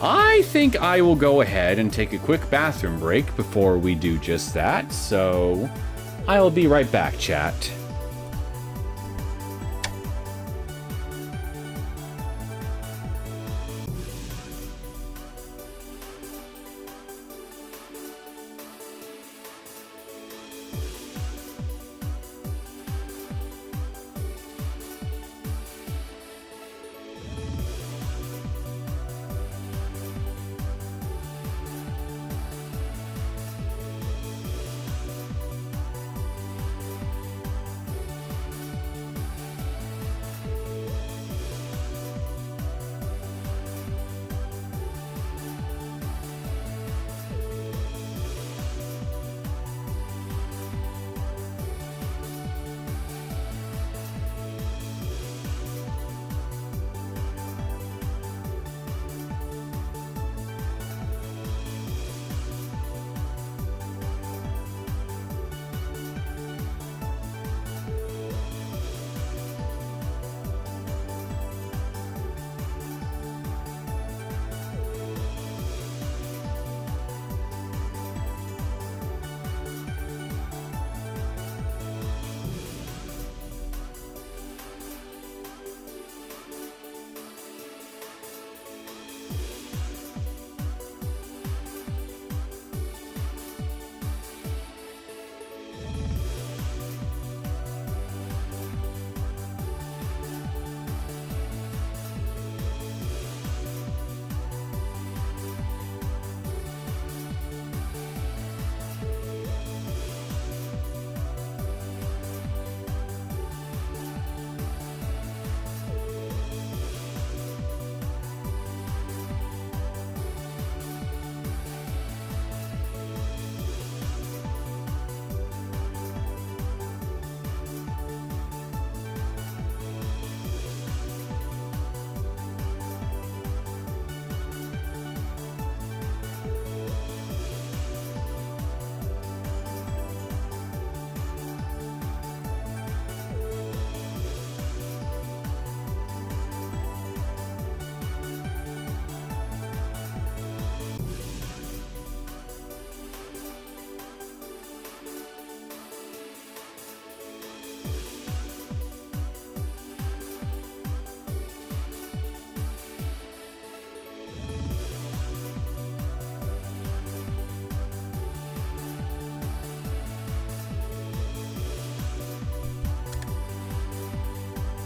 I think I will go ahead and take a quick bathroom break before we do just that, so I'll be right back, chat.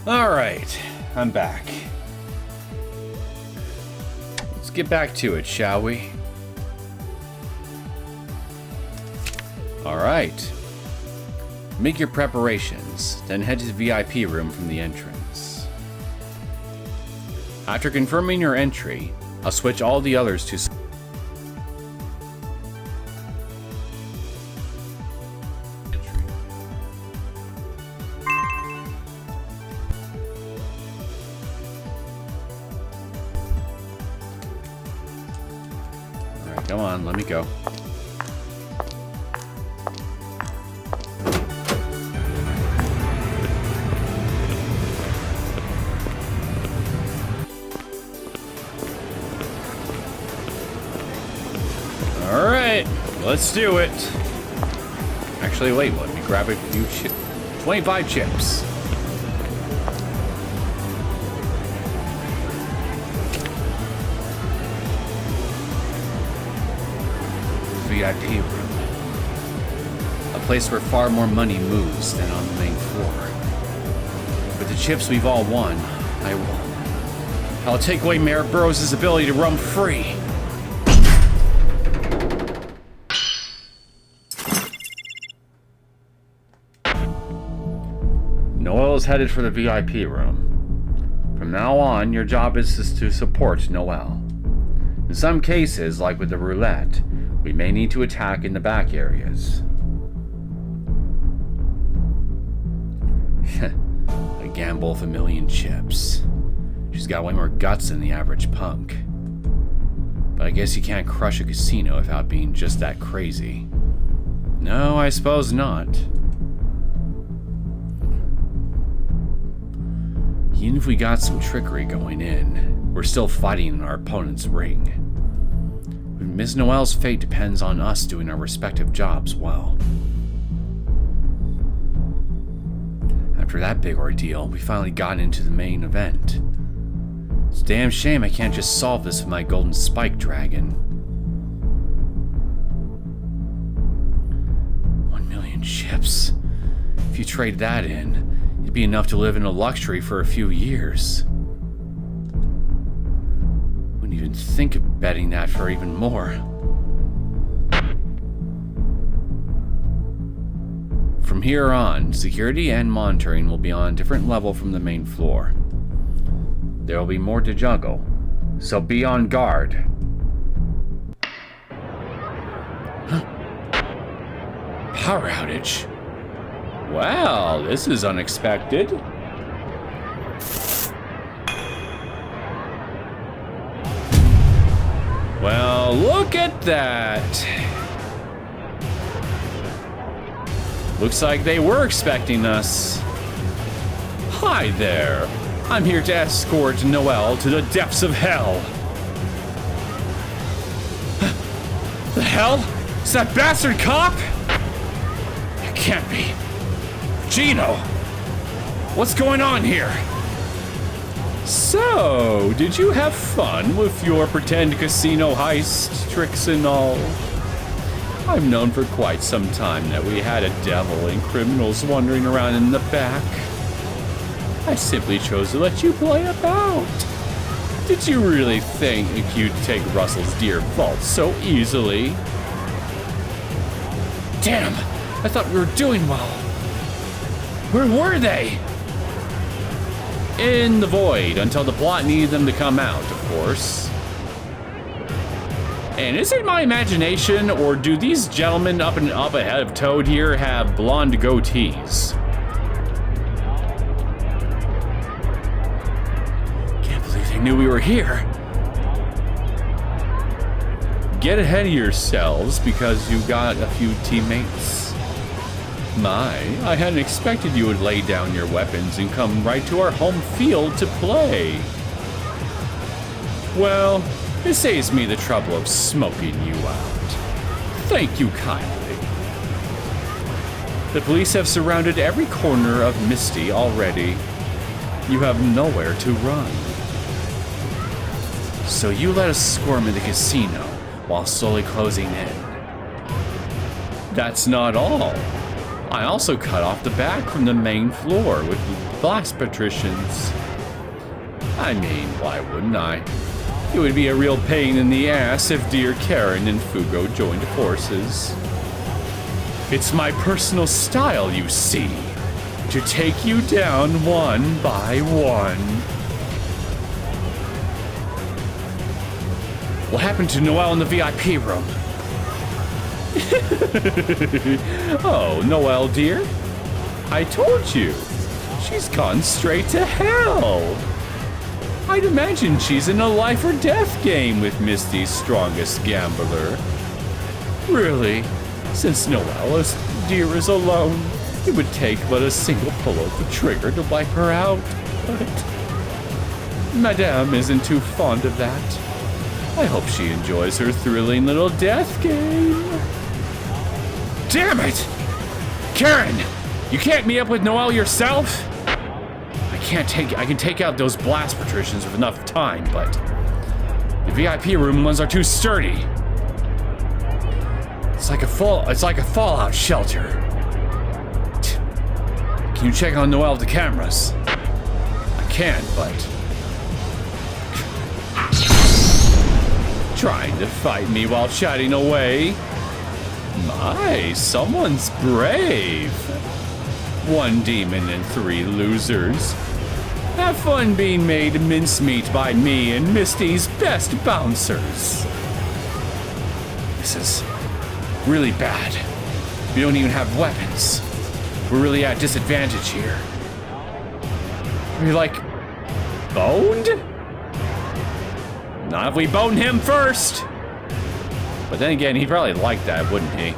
Alright, I'm back. Let's get back to it, shall we? Alright. Make your preparations, then head to the VIP room from the entrance. After confirming your entry, I'll switch all the others to... Alright, come on, let me go. Alright, let's do it. Actually, wait, let me grab a few chips. 25 chips. VIP room. A place where far more money moves than on the main floor. With the chips we've all won, I'll take away Mayor Burrows' ability to roam free. Noel is headed for the VIP room. From now on, your job is to support Noel. In some cases, like with the roulette, we may need to attack in the back areas. A gamble of 1,000,000 chips. She's got way more guts than the average punk. But I guess you can't crush a casino without being just that crazy. No, I suppose not. Even if we got some trickery going in, we're still fighting in our opponent's ring. Ms. Noel's fate depends on us doing our respective jobs well. After that big ordeal, we finally got into the main event. It's a damn shame I can't just solve this with my golden spike dragon. 1,000,000 chips. If you trade that in, it'd be enough to live in a luxury for a few years. Wouldn't even think of betting that for even more. From here on, security and monitoring will be on a different level from the main floor. There will be more to juggle, so be on guard. Huh? Power outage. Wow, this is unexpected. Well, look at that. Looks like they were expecting us. Hi there. I'm here to escort Noel to the depths of hell. The hell? Is that bastard cop? It can't be. Gino! What's going on here? So, did you have fun with your pretend casino heist tricks and all? I've known for quite some time that we had a devil and criminals wandering around in the back. I simply chose to let you play about. Did you really think you'd take Russell's dear vault so easily? Damn, I thought we were doing well. Where were they? In the void, until the plot needed them to come out, of course. And is it my imagination, or do these gentlemen up ahead of Toad here have blonde goatees? Can't believe they knew we were here. Get ahead of yourselves because you got a few teammates. My, I hadn't expected you would lay down your weapons and come right to our home field to play. Well, it saves me the trouble of smoking you out. Thank you kindly. The police have surrounded every corner of Misty already. You have nowhere to run. So you let us squirm in the casino while slowly closing in. That's not all. I also cut off the back from the main floor with blast patricians. I mean, why wouldn't I? It would be a real pain in the ass if dear Karen and Fugo joined forces. It's my personal style, you see, to take you down one by one. What happened to Noel in the VIP room? Oh, Noel, dear. I told you. She's gone straight to hell. I'd imagine she's in a life or death game with Misty's strongest gambler. Really, since Noel is dear is alone, it would take but a single pull of the trigger to wipe her out. But Madame isn't too fond of that. I hope she enjoys her thrilling little death game. Damn it! Karen! You can't meet up with Noel yourself? I can take out those blast patricians with enough time, but the VIP room ones are too sturdy. It's like a fallout shelter. Can you check on Noel with the cameras? I can, but trying to fight me while chatting away. My, someone's brave. 1 demon and 3 losers. Have fun being made mincemeat by me and Misty's best bouncers. This is really bad. We don't even have weapons. We're really at disadvantage here. Are we like boned? Not if we bone him first. But then again, he'd probably like that, wouldn't he?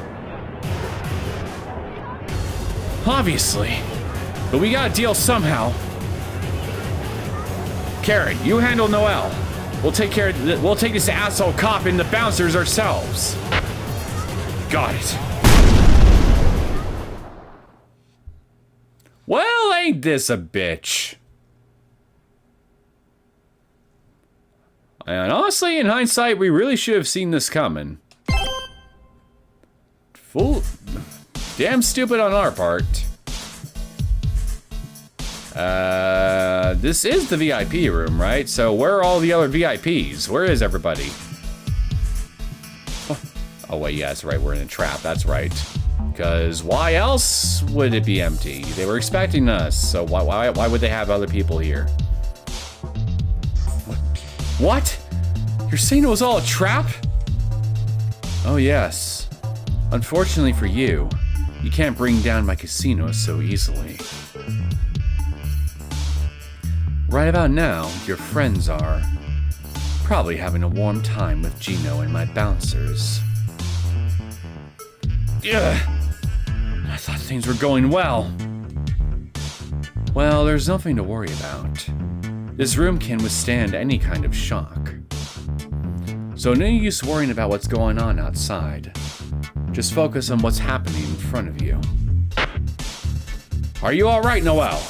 Obviously. But we gotta deal somehow. Karen, you handle Noel. We'll take this asshole cop and the bouncers ourselves. Got it. Well, ain't this a bitch? And honestly, in hindsight, we really should have seen this coming. Damn stupid on our part. This is the VIP room, right? So where are all the other VIPs? Where is everybody? Oh wait, yeah, that's right, we're in a trap, that's right. Because why else would it be empty? They were expecting us, so why would they have other people here? What? You're saying it was all a trap? Oh yes. Unfortunately for you, you can't bring down my casino so easily. Right about now, your friends are probably having a warm time with Gino and my bouncers. Ugh. I thought things were going well. Well, there's nothing to worry about. This room can withstand any kind of shock. So no use worrying about what's going on outside. Just focus on what's happening in front of you. Are you all right, Noel?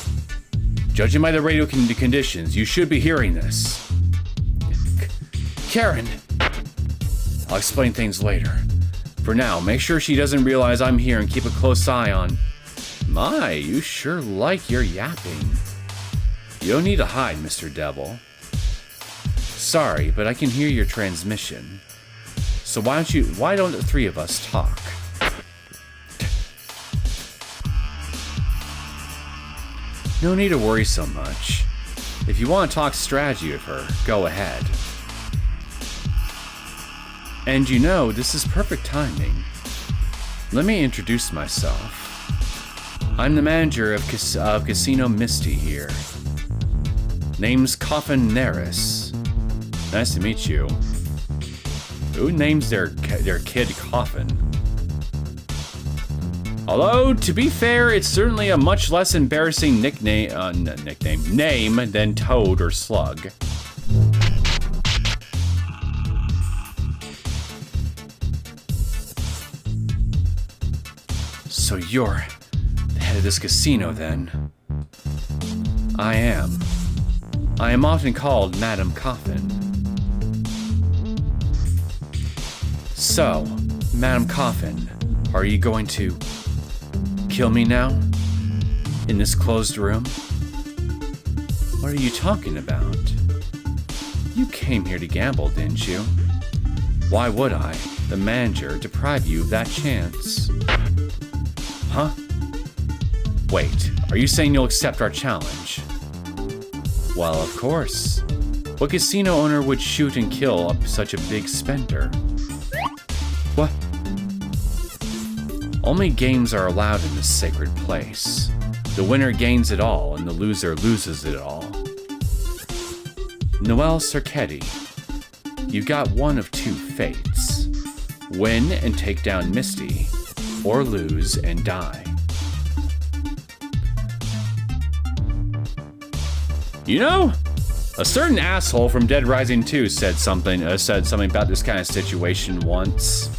Judging by the radio conditions, you should be hearing this. Karen. I'll explain things later. For now, make sure she doesn't realize I'm here and keep a close eye on... My, you sure like your yapping. You don't need to hide, Mr. Devil. Sorry, but I can hear your transmission. So why don't the 3 of us talk? No need to worry so much. If you want to talk strategy with her, go ahead. And you know, this is perfect timing. Let me introduce myself. I'm the manager of Casino Misty here. Name's Coffin Neris. Nice to meet you. Who names their kid Coffin? Although, to be fair, it's certainly a much less embarrassing name than Toad or Slug. So you're the head of this casino, then? I am. I am often called Madam Coffin. So, Madam Coffin, are you going to kill me now? In this closed room? What are you talking about? You came here to gamble, didn't you? Why would I, the manager, deprive you of that chance? Huh? Wait, are you saying you'll accept our challenge? Well, of course. What casino owner would shoot and kill such a big spender? What? Only games are allowed in this sacred place. The winner gains it all, and the loser loses it all. Noel Circetti, you've got one of two fates. Win and take down Misty, or lose and die. You know, a certain asshole from Dead Rising 2 said something about this kind of situation once.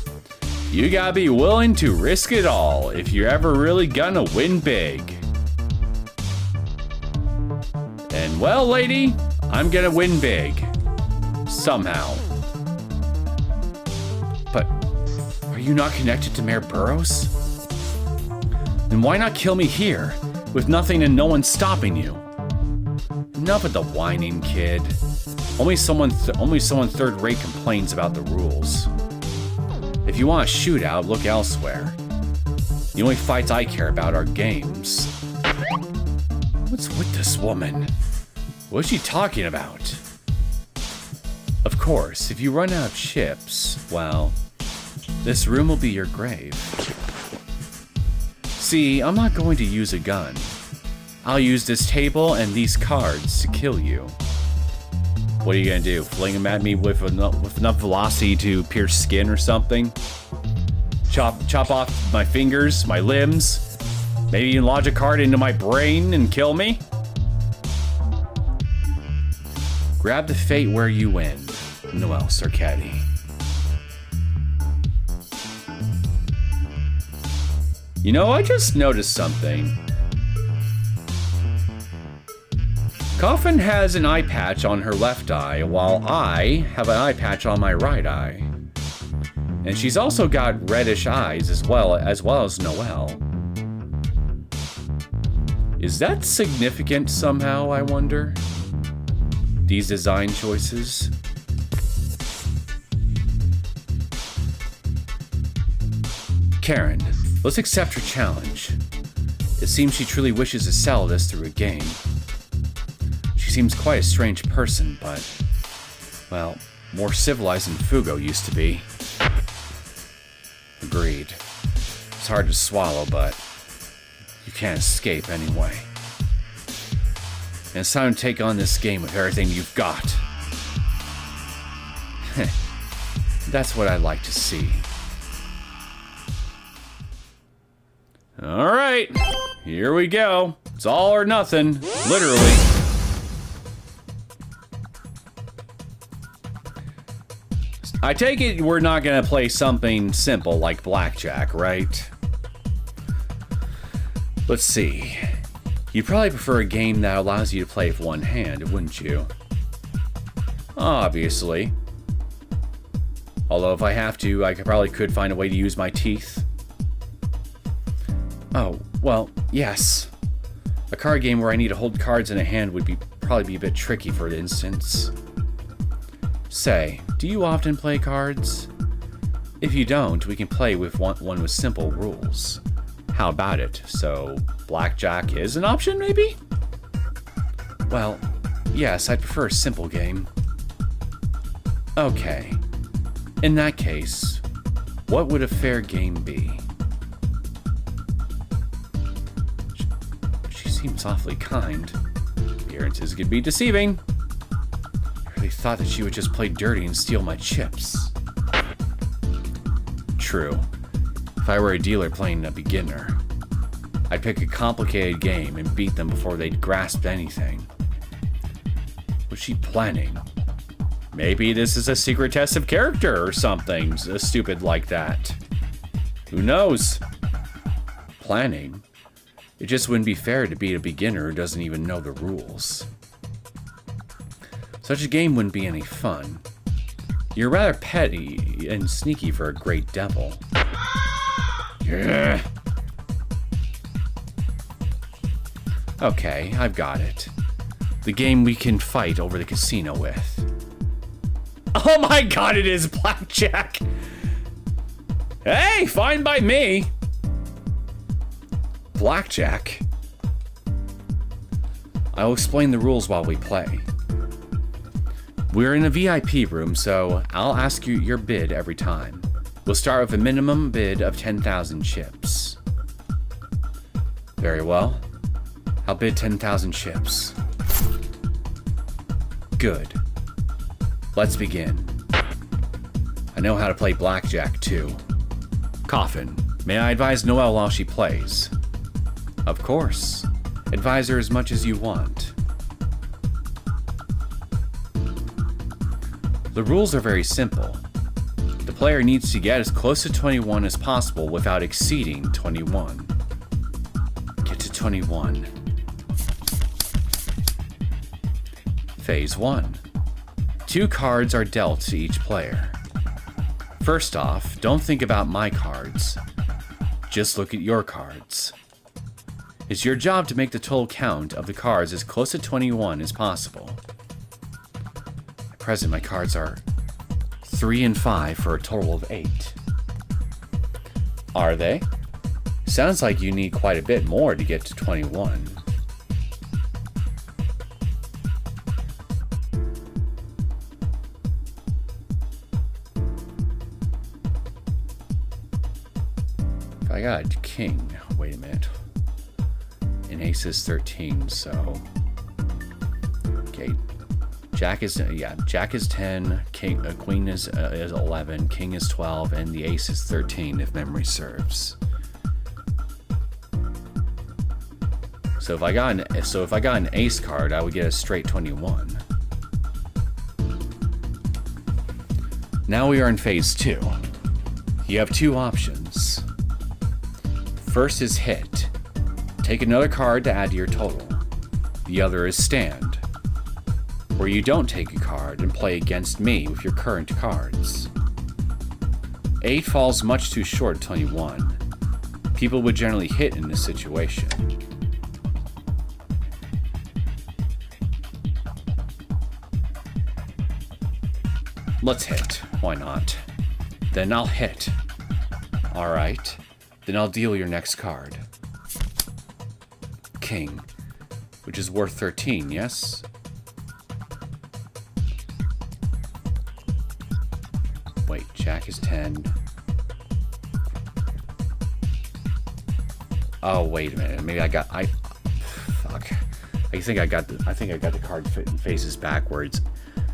You gotta be willing to risk it all if you're ever really gonna win big. And well, lady, I'm gonna win big. Somehow. But are you not connected to Mayor Burrows? Then why not kill me here, with nothing and no one stopping you? Enough with the whining, kid. Only someone third-rate complains about the rules. If you want a shootout, look elsewhere. The only fights I care about are games. What's with this woman? What's she talking about? Of course, if you run out of chips, well, this room will be your grave. See, I'm not going to use a gun. I'll use this table and these cards to kill you. What are you gonna do? Fling them at me with enough velocity to pierce skin or something? Chop off my fingers, my limbs? Maybe even lodge a card into my brain and kill me? Grab the fate where you win, Noel Circetti. You know, I just noticed something. Coffin has an eye patch on her left eye, while I have an eye patch on my right eye. And she's also got reddish eyes as well as Noel. Is that significant somehow, I wonder? These design choices? Karen, let's accept her challenge. It seems she truly wishes to sell this through a game. She seems quite a strange person, but, well, more civilized than Fugo used to be. Agreed. It's hard to swallow, but you can't escape anyway. And it's time to take on this game with everything you've got. That's what I'd like to see. Alright, here we go. It's all or nothing, literally. I take it we're not gonna play something simple like blackjack, right? Let's see. You'd probably prefer a game that allows you to play with one hand, wouldn't you? Obviously. Although if I have to, I probably could find a way to use my teeth. Oh, well, yes. A card game where I need to hold cards in a hand would probably be a bit tricky for instance. Say, do you often play cards? If you don't, we can play with one with simple rules. How about it? So, blackjack is an option, maybe? Well, yes, I'd prefer a simple game. Okay. In that case, what would a fair game be? She seems awfully kind. Appearances could be deceiving. I really thought that she would just play dirty and steal my chips. True. If I were a dealer playing a beginner, I'd pick a complicated game and beat them before they'd grasp anything. What's she planning? Maybe this is a secret test of character or something stupid like that. Who knows? Planning? It just wouldn't be fair to beat a beginner who doesn't even know the rules. Such a game wouldn't be any fun. You're rather petty and sneaky for a great devil. Yeah. Okay, I've got it. The game we can fight over the casino with. Oh my god, it is blackjack! Hey, fine by me! Blackjack? I'll explain the rules while we play. We're in a VIP room, so I'll ask you your bid every time. We'll start with a minimum bid of 10,000 chips. Very well. I'll bid 10,000 chips. Good. Let's begin. I know how to play blackjack, too. Coffin, may I advise Noel while she plays? Of course. Advise her as much as you want. The rules are very simple. The player needs to get as close to 21 as possible without exceeding 21. Get to 21. Phase 1. 2 cards are dealt to each player. First off, don't think about my cards. Just look at your cards. It's your job to make the total count of the cards as close to 21 as possible. At present, my cards are 3 and 5 for a total of 8. Are they? Sounds like you need quite a bit more to get to 21. If I got king, wait a minute. And ace is 13, so okay. Jack is 10, king, queen is 11, king is 12, and the ace is 13 if memory serves. So if I got an ace card, I would get a straight 21. Now we are in phase 2. You have 2 options. First is hit. Take another card to add to your total. The other is stand, where you don't take a card and play against me with your current cards. 8 falls much too short of 21. People would generally hit in this situation. Let's hit. Why not? Then I'll hit. Alright. Then I'll deal your next card. King, which is worth 13, yes? Wait, Jack is 10. Oh, wait a minute. Maybe fuck. I think I got the card faces backwards.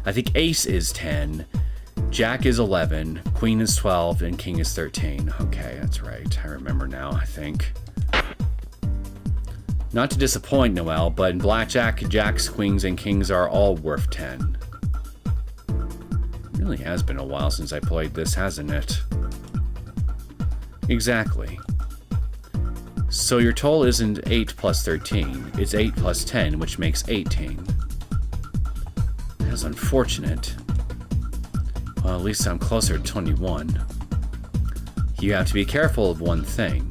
I think ace is 10, Jack is 11, queen is 12, and king is 13. Okay, that's right. I remember now, I think. Not to disappoint, Noel, but in blackjack, jacks, queens, and kings are all worth 10. It really has been a while since I played this, hasn't it? Exactly. So your total isn't 8 plus 13, it's 8 plus 10, which makes 18. That's unfortunate. Well, at least I'm closer to 21. You have to be careful of one thing.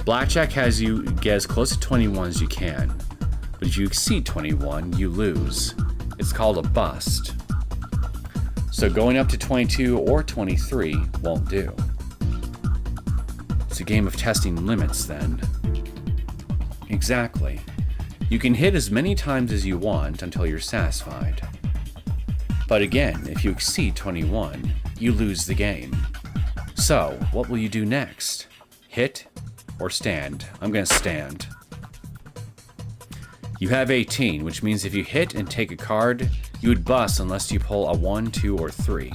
Blackjack has you get as close to 21 as you can, but if you exceed 21, you lose. It's called a bust. So going up to 22 or 23 won't do. It's a game of testing limits then. Exactly. You can hit as many times as you want until you're satisfied. But again, if you exceed 21, you lose the game. So, what will you do next? Hit or stand? I'm gonna stand. You have 18, which means if you hit and take a card, you would bust unless you pull a 1, 2, or 3.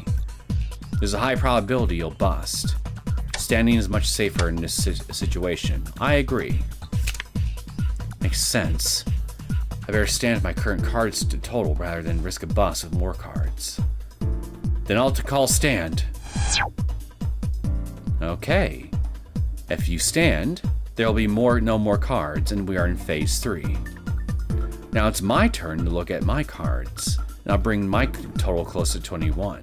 There's a high probability you'll bust. Standing is much safer in this situation. I agree. Makes sense. I better stand my current cards to total rather than risk a bust with more cards. Then I'll call stand. Okay. If you stand, there'll be no more cards, and we are in phase 3. Now it's my turn to look at my cards, and I'll bring my total close to 21.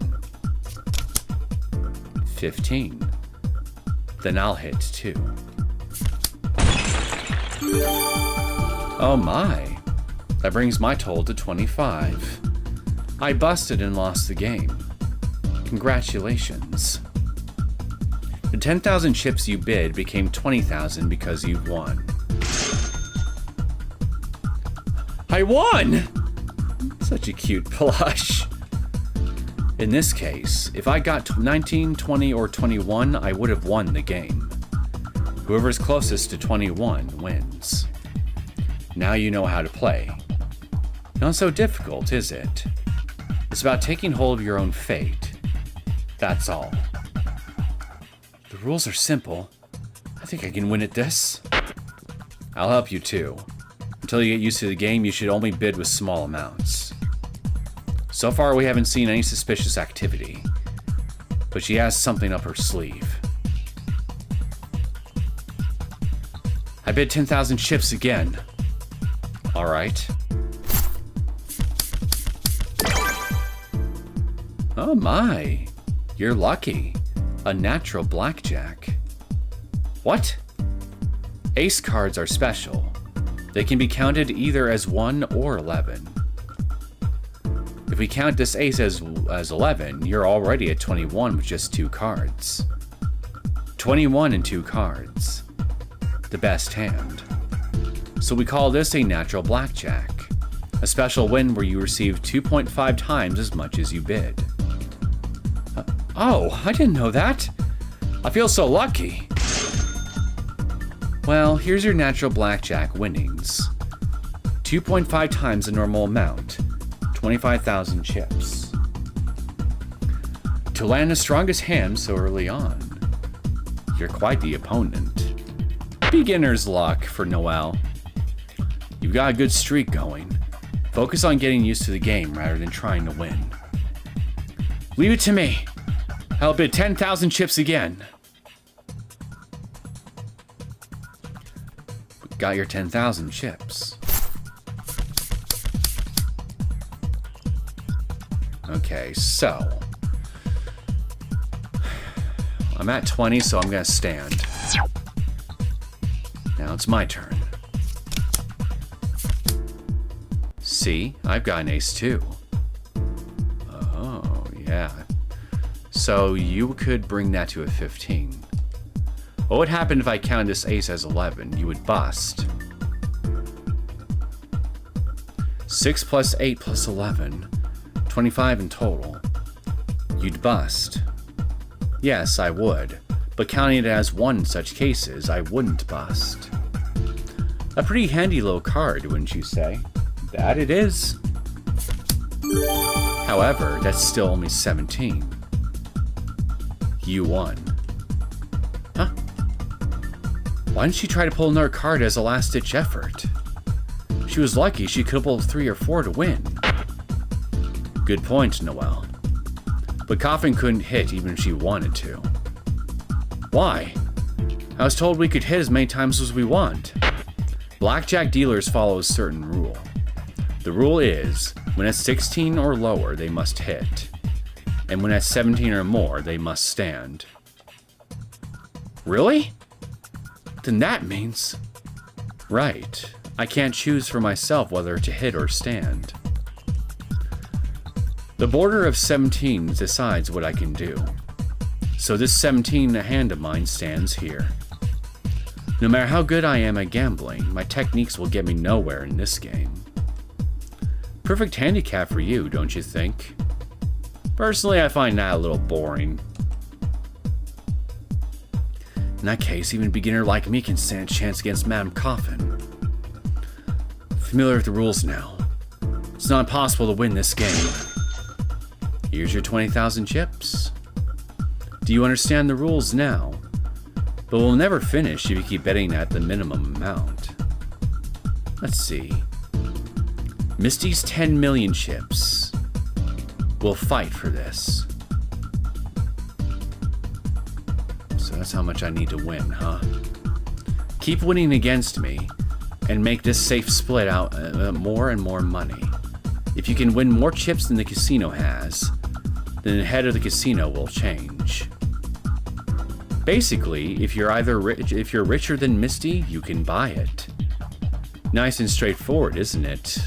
15. Then I'll hit 2. Oh my. That brings my total to 25. I busted and lost the game. Congratulations. The 10,000 chips you bid became 20,000 because you won. I won! Such a cute plush. In this case, if I got 19, 20, or 21, I would have won the game. Whoever's closest to 21 wins. Now you know how to play. Not so difficult, is it? It's about taking hold of your own fate. That's all. The rules are simple. I think I can win at this. I'll help you too. Until you get used to the game, you should only bid with small amounts. So far, we haven't seen any suspicious activity. But she has something up her sleeve. I bid 10,000 chips again. Alright. Oh my. You're lucky. A natural blackjack. What? Ace cards are special. They can be counted either as 1 or 11. If we count this ace as 11, you're already at 21 with just 2 cards. 21 and 2 cards. The best hand. So we call this a natural blackjack. A special win where you receive 2.5 times as much as you bid. Oh, I didn't know that. I feel so lucky. Well, here's your natural blackjack winnings. 2.5 times the normal amount. 25,000 chips. To land the strongest hand so early on. You're quite the opponent. Beginner's luck for Noel. You've got a good streak going. Focus on getting used to the game rather than trying to win. Leave it to me. I'll bid 10,000 chips again. Got your 10,000 chips. Okay, so I'm at 20, so I'm gonna stand. Now it's my turn. See, I've got an ace too. Oh, yeah. So you could bring that to a 15. What would happen if I counted this ace as 11? You would bust. 6 plus 8 plus 11. 25 in total. You'd bust. Yes, I would. But counting it as 1 in such cases, I wouldn't bust. A pretty handy little card, wouldn't you say? That it is. However, that's still only 17. You won. Huh? Why didn't she try to pull another card as a last-ditch effort? She was lucky she could have pulled 3 or 4 to win. Good point, Noel. But Coffin couldn't hit even if she wanted to. Why? I was told we could hit as many times as we want. Blackjack dealers follow a certain rule. The rule is, when at 16 or lower, they must hit. And when at 17 or more, they must stand. Really? Then that means... Right. I can't choose for myself whether to hit or stand. The border of 17 decides what I can do. So this 17 hand of mine stands here. No matter how good I am at gambling, my techniques will get me nowhere in this game. Perfect handicap for you, don't you think? Personally, I find that a little boring. In that case, even a beginner like me can stand a chance against Madame Coffin. Familiar with the rules now. It's not impossible to win this game. Here's your 20,000 chips. Do you understand the rules now? But we'll never finish if you keep betting at the minimum amount. Let's see. Misty's 10 million chips. We'll fight for this. So that's how much I need to win, huh? Keep winning against me, and make this safe split out more and more money. If you can win more chips than the casino has, then the head of the casino will change. Basically, if you're richer than Misty, you can buy it. Nice and straightforward, isn't it?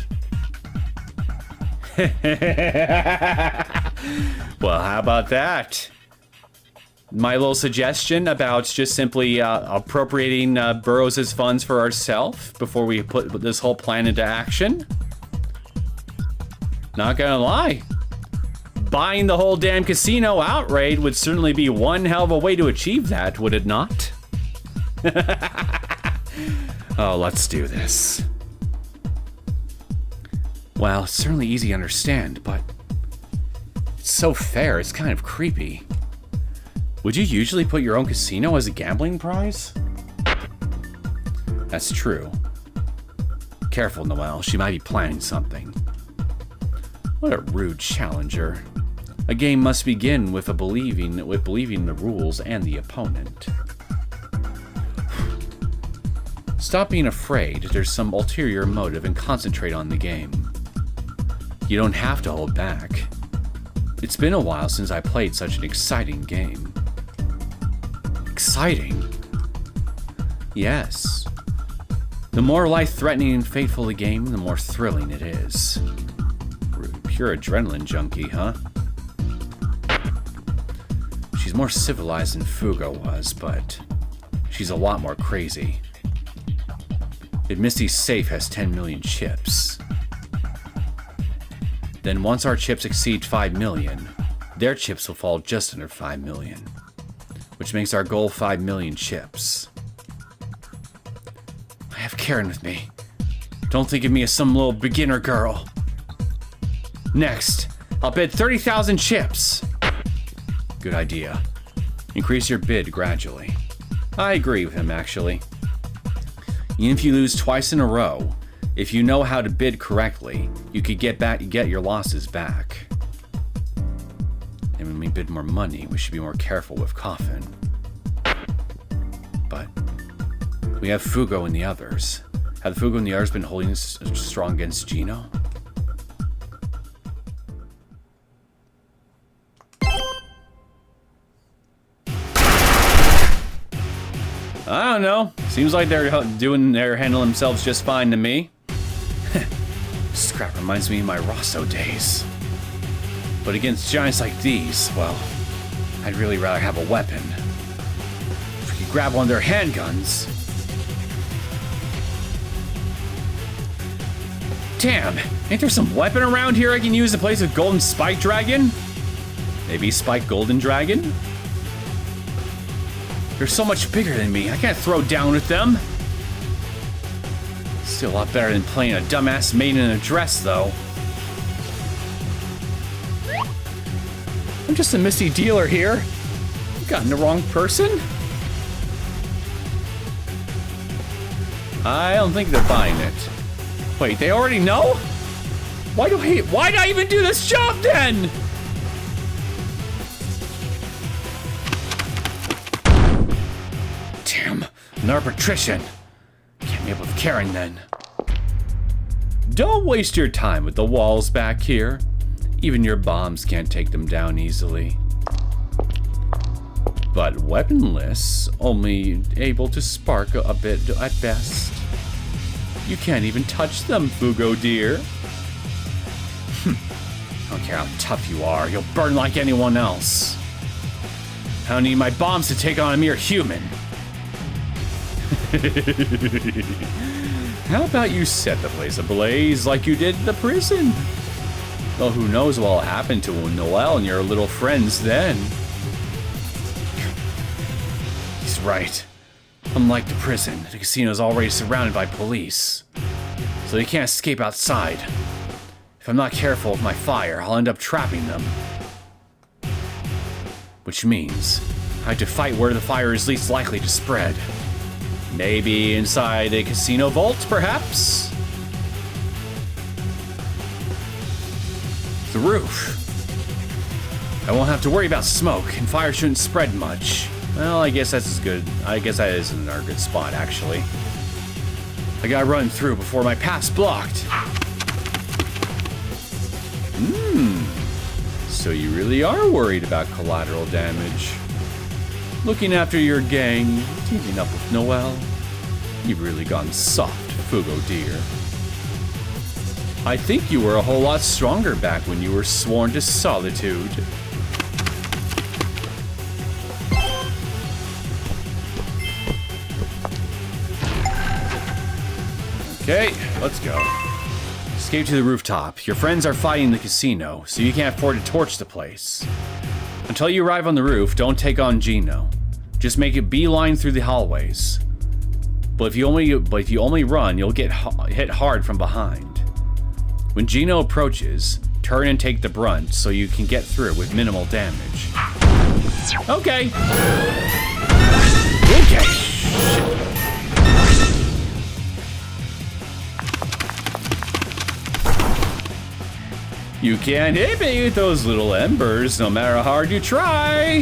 Well, how about that? My little suggestion about just simply appropriating Burrows' funds for ourselves before we put this whole plan into action. Not gonna lie. Buying the whole damn casino outright would certainly be one hell of a way to achieve that, would it not? Oh, let's do this. Well, it's certainly easy to understand, but it's so fair, it's kind of creepy. Would you usually put your own casino as a gambling prize? That's true. Careful, Noel, she might be planning something. What a rude challenger. A game must begin with believing the rules and the opponent. Stop being afraid there's some ulterior motive and concentrate on the game. You don't have to hold back. It's been a while since I played such an exciting game. Exciting? Yes. The more life-threatening and fateful the game, the more thrilling it is. Pure adrenaline junkie, huh? She's more civilized than Fugo was, but she's a lot more crazy. If Misty's safe has 10 million chips. Then once our chips exceed 5 million, their chips will fall just under 5 million. Which makes our goal 5 million chips. I have Karen with me. Don't think of me as some little beginner girl. Next, I'll bid 30,000 chips. Good idea. Increase your bid gradually. I agree with him, actually. Even if you lose twice in a row, if you know how to bid correctly, you could get your losses back. And when we bid more money, we should be more careful with Coffin. But we have Fugo and the others. Have Fugo and the others been holding strong against Gino? I don't know. Seems like they're handling themselves just fine to me. This crap reminds me of my Rosso days. But against giants like these, well, I'd really rather have a weapon. If we could grab one of their handguns. Damn, ain't there some weapon around here I can use in place of Golden Spike Dragon? Maybe Spike Golden Dragon? They're so much bigger than me, I can't throw down with them. Still a lot better than playing a dumbass maiden in a dress, though. I'm just a Misty dealer here. You gotten the wrong person? I don't think they're buying it. Wait, they already know? Why did I even do this job then? Damn, another patrician. Can't meet up with Karen then. Don't waste your time with the walls back here. Even your bombs can't take them down easily. But weaponless, only able to spark a bit at best. You can't even touch them, Fugo dear. I don't care how tough you are, you'll burn like anyone else. I don't need my bombs to take on a mere human. How about you set the place ablaze like you did the prison? Well, who knows what'll happen to Noel and your little friends then. He's right. Unlike the prison, the casino's already surrounded by police. So they can't escape outside. If I'm not careful with my fire, I'll end up trapping them. Which means I have to fight where the fire is least likely to spread. Maybe inside a casino vault, perhaps? The roof. I won't have to worry about smoke, and fire shouldn't spread much. Well, I guess that's as good. I guess that is in our good spot, actually. I gotta run through before my path's blocked. So you really are worried about collateral damage. Looking after your gang, teaming up with Noel. You've really gone soft, Fugo dear. I think you were a whole lot stronger back when you were sworn to solitude. Okay, let's go. Escape to the rooftop. Your friends are fighting the casino, so you can't afford to torch the place. Until you arrive on the roof, don't take on Gino. Just make it beeline through the hallways. But if you only run, you'll get hit hard from behind. When Gino approaches, turn and take the brunt so you can get through with minimal damage. Okay. Okay. Shit. You can't hit me with those little embers, no matter how hard you try.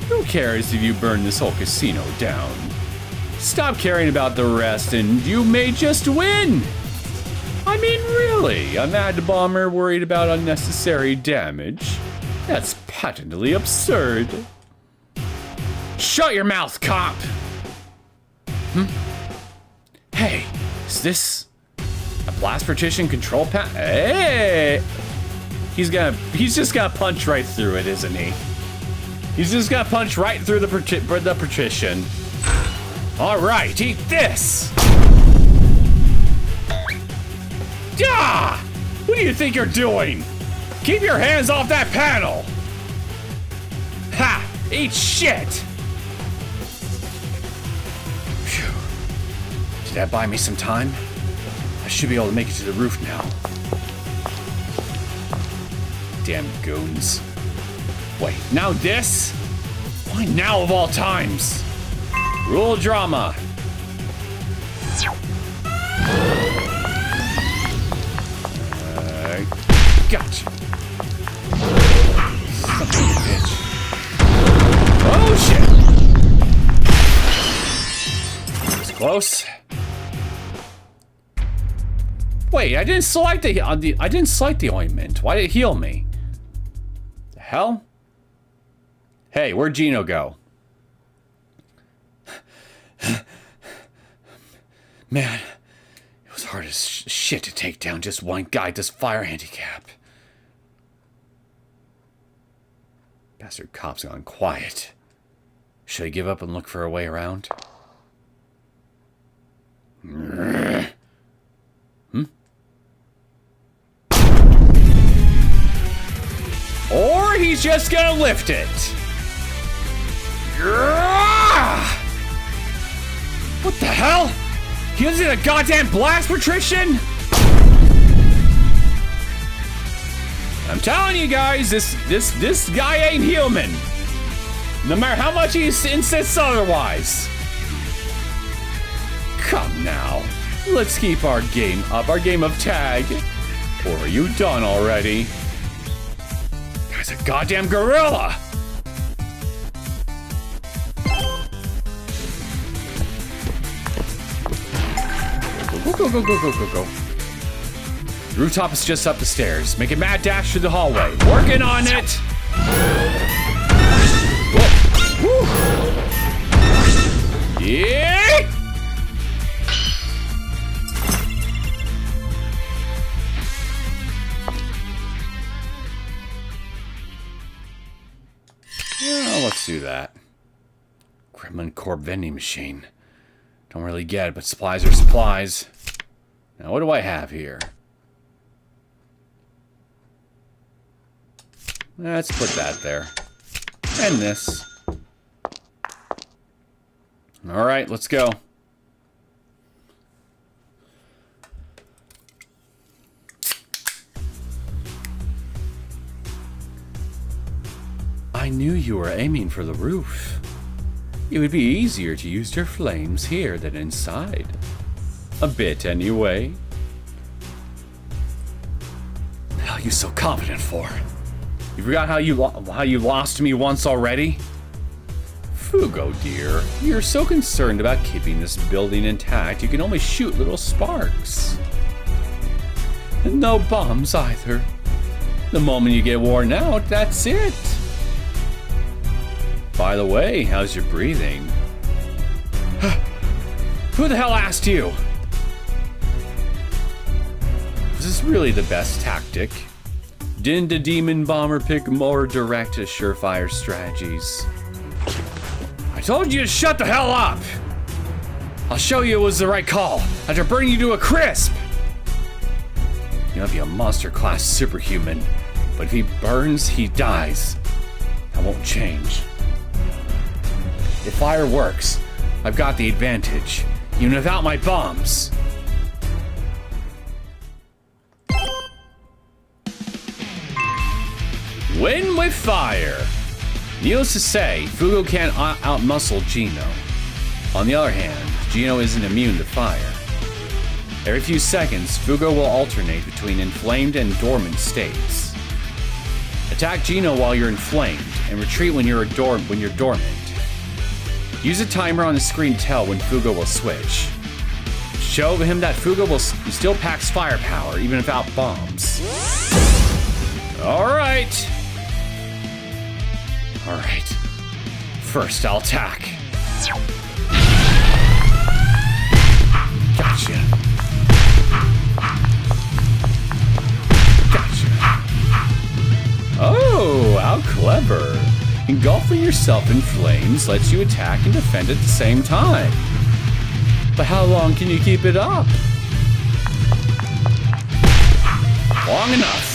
Who cares if you burn this whole casino down? Stop caring about the rest and you may just win. I mean, really, a mad bomber worried about unnecessary damage? That's patently absurd. Shut your mouth, cop! Hey, is this a blast partition control pad? Hey! He's just gonna punch right through it, isn't he? He's just gonna punch right through the partition. All right, eat this! Ah! What do you think you're doing? Keep your hands off that panel! Ha! Eat shit! Phew. Did that buy me some time? I should be able to make it to the roof now. Damn goons. Wait, now this? Why now of all times? Rule drama. Gotcha. Something, bitch. Oh shit! It's close. Wait, I didn't select the ointment. Why did it heal me? The hell? Hey, where'd Gino go? Man, it was hard as shit to take down just one guy with this fire handicap. Bastard cop's gone quiet. Should I give up and look for a way around? Or he's just gonna lift it. What the hell? He using a goddamn blast patrician? I'm telling you guys, this guy ain't human. No matter how much he insists otherwise. Come now, let's keep our game up, our game of tag. Or are you done already? Guy's a goddamn gorilla. Go. Rooftop is just up the stairs. Make a mad dash through the hallway. Working on it. Whoa. Yeah. Yeah, let's do that. Gremlin Corp vending machine. Don't really get it, but supplies are supplies. Now, what do I have here? Let's put that there. And this. Alright, let's go. I knew you were aiming for the roof. It would be easier to use your flames here than inside. A bit, anyway. What the hell are you so confident for? You forgot how you lost me once already? Fugo, dear, you're so concerned about keeping this building intact, you can only shoot little sparks. And no bombs either. The moment you get worn out, that's it. By the way, how's your breathing? Who the hell asked you? Is this really the best tactic? Didn't the demon bomber pick more direct, surefire strategies? I told you to shut the hell up! I'll show you it was the right call after burning you to a crisp! You might be a monster-class superhuman, but if he burns, he dies. That won't change. If fire works, I've got the advantage, even without my bombs. Win with fire! Needless to say, Fugo can't outmuscle Gino. On the other hand, Gino isn't immune to fire. Every few seconds, Fugo will alternate between inflamed and dormant states. Attack Gino while you're inflamed, and retreat when you're dormant. Use a timer on the screen to tell when Fugo will switch. Show him that Fugo still packs firepower, even without bombs. Alright. First, I'll attack. Gotcha. Oh, how clever. Engulfing yourself in flames lets you attack and defend at the same time. But how long can you keep it up? Long enough.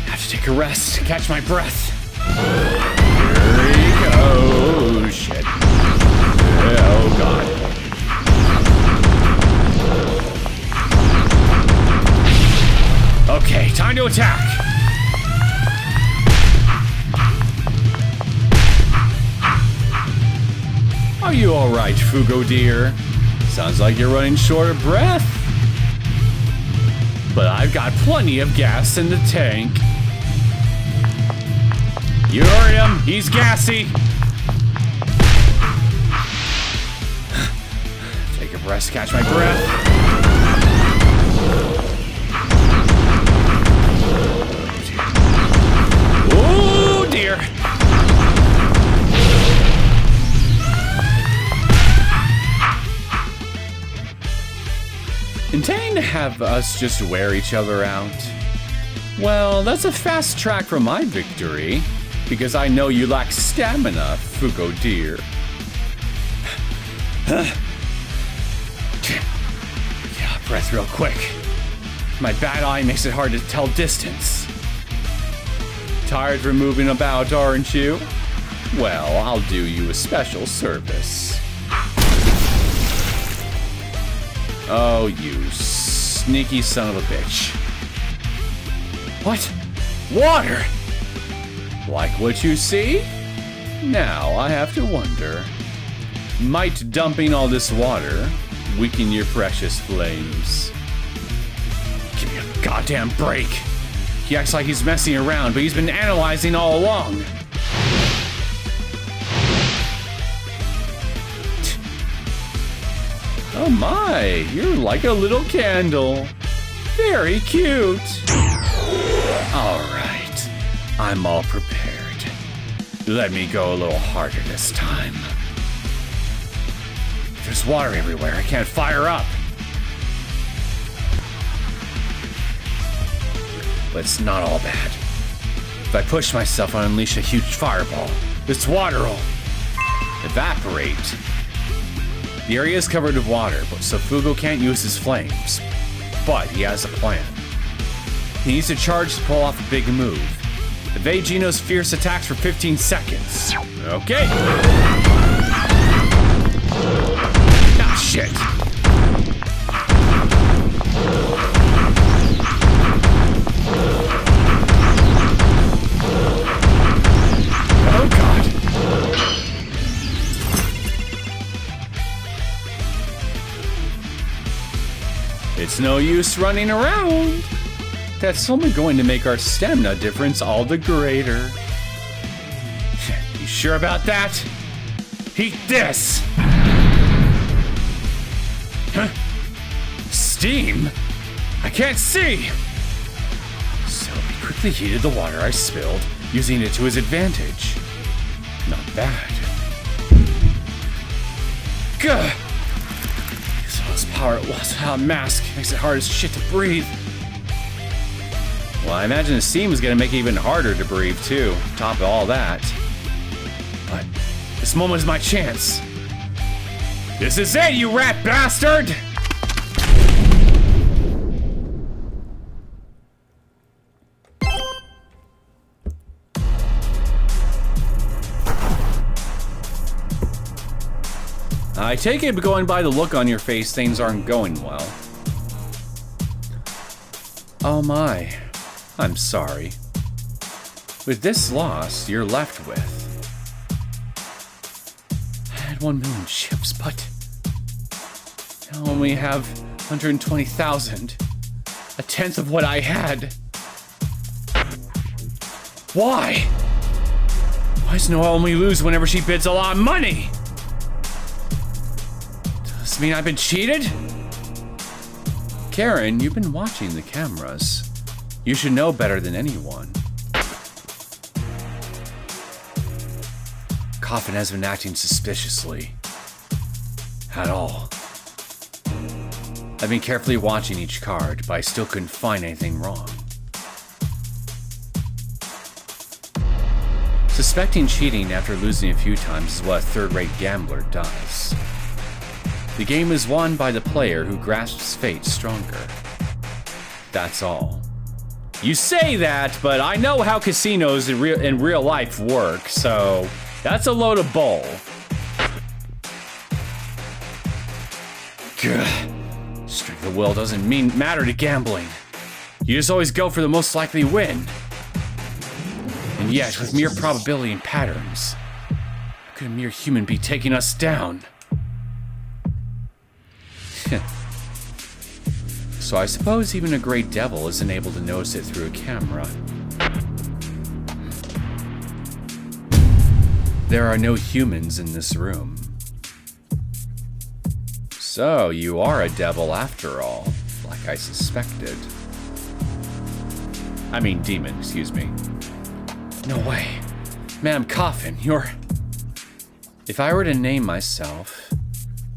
Have to take a rest, catch my breath. Here we go. Shit. Oh, God. Okay, time to attack. Are you all right, Fugo dear? Sounds like you're running short of breath. But I've got plenty of gas in the tank. You heard him, he's gassy. Take a breath, catch my breath. Oh dear. Intending to have us just wear each other out? Well, that's a fast track for my victory, because I know you lack stamina, Fugo dear. Yeah, breath real quick. My bad eye makes it hard to tell distance. Tired from moving about, aren't you? Well, I'll do you a special service. Oh, you sneaky son of a bitch. What? Water! Like what you see? Now I have to wonder. Might dumping all this water weaken your precious flames? Give me a goddamn break. He acts like he's messing around, but he's been analyzing all along. Oh my, you're like a little candle. Very cute. All right, I'm all prepared. Let me go a little harder this time. There's water everywhere, I can't fire up. But it's not all bad. If I push myself and unleash a huge fireball, this water will evaporate. The area is covered with water, so Fugo can't use his flames. But he has a plan. He needs to charge to pull off a big move. Evade Gino's fierce attacks for 15 seconds. Okay. Ah, shit. Oh, God. It's no use running around. That's only going to make our stamina difference all the greater. You sure about that? Eat this! Huh? Steam? I can't see! So he quickly heated the water I spilled, using it to his advantage. Not bad. Gah! So it's power it was without a mask. Makes it hard as shit to breathe. Well, I imagine the steam is gonna make it even harder to breathe too, on top of all that. But this moment is my chance. This is it, you rat bastard! I take it, going by the look on your face, things aren't going well. Oh my, I'm sorry. With this loss, you're left with... I had 1 million chips, but... I only have 120,000. A tenth of what I had. Why? Why does Noel only lose whenever she bids a lot of money? Does this mean I've been cheated? Karen, you've been watching the cameras. You should know better than anyone. Coffin has been acting suspiciously. At all. I've been carefully watching each card, but I still couldn't find anything wrong. Suspecting cheating after losing a few times is what a third-rate gambler does. The game is won by the player who grasps fate stronger. That's all. You say that, but I know how casinos in real life work, so that's a load of bull. Gah. Strength of will doesn't matter to gambling. You just always go for the most likely win. And yet, with mere probability and patterns, how could a mere human be taking us down? So I suppose even a great devil isn't able to notice it through a camera. There are no humans in this room. So, you are a devil after all, like I suspected. I mean demon, excuse me. No way. Ma'am Coffin, you're... If I were to name myself,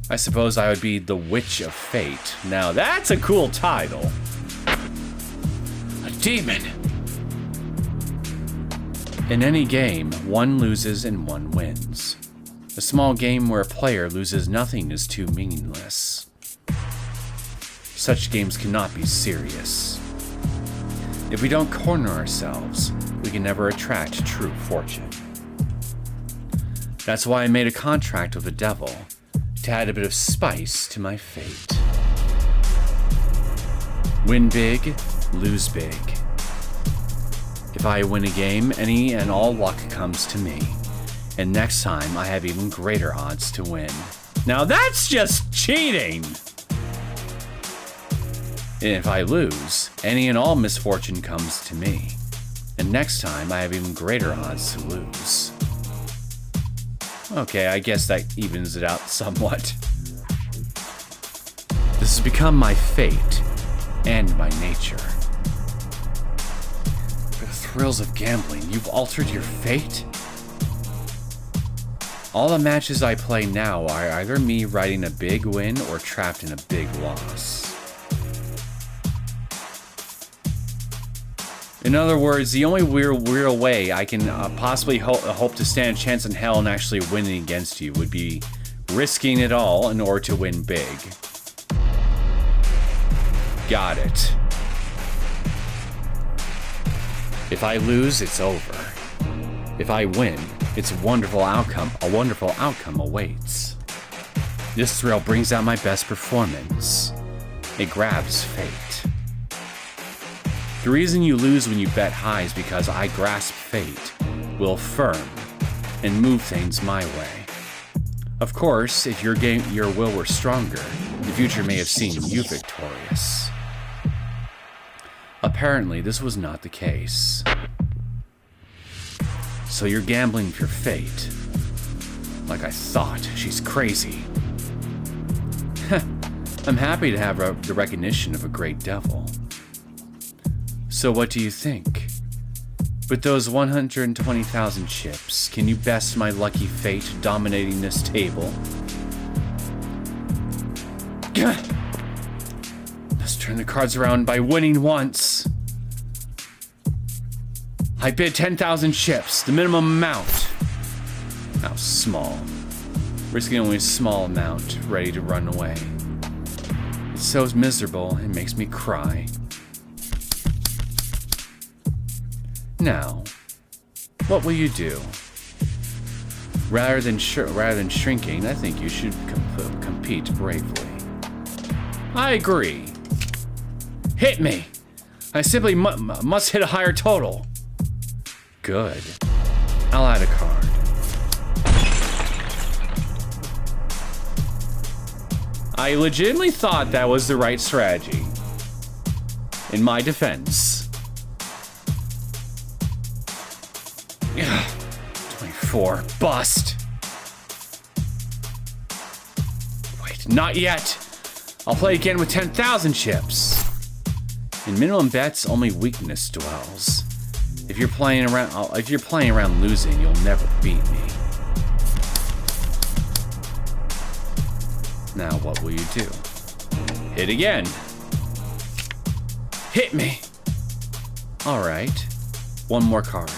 I suppose I would be the Witch of Fate. Now that's a cool title. A demon! In any game, one loses and one wins. A small game where a player loses nothing is too meaningless. Such games cannot be serious. If we don't corner ourselves, we can never attract true fortune. That's why I made a contract with the devil, to add a bit of spice to my fate. Win big, lose big. If I win a game, any and all luck comes to me. And next time, I have even greater odds to win. Now that's just cheating! And if I lose, any and all misfortune comes to me. And next time, I have even greater odds to lose. Okay, I guess that evens it out somewhat. This has become my fate, and my nature. For the thrills of gambling, you've altered your fate? All the matches I play now are either me riding a big win or trapped in a big loss. In other words, the only real way I can possibly hope to stand a chance in hell and actually winning against you would be risking it all in order to win big. Got it. If I lose, it's over. If I win, it's a wonderful outcome awaits. This thrill brings out my best performance. It grabs fate. The reason you lose when you bet high is because I grasp fate, will firm, and move things my way. Of course, if your will were stronger, the future may have seen you victorious. Apparently, this was not the case. So you're gambling for fate. Like I thought, she's crazy. I'm happy to have the recognition of a great devil. So what do you think? With those 120,000 chips, can you best my lucky fate dominating this table? turn the cards around by winning once. I bid 10,000 chips, the minimum amount. How small. Risking only a small amount, ready to run away. It's so miserable, it makes me cry. Now, what will you do? Rather than shrinking, I think you should compete bravely. I agree. Hit me! I simply must hit a higher total. Good. I'll add a card. I legitimately thought that was the right strategy. In my defense. 24. Bust. Wait, not yet. I'll play again with 10,000 chips. In minimum bets, only weakness dwells. If you're playing around losing, you'll never beat me. Now what will you do? Hit again. Hit me. All right. One more card.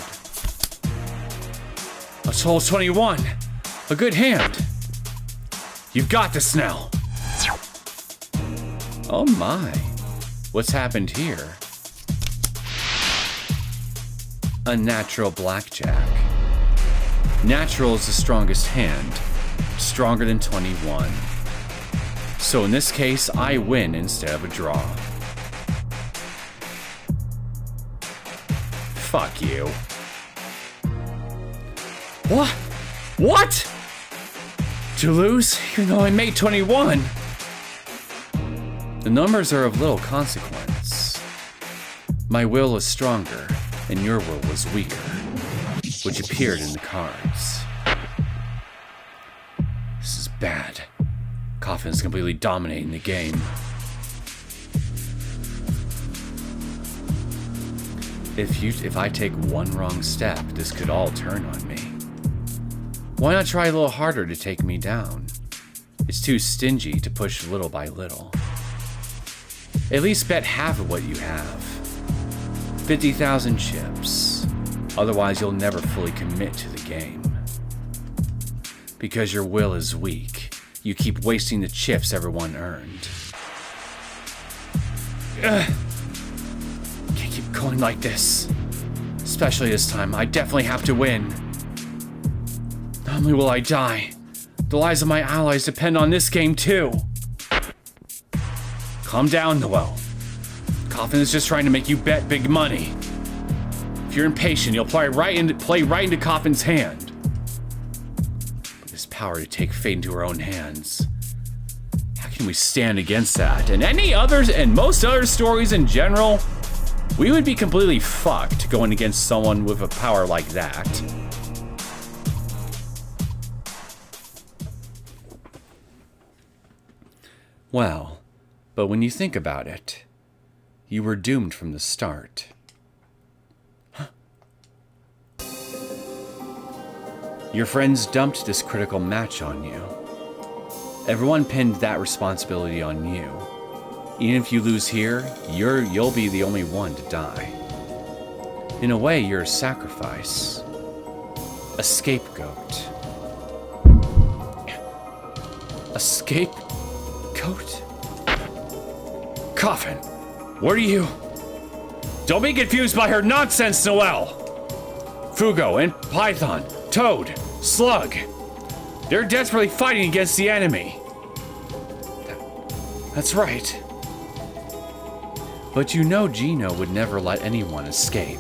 A total 21. A good hand. You've got this now. Oh my. What's happened here? A natural blackjack. Natural is the strongest hand. Stronger than 21. So in this case, I win instead of a draw. Fuck you. What? What? To lose, even though I made 21? The numbers are of little consequence. My will is stronger, and your will was weaker, which appeared in the cards. This is bad. Coffin's completely dominating the game. If I take one wrong step, this could all turn on me. Why not try a little harder to take me down? It's too stingy to push little by little. At least bet half of what you have. 50,000 chips. Otherwise, you'll never fully commit to the game. Because your will is weak, you keep wasting the chips everyone earned. Can't keep going like this. Especially this time, I definitely have to win. Not only will I die, the lives of my allies depend on this game too. Calm down, Noel. Coffin is just trying to make you bet big money. If you're impatient, you'll play right into Coffin's hand. But this power to take fate into her own hands. How can we stand against that? And most other stories in general, we would be completely fucked going against someone with a power like that. Well, but when you think about it, you were doomed from the start. Huh. Your friends dumped this critical match on you. Everyone pinned that responsibility on you. Even if you lose here, you'll be the only one to die. In a way, you're a sacrifice. A scapegoat. A scapegoat? Coffin, what are you? Don't be confused by her nonsense, Noel! Fugo and Python, Toad, Slug. They're desperately fighting against the enemy. That's right. But you know Gino would never let anyone escape.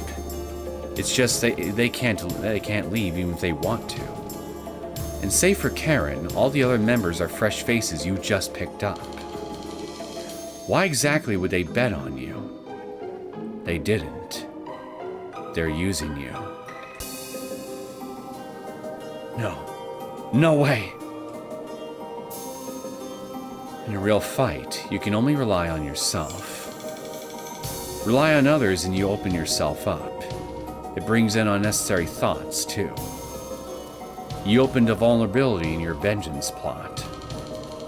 It's just they can't leave even if they want to. And save for Karen, all the other members are fresh faces you just picked up. Why exactly would they bet on you? They didn't. They're using you. No. No way. In a real fight, you can only rely on yourself. Rely on others and you open yourself up. It brings in unnecessary thoughts, too. You opened a vulnerability in your vengeance plot.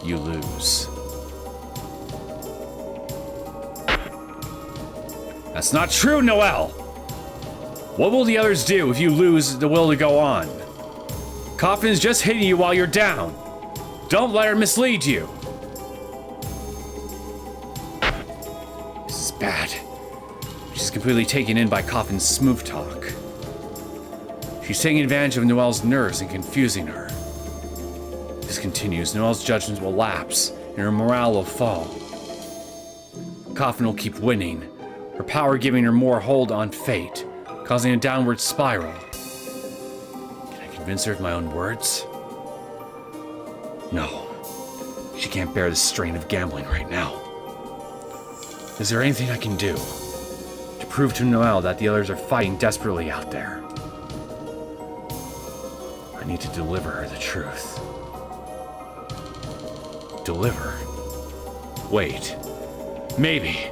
You lose. That's not true, Noel! What will the others do if you lose the will to go on? Coffin's just hitting you while you're down. Don't let her mislead you. This is bad. She's completely taken in by Coffin's smooth talk. She's taking advantage of Noel's nerves and confusing her. If this continues, Noel's judgment will lapse and her morale will fall. Coffin will keep winning, her power giving her more hold on fate, causing a downward spiral. Can I convince her of my own words? No. She can't bear the strain of gambling right now. Is there anything I can do to prove to Noel that the others are fighting desperately out there? I need to deliver her the truth. Deliver? Wait. Maybe.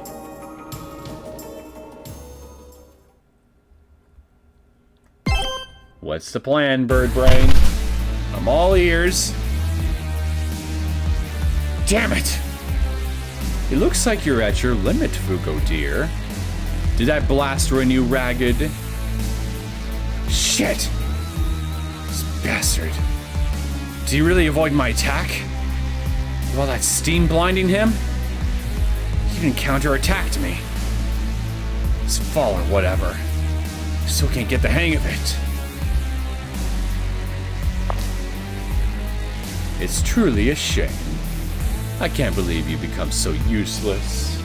What's the plan, Bird Brain? I'm all ears. Damn it! It looks like you're at your limit, Fugo dear. Did that blast run you ragged? Shit! This bastard. Did he really avoid my attack? With all that steam blinding him? He even counterattacked me. His fall or whatever. Still can't get the hang of it. It's truly a shame. I can't believe you become so useless.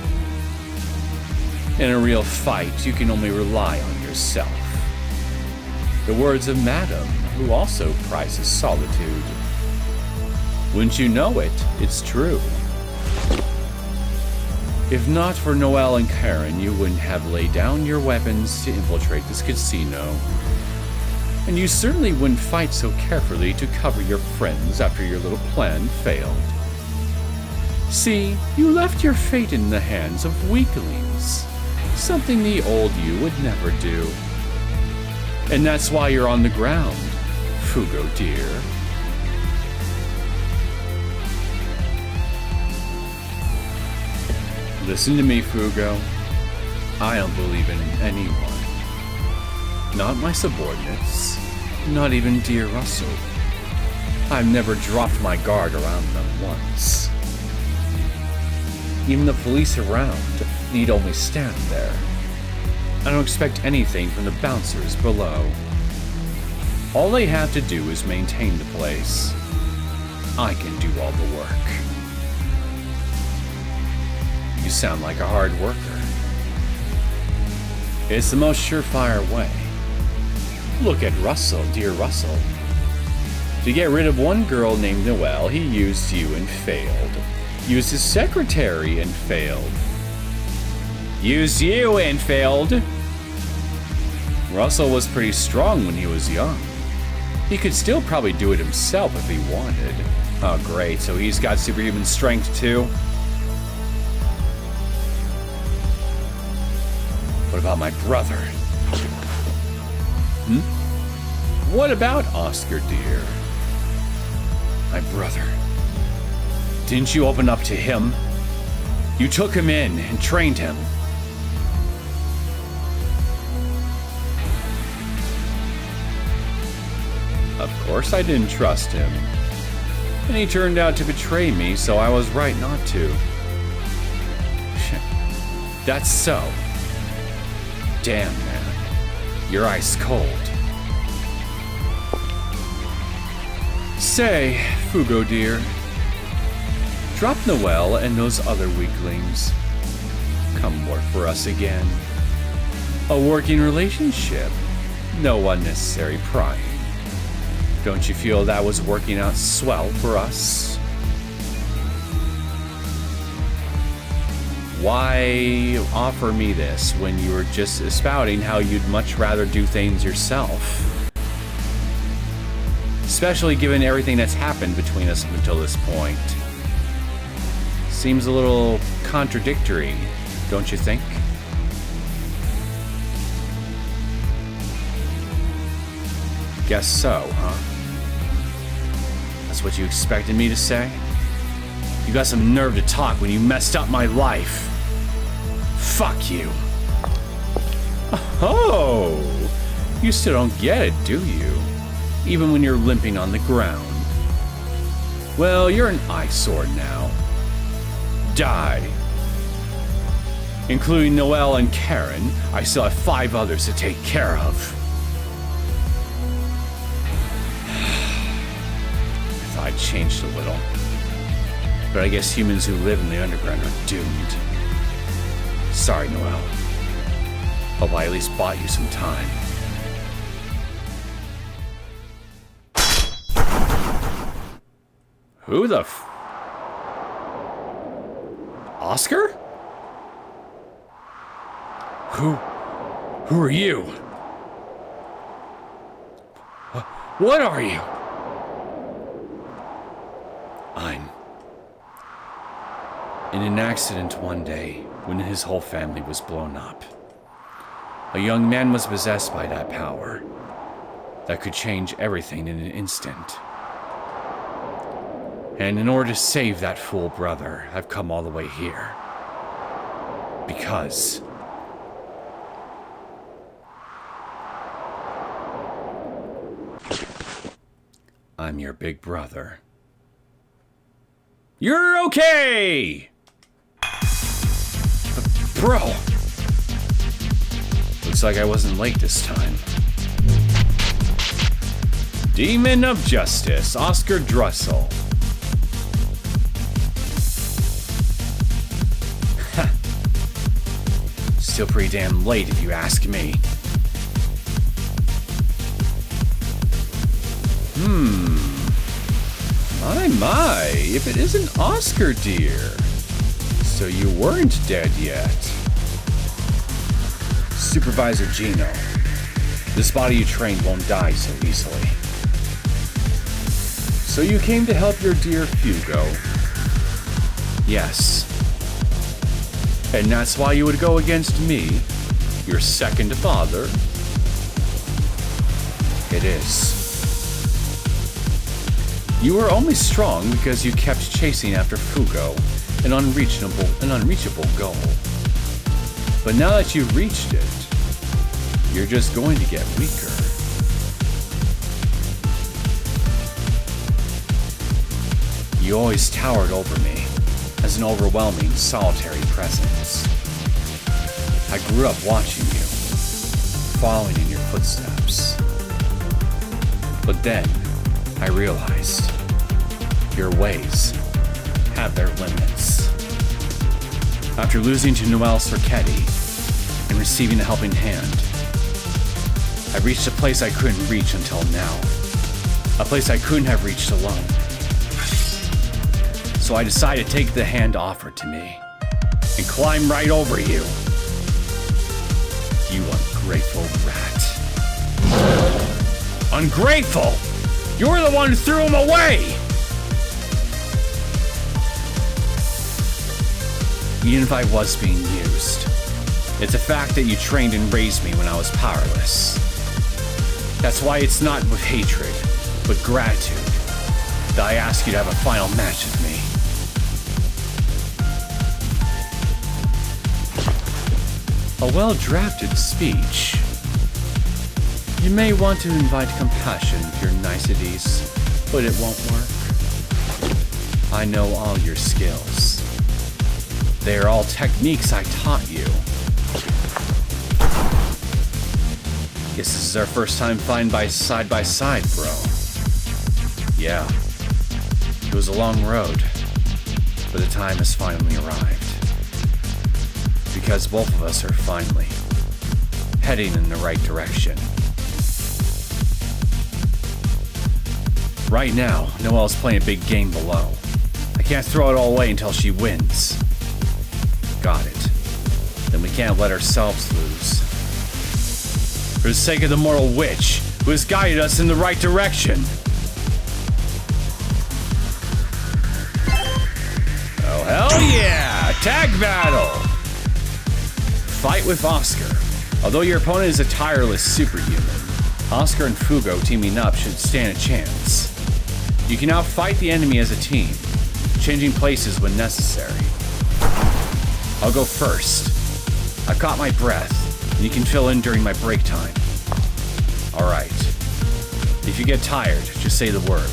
In a real fight, you can only rely on yourself. The words of Madame, who also prizes solitude. Wouldn't you know it, it's true. If not for Noel and Karen, you wouldn't have laid down your weapons to infiltrate this casino. And you certainly wouldn't fight so carefully to cover your friends after your little plan failed. See, you left your fate in the hands of weaklings. Something the old you would never do. And that's why you're on the ground, Fugo dear. Listen to me, Fugo. I don't believe in anyone. Not my subordinates. Not even dear Russell. I've never dropped my guard around them once. Even the police around need only stand there. I don't expect anything from the bouncers below. All they have to do is maintain the place. I can do all the work. You sound like a hard worker. It's the most surefire way. Look at Russell, dear Russell. To get rid of one girl named Noel, he used you and failed. Used his secretary and failed. Used you and failed. Russell was pretty strong when he was young. He could still probably do it himself if he wanted. Oh great, so he's got superhuman strength too? What about my brother? What about Oscar, dear? My brother. Didn't you open up to him? You took him in and trained him. Of course I didn't trust him. And he turned out to betray me, so I was right not to. That's so. Damn, man. You're ice cold. Say, Fugo dear, drop Noel and those other weaklings. Come work for us again. A working relationship. No unnecessary prying. Don't you feel that was working out swell for us? Why offer me this when you were just spouting how you'd much rather do things yourself? Especially given everything that's happened between us up until this point. Seems a little contradictory, don't you think? Guess so, huh? That's what you expected me to say? You got some nerve to talk when you messed up my life. Fuck you. Oh, you still don't get it, do you? Even when you're limping on the ground. Well, you're an eyesore now. Die. Including Noel and Karen, I still have 5 others to take care of. I thought I'd changed a little. But I guess humans who live in the underground are doomed. Sorry, Noel. Hope I at least bought you some time. Who the Oscar? Who are you? What are you? I'm in an accident one day when his whole family was blown up. A young man was possessed by that power that could change everything in an instant. And in order to save that fool brother, I've come all the way here. Because I'm your big brother. You're okay! Bro! Looks like I wasn't late this time. Demon of Justice, Oscar Drussel. Still pretty damn late if you ask me. My, if it isn't Oscar, dear. So you weren't dead yet. Supervisor Gino. This body you trained won't die so easily. So you came to help your dear Fugo. Yes. And that's why you would go against me, your second father? It is. You were only strong because you kept chasing after Fugo, an unreachable goal. But now that you've reached it, you're just going to get weaker. You always towered over me as an overwhelming, solitary presence. I grew up watching you, following in your footsteps. But then, I realized your ways have their limits. After losing to Noel Cerchetti and receiving a helping hand, I reached a place I couldn't reach until now. A place I couldn't have reached alone. So I decided to take the hand offered to me and climb right over you. You ungrateful rat. Ungrateful! You're the one who threw him away! Even if I was being used, it's a fact that you trained and raised me when I was powerless. That's why it's not with hatred, but gratitude, that I ask you to have a final match with me. A well-drafted speech. You may want to invite compassion to your niceties, but it won't work. I know all your skills. They are all techniques I taught you. Guess this is our first time fighting side by side, bro. Yeah. It was a long road, but the time has finally arrived. Because both of us are finally heading in the right direction. Right now, Noel's playing a big game below. I can't throw it all away until she wins. Got it. Then we can't let ourselves lose. For the sake of the mortal witch, who has guided us in the right direction. Oh, hell yeah! Tag battle! Fight with Oscar. Although your opponent is a tireless superhuman, Oscar and Fugo teaming up should stand a chance. You can now fight the enemy as a team, changing places when necessary. I'll go first. I've caught my breath, and you can fill in during my break time. Alright. If you get tired, just say the word.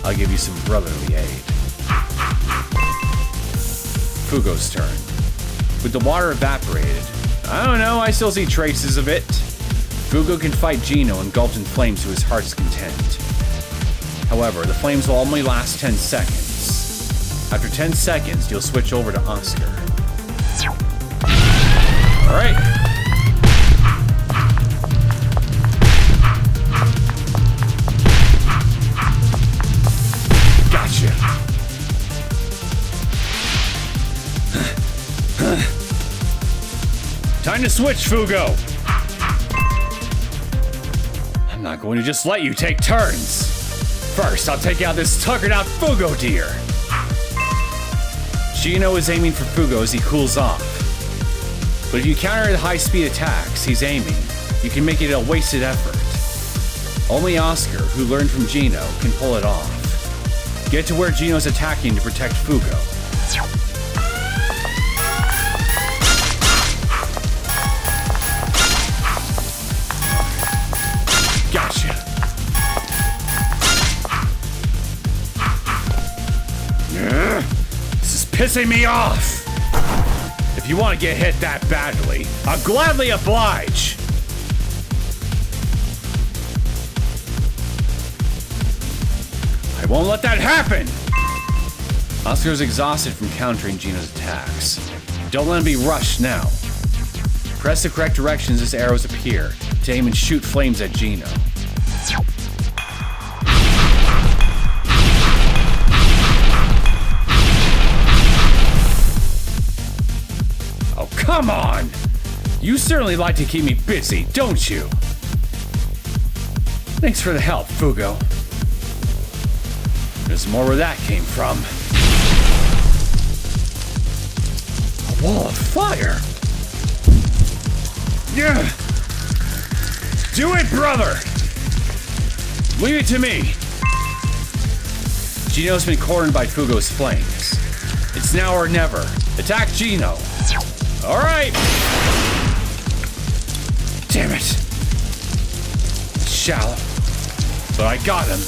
I'll give you some brotherly aid. Fugo's turn. With the water evaporated, I don't know, I still see traces of it. Fugo can fight Gino engulfed in flames to his heart's content. However, the flames will only last 10 seconds. After 10 seconds, you'll switch over to Oscar. Alright. Gotcha. Time to switch, Fugo! I'm not going to just let you take turns. First, I'll take out this tuckered out Fugo deer. Gino is aiming for Fugo as he cools off. But if you counter the high-speed attacks he's aiming, you can make it a wasted effort. Only Oscar, who learned from Gino, can pull it off. Get to where Gino's attacking to protect Fugo. Gotcha. This is pissing me off. If you want to get hit that badly, I'll gladly oblige. I won't let that happen. Oscar's exhausted from countering Gino's attacks. Don't let him be rushed now. Press the correct directions as arrows appear to aim and shoot flames at Gino. Oh, come on! You certainly like to keep me busy, don't you? Thanks for the help, Fugo. There's more where that came from. A wall of fire! Yeah. Do it, brother! Leave it to me! Gino's been cornered by Fugo's flames. It's now or never. Attack Gino! Alright! Damn it! Shallow. But I got him.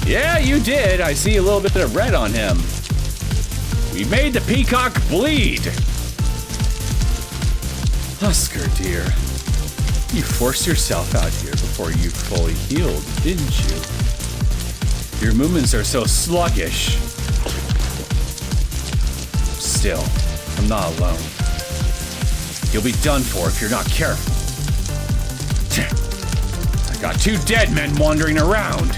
Yeah, you did. I see a little bit of red on him. We made the peacock bleed! Oscar, dear. You forced yourself out here before you fully healed, didn't you? Your movements are so sluggish. Still, I'm not alone. You'll be done for if you're not careful. I got 2 dead men wandering around.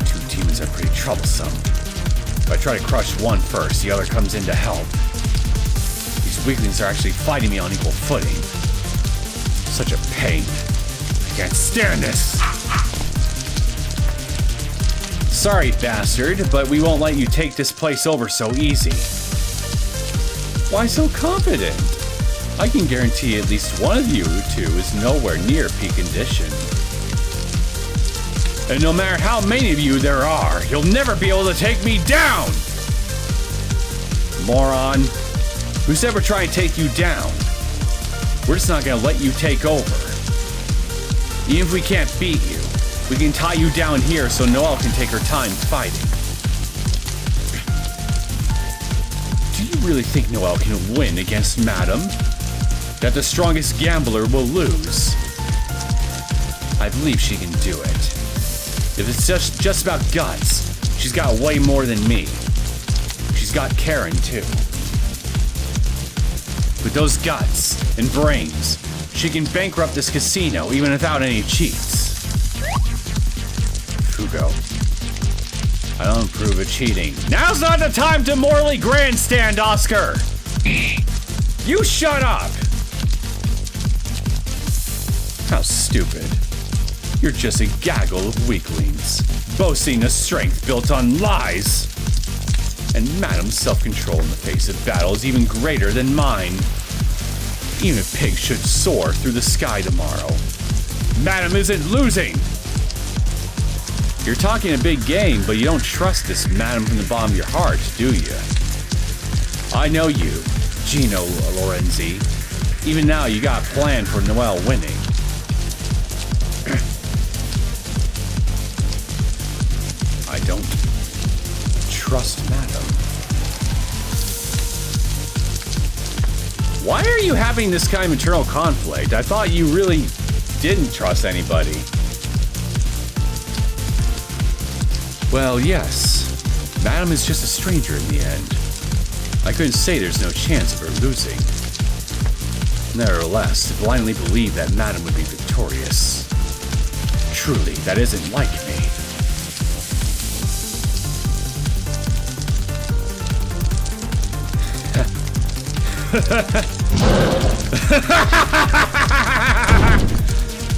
2 demons are pretty troublesome. If I try to crush one first, the other comes in to help. These weaklings are actually fighting me on equal footing. Such a pain. I can't stand this. Sorry, bastard, but we won't let you take this place over so easy. Why so confident? I can guarantee at least one of you two is nowhere near peak condition. And no matter how many of you there are, you'll never be able to take me down! Moron. Who's ever trying to take you down? We're just not gonna let you take over. Even if we can't beat you, we can tie you down here so Noel can take her time fighting. Do you really think Noel can win against Madam? That the strongest gambler will lose? I believe she can do it. If it's just about guts, she's got way more than me. She's got Karen too. With those guts and brains, she can bankrupt this casino even without any cheats. Fugo, I don't approve of cheating. Now's not the time to morally grandstand, Oscar! You shut up! How stupid. You're just a gaggle of weaklings, boasting a strength built on lies. And Madam's self-control in the face of battle is even greater than mine. Even if pigs should soar through the sky tomorrow, Madam isn't losing! You're talking a big game, but you don't trust this Madam from the bottom of your heart, do you? I know you. Gino Lorenzi. Even now, you got a plan for Noel winning. I don't trust Madam. Why are you having this kind of internal conflict? I thought you really didn't trust anybody. Well, yes. Madam is just a stranger in the end. I couldn't say there's no chance of her losing. Nevertheless, to blindly believe that Madam would be victorious. Truly, that isn't like me.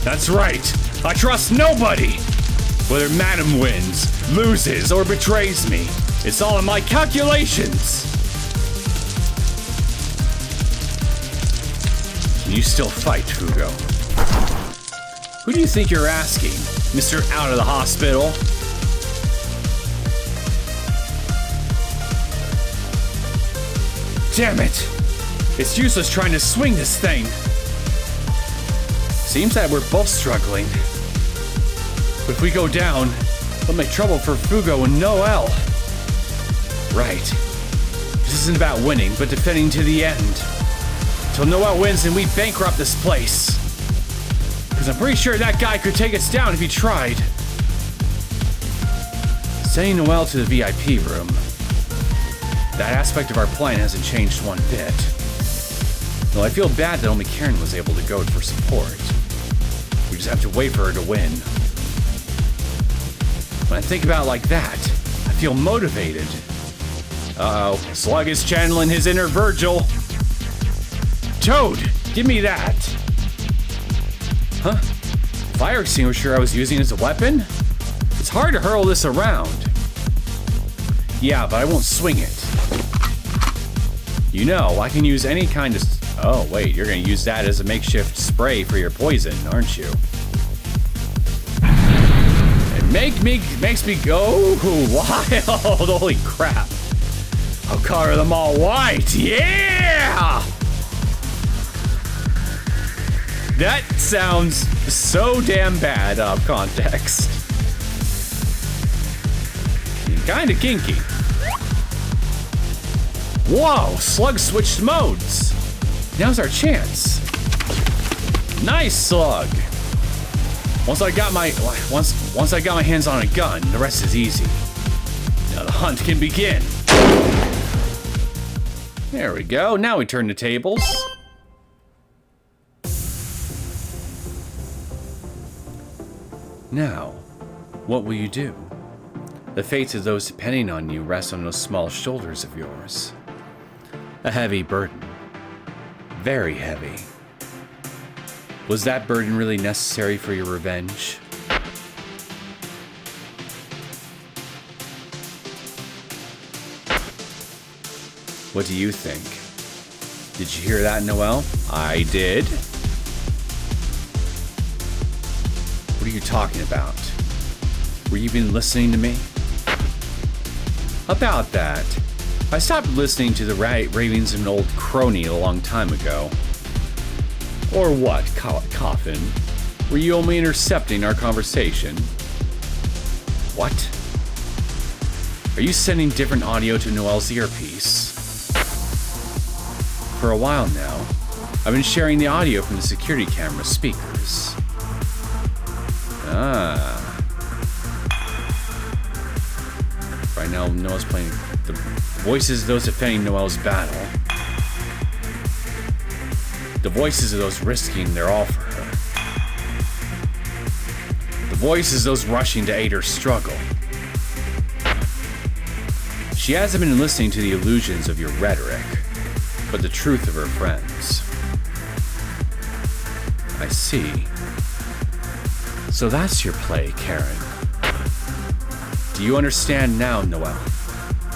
That's right. I trust nobody. Whether Madam wins, loses, or betrays me, it's all in my calculations. Can you still fight, Fugo? Who do you think you're asking, Mr. Out of the Hospital? Damn it! It's useless trying to swing this thing. Seems that we're both struggling. But if we go down, we'll make trouble for Fugo and Noel. Right. This isn't about winning, but defending to the end. Till Noel wins and we bankrupt this place. Because I'm pretty sure that guy could take us down if he tried. Sending Noel to the VIP room. That aspect of our plan hasn't changed one bit. Though I feel bad that only Karen was able to go for support. We just have to wait for her to win. When I think about it like that, I feel motivated. Uh-oh, Slug is channeling his inner Virgil. Toad, give me that. Huh? Fire extinguisher I was using as a weapon? It's hard to hurl this around. Yeah, but I won't swing it. You know, I can use any kind of... Oh, wait, you're gonna use that as a makeshift spray for your poison, aren't you? It makes me go wild. Holy crap. I'll color them all white. Yeah! That sounds so damn bad out of context. Kinda kinky. Whoa, Slug switched modes. Now's our chance. Nice, Slug. Once I got my hands on a gun, the rest is easy. Now the hunt can begin. There we go. Now we turn the tables. Now, what will you do? The fates of those depending on you rest on those small shoulders of yours. A heavy burden. Very heavy. Was that burden really necessary for your revenge? What do you think? Did you hear that, Noel? I did. What are you talking about? Were you even listening to me? About that. I stopped listening to the ravings of an old crony a long time ago. Or what, Coffin? Were you only intercepting our conversation? What? Are you sending different audio to Noel's earpiece? For a while now, I've been sharing the audio from the security camera speakers. Ah. Right now, Noel's playing the voices of those defending Noel's battle. The voices of those risking their all for her. The voices of those rushing to aid her struggle. She hasn't been listening to the illusions of your rhetoric, but the truth of her friends. I see. So that's your play, Karen. Do you understand now, Noel?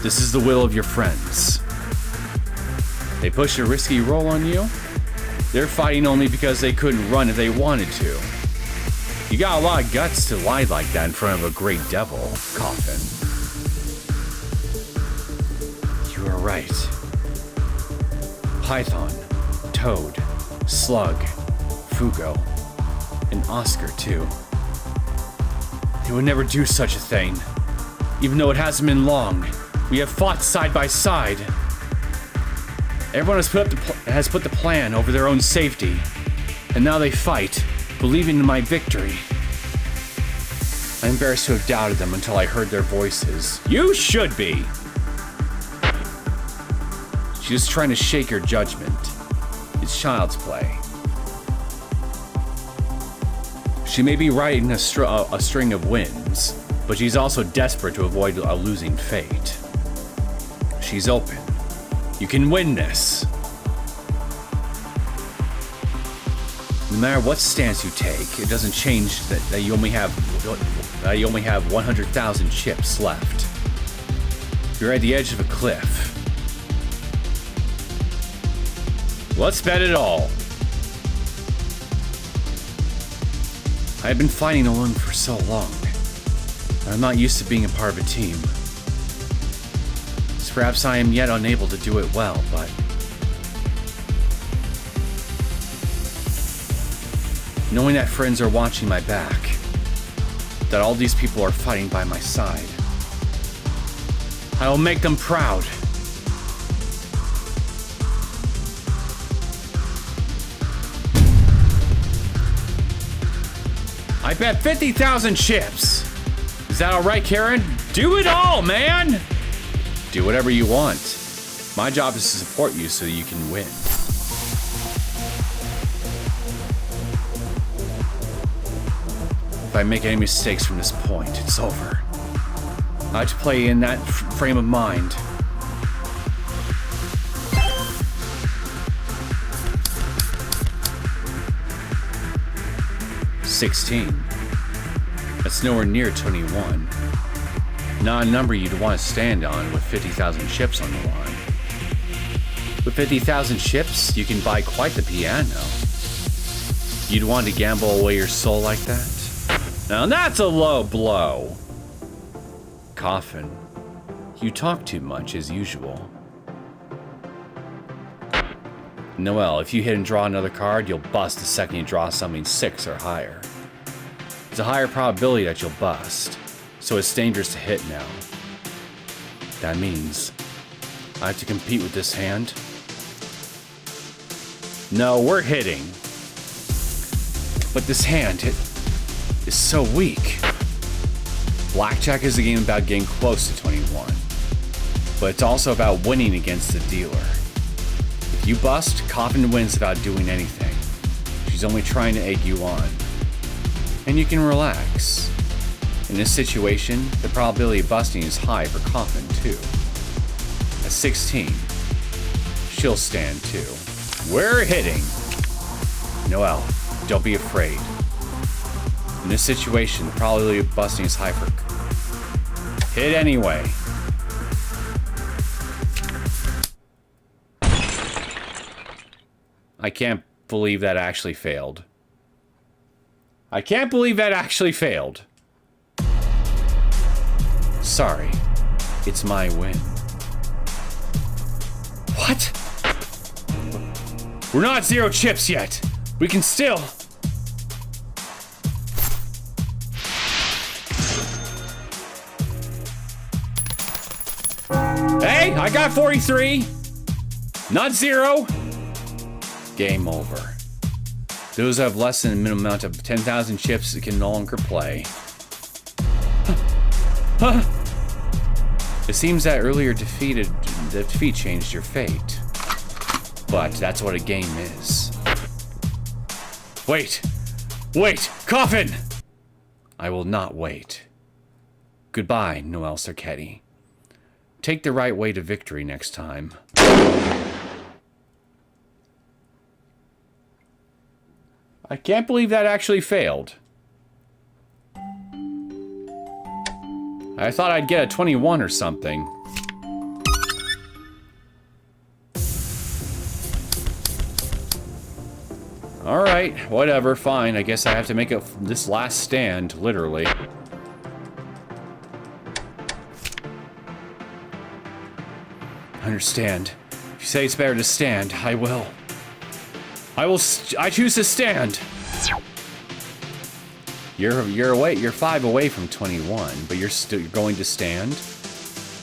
This is the will of your friends. They pushed a risky role on you? They're fighting only because they couldn't run if they wanted to. You got a lot of guts to lie like that in front of a great devil, Coffin. You are right. Python, Toad, Slug, Fugo, and Oscar, too. They would never do such a thing. Even though it hasn't been long, we have fought side by side. Everyone has put the plan over their own safety, and now they fight, believing in my victory. I'm embarrassed to have doubted them until I heard their voices. You should be! She's just trying to shake your judgment. It's child's play. She may be riding a string of wins, but she's also desperate to avoid a losing fate. She's open. You can win this. No matter what stance you take, it doesn't change that you only have 100,000 chips left. You're at the edge of a cliff. Let's bet it all. I've been fighting alone for so long. I'm not used to being a part of a team. So perhaps I am yet unable to do it well, but knowing that friends are watching my back, that all these people are fighting by my side, I will make them proud. I bet 50,000 chips. Is that all right, Karen? Do it all, man! Do whatever you want. My job is to support you so you can win. If I make any mistakes from this point, it's over. I have to play in that frame of mind. $16. That's nowhere near 21. Not a number you'd want to stand on with 50,000 chips on the line. With 50,000 chips, you can buy quite the piano. You'd want to gamble away your soul like that? Now that's a low blow. Coffin. You talk too much as usual. Noel, if you hit and draw another card, you'll bust the second you draw something 6 or higher. There's a higher probability that you'll bust, so it's dangerous to hit now. That means I have to compete with this hand. No, we're hitting. But this hand, it is so weak. Blackjack is a game about getting close to 21, but it's also about winning against the dealer. If you bust, Coffin wins without doing anything. She's only trying to egg you on. And you can relax. In this situation, the probability of busting is high for Coffin, too. At 16, she'll stand, too. We're hitting! Noel, don't be afraid. In this situation, the probability of busting is high for... Hit anyway. I can't believe that actually failed. I can't believe that actually failed. Sorry. It's my win. What? We're not 0 chips yet. We can still... Hey, I got 43. Not 0. Game over. Those who have less than a minimum amount of 10,000 chips can no longer play. It seems that earlier defeat changed your fate. But that's what a game is. Wait! Wait! Coffin! I will not wait. Goodbye, Noel Sarketti. Take the right way to victory next time. I can't believe that actually failed. I thought I'd get a 21 or something. Alright, whatever, fine. I guess I have to make it this last stand, literally. Understand. If you say it's better to stand, I will. I choose to stand. You're 5 away from 21, but you're going to stand.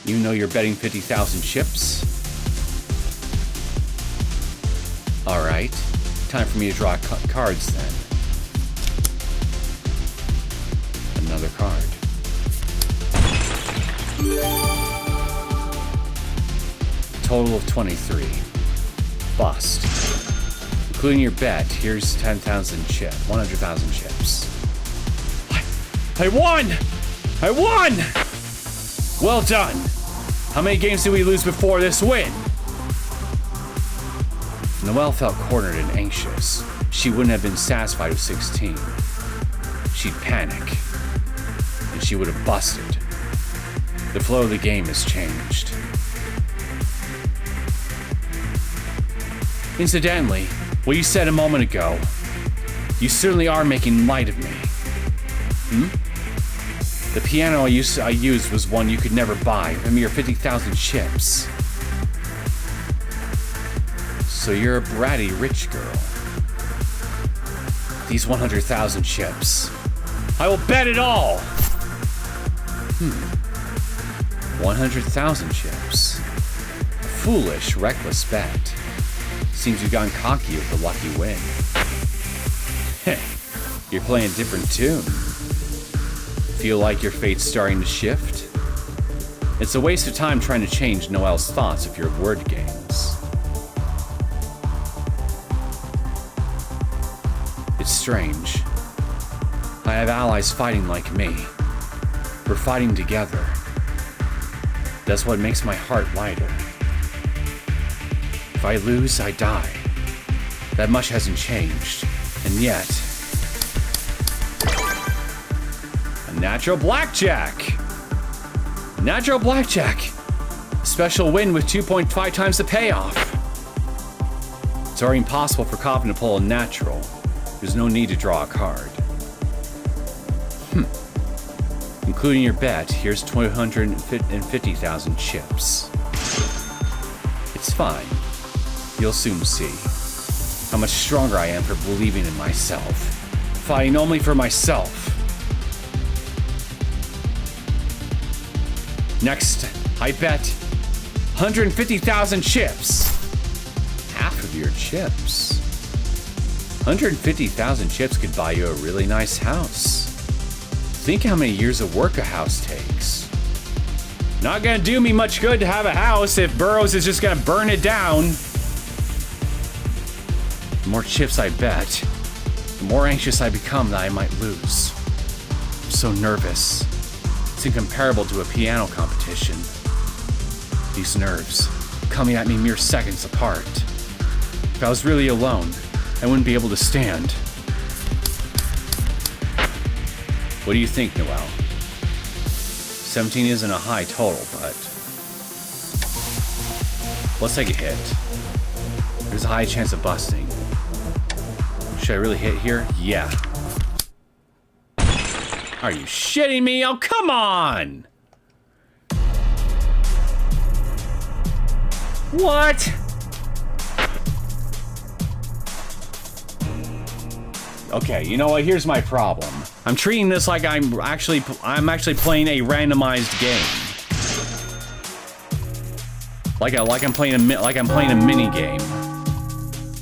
You know you're betting 50,000 chips. All right, time for me to draw cards then. Another card. Total of 23. Bust. Including your bet, here's 10,000 chips. 100,000 chips. I won! I won! Well done. How many games did we lose before this win? Noel felt cornered and anxious. She wouldn't have been satisfied with 16. She'd panic. And she would have busted. The flow of the game has changed. Incidentally, what you said a moment ago, you certainly are making light of me. The piano I used was one you could never buy, a mere 50,000 chips. So you're a bratty rich girl. These 100,000 chips. I will bet it all! 100,000 chips. A foolish, reckless bet. Seems you've gotten cocky with the lucky win. Heh, you're playing a different tune. Feel like your fate's starting to shift? It's a waste of time trying to change Noel's thoughts of your word games. It's strange. I have allies fighting like me. We're fighting together. That's what makes my heart lighter. If I lose, I die. That much hasn't changed. And yet... a natural blackjack! Natural blackjack! A special win with 2.5 times the payoff. It's already impossible for Coffin to pull a natural. There's no need to draw a card. Including your bet, here's 250,000 chips. It's fine. You'll soon see how much stronger I am for believing in myself. Fighting only for myself. Next, I bet 150,000 chips. Half of your chips. 150,000 chips could buy you a really nice house. Think how many years of work a house takes. Not gonna do me much good to have a house if Burrows is just gonna burn it down. The more chips I bet, the more anxious I become that I might lose. I'm so nervous. It's incomparable to a piano competition. These nerves coming at me mere seconds apart. If I was really alone, I wouldn't be able to stand. What do you think, Noel? 17 isn't a high total, but let's take a hit. There's a high chance of busting. Should I really hit here? Yeah. Are you shitting me? Oh, come on! What? Okay, you know what? Here's my problem. I'm treating this like I'm actually playing a randomized game. Like I'm playing a mini game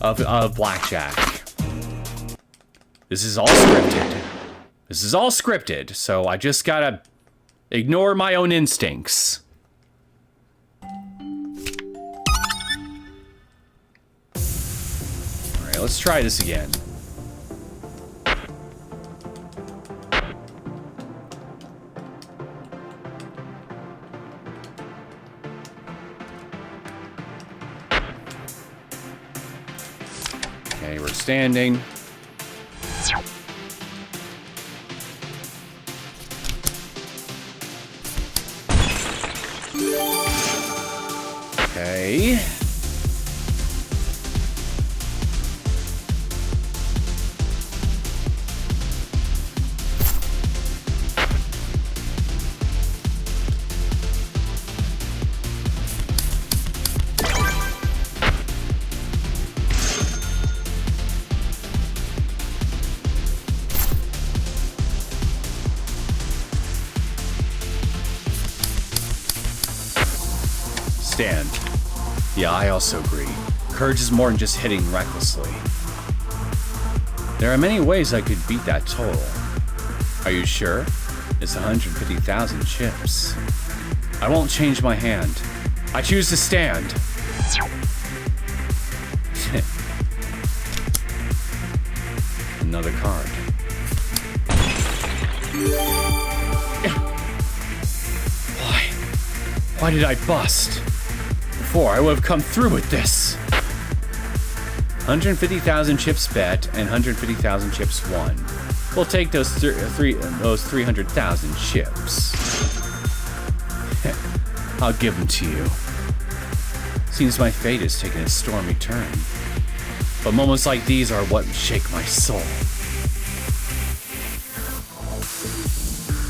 of blackjack. This is all scripted. This is all scripted, so I just gotta ignore my own instincts. Alright, let's try this again. Okay, we're standing. Okay. stand. Yeah, I also agree. Courage is more than just hitting recklessly. There are many ways I could beat that total. Are you sure? It's 150,000 chips. I won't change my hand. I choose to stand. Another card. Why did I bust? Before I would have come through with this. 150,000 chips bet and 150,000 chips won. We'll take those 300,000 chips. I'll give them to you. Seems my fate has taken a stormy turn. But moments like these are what shake my soul.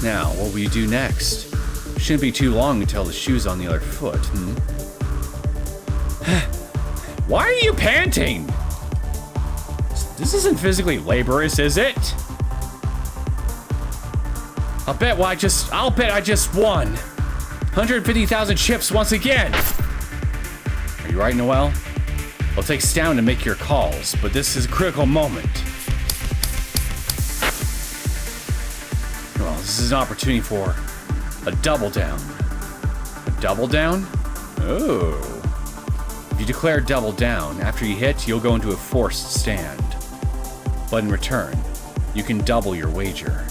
Now, what will you do next? Shouldn't be too long until the shoe's on the other foot, Why are you panting? This isn't physically laborious, is it? I'll bet I just won. 150,000 chips once again. Are you right, Noel? It'll take Stan to make your calls, but this is a critical moment. Well, this is an opportunity for a double down. A double down? Oh. If you declare double down, after you hit, you'll go into a forced stand. But in return, you can double your wager.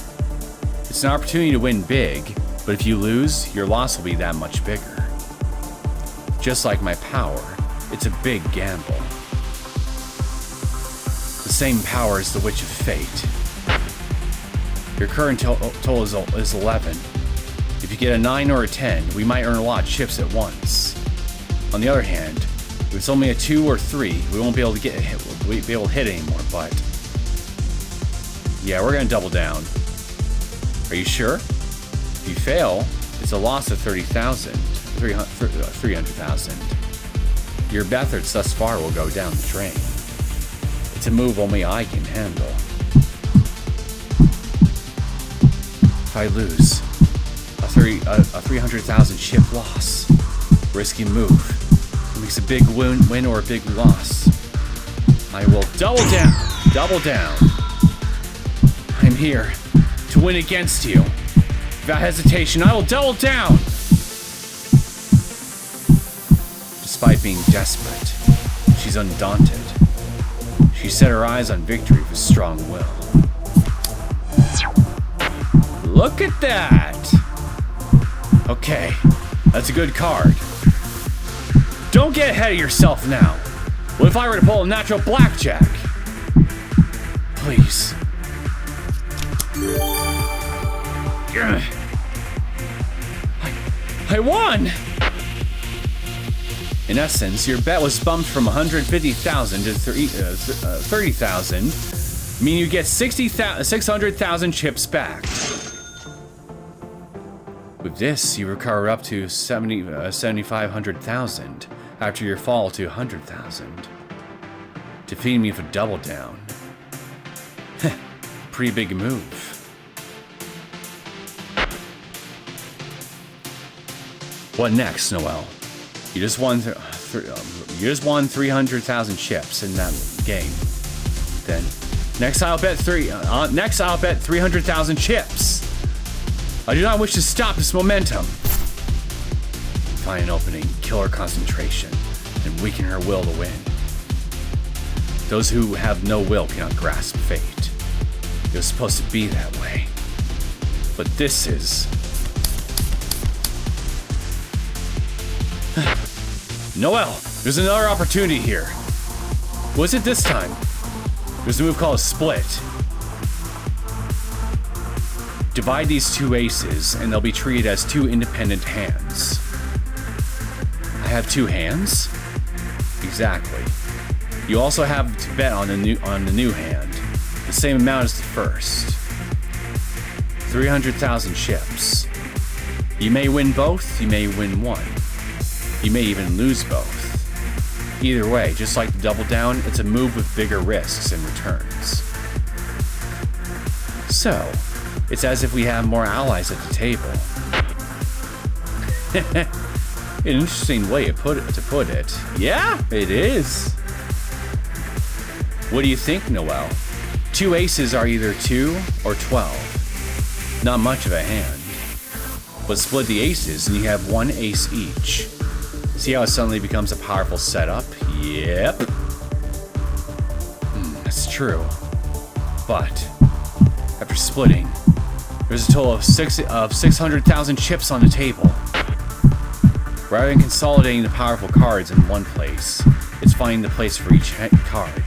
It's an opportunity to win big, but if you lose, your loss will be that much bigger. Just like my power, it's a big gamble. The same power as the Witch of Fate. Your current total is 11. If you get a 9 or a 10, we might earn a lot of chips at once. On the other hand, if it's only a 2 or 3, we won't be able to hit anymore, but... Yeah, we're gonna double down. Are you sure? If you fail, it's a loss of 300,000. Your methods thus far will go down the drain. It's a move only I can handle. If I lose, a 300,000 chip loss. Risky move. It makes a big win or a big loss. I will double down. Double down. I'm here to win against you. Without hesitation, I will double down. Despite being desperate, she's undaunted. She set her eyes on victory with strong will. Look at that! Okay, that's a good card. Don't get ahead of yourself now. What if I were to pull a natural blackjack? Please. I won! In essence, your bet was bumped from 150,000 to 30,000, meaning you get 600,000 chips back. With this, you recover up to 7,500,000 after your fall to 100,000. Defeating me for double down. Pretty big move. What next, Noel? You just won 300,000 chips in that game. Then, next I'll bet 300,000 chips. I do not wish to stop this momentum. Find an opening, kill her concentration, and weaken her will to win. Those who have no will cannot grasp fate. It was supposed to be that way. But this is... Noel, there's another opportunity here. What's it this time? There's a move called a split. Divide these two aces, and they'll be treated as two independent hands. I have two hands? Exactly. You also have to bet on the new hand, the same amount as the first. 300,000 chips. You may win both, you may win one. You may even lose both. Either way, just like the double down, it's a move with bigger risks and returns. So, it's as if we have more allies at the table. An interesting way to put it. Yeah, it is. What do you think, Noel? 2 aces are either 2 or 12. Not much of a hand. But split the aces and you have 1 ace each. See how it suddenly becomes a powerful setup? Yep. That's true. But after splitting, there's a total of 600,000 chips on the table. Rather than consolidating the powerful cards in one place, it's finding the place for each card.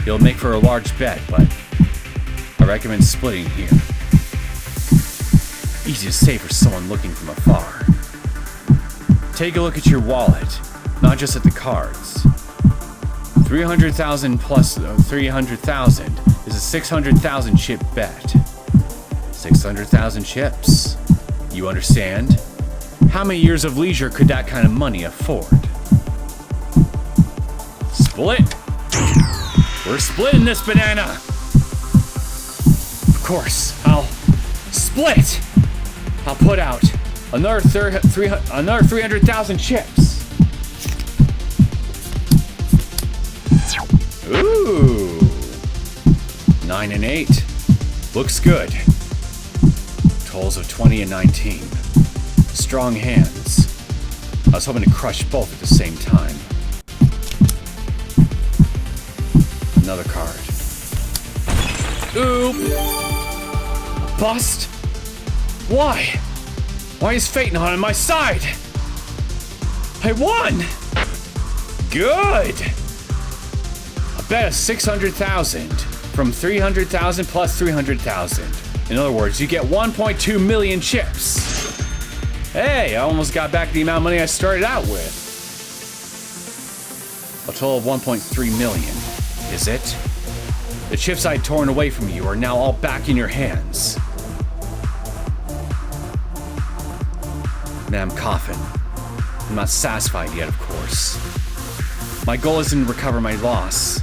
It'll make for a large bet, but I recommend splitting here. Easy to say for someone looking from afar. Take a look at your wallet, not just at the cards. 300,000 plus 300,000 is a 600,000 chip bet. 600,000 chips. You understand? How many years of leisure could that kind of money afford? Split! We're splitting this banana! Of course, I'll split! I'll put out another 300,000 chips. Ooh! 9 and 8. Looks good. Totals of 20 and 19. Strong hands. I was hoping to crush both at the same time. Another card. Oop! Bust? Why? Why is fate not on my side? I won! Good! A bet of 600,000 from 300,000 plus 300,000. In other words, you get 1.2 million chips. Hey, I almost got back the amount of money I started out with. A total of 1.3 million, is it? The chips I'd torn away from you are now all back in your hands. Man, I'm coughing. I'm not satisfied yet, of course. My goal isn't to recover my loss.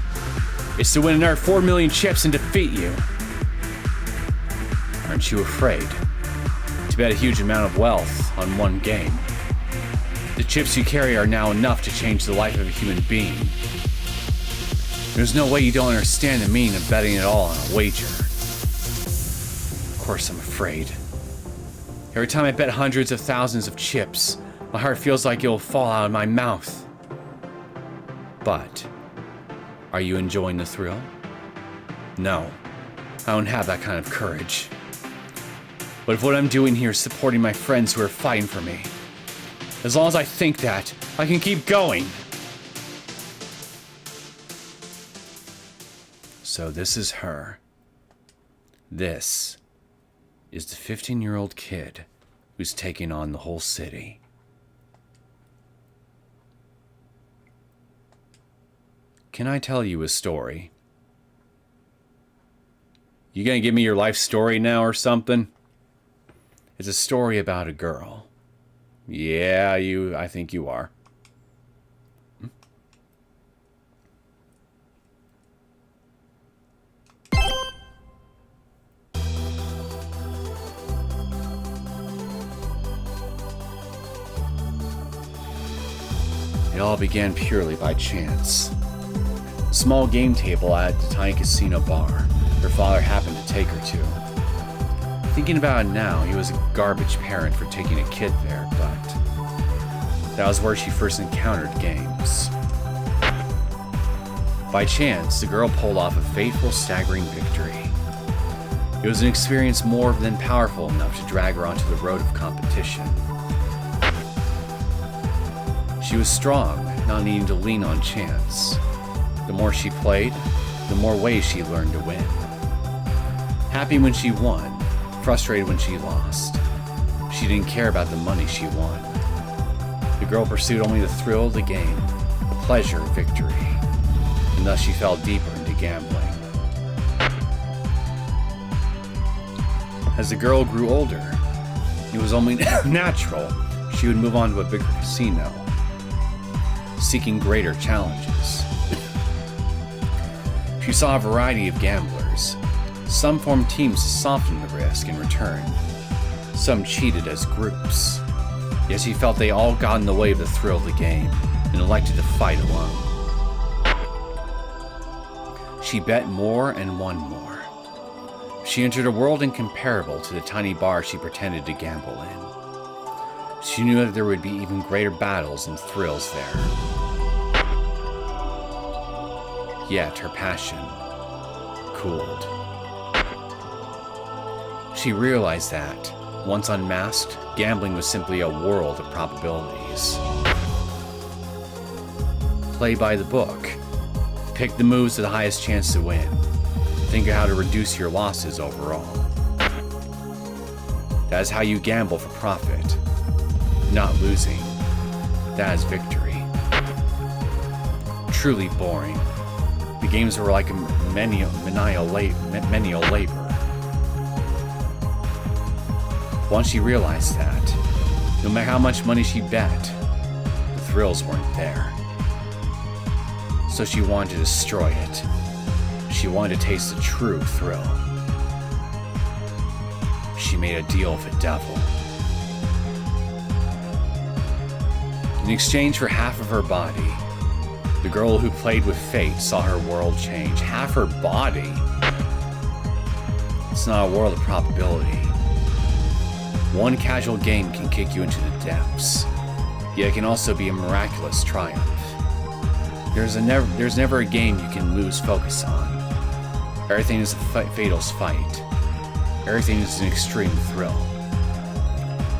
It's to win another 4 million chips and defeat you. Aren't you afraid? To bet a huge amount of wealth on one game. The chips you carry are now enough to change the life of a human being. There's no way you don't understand the meaning of betting at all on a wager. Of course I'm afraid. Every time I bet hundreds of thousands of chips, my heart feels like it'll fall out of my mouth. But, are you enjoying the thrill? No, I don't have that kind of courage. But if what I'm doing here is supporting my friends who are fighting for me, as long as I think that, I can keep going. So this is her. This is the 15-year-old kid who's taking on the whole city. Can I tell you a story? You gonna give me your life story now or something? It's a story about a girl. Yeah, I think you are. It all began purely by chance. A small game table at the tiny casino bar her father happened to take her to. Thinking about it now, he was a garbage parent for taking a kid there, but that was where she first encountered games. By chance, the girl pulled off a fateful, staggering victory. It was an experience more than powerful enough to drag her onto the road of competition. She was strong, not needing to lean on chance. The more she played, the more ways she learned to win. Happy when she won, frustrated when she lost. She didn't care about the money she won. The girl pursued only the thrill of the game, the pleasure of victory, and thus she fell deeper into gambling. As the girl grew older, it was only natural she would move on to a bigger casino, seeking greater challenges. She saw a variety of gamblers. Some formed teams to soften the risk in return. Some cheated as groups. Yet she felt they all got in the way of the thrill of the game and elected to fight alone. She bet more and won more. She entered a world incomparable to the tiny bar she pretended to gamble in. She knew that there would be even greater battles and thrills there. Yet her passion cooled. She realized that, once unmasked, gambling was simply a world of probabilities. Play by the book. Pick the moves with the highest chance to win. Think of how to reduce your losses overall. That is how you gamble for profit. Not losing. That is victory. Truly boring. The games were like a menial labor. Once she realized that, no matter how much money she bet, the thrills weren't there. So she wanted to destroy it. She wanted to taste the true thrill. She made a deal with the devil. In exchange for half of her body, the girl who played with fate saw her world change. Half her body? It's not a world of probability. One casual game can kick you into the depths, yet it can also be a miraculous triumph. There's never a game you can lose focus on. Everything is a fatal fight. Everything is an extreme thrill.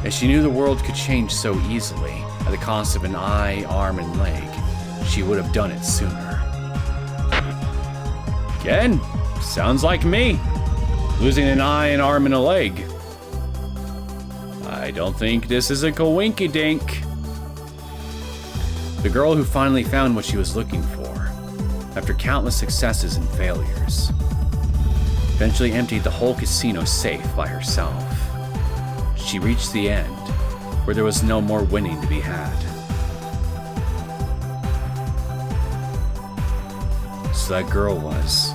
If she knew the world could change so easily, at the cost of an eye, arm, and leg, she would have done it sooner. Again, sounds like me. Losing an eye, an arm, and a leg. I don't think this is a coinkydink. The girl who finally found what she was looking for, after countless successes and failures, eventually emptied the whole casino safe by herself. She reached the end, where there was no more winning to be had. So that girl was...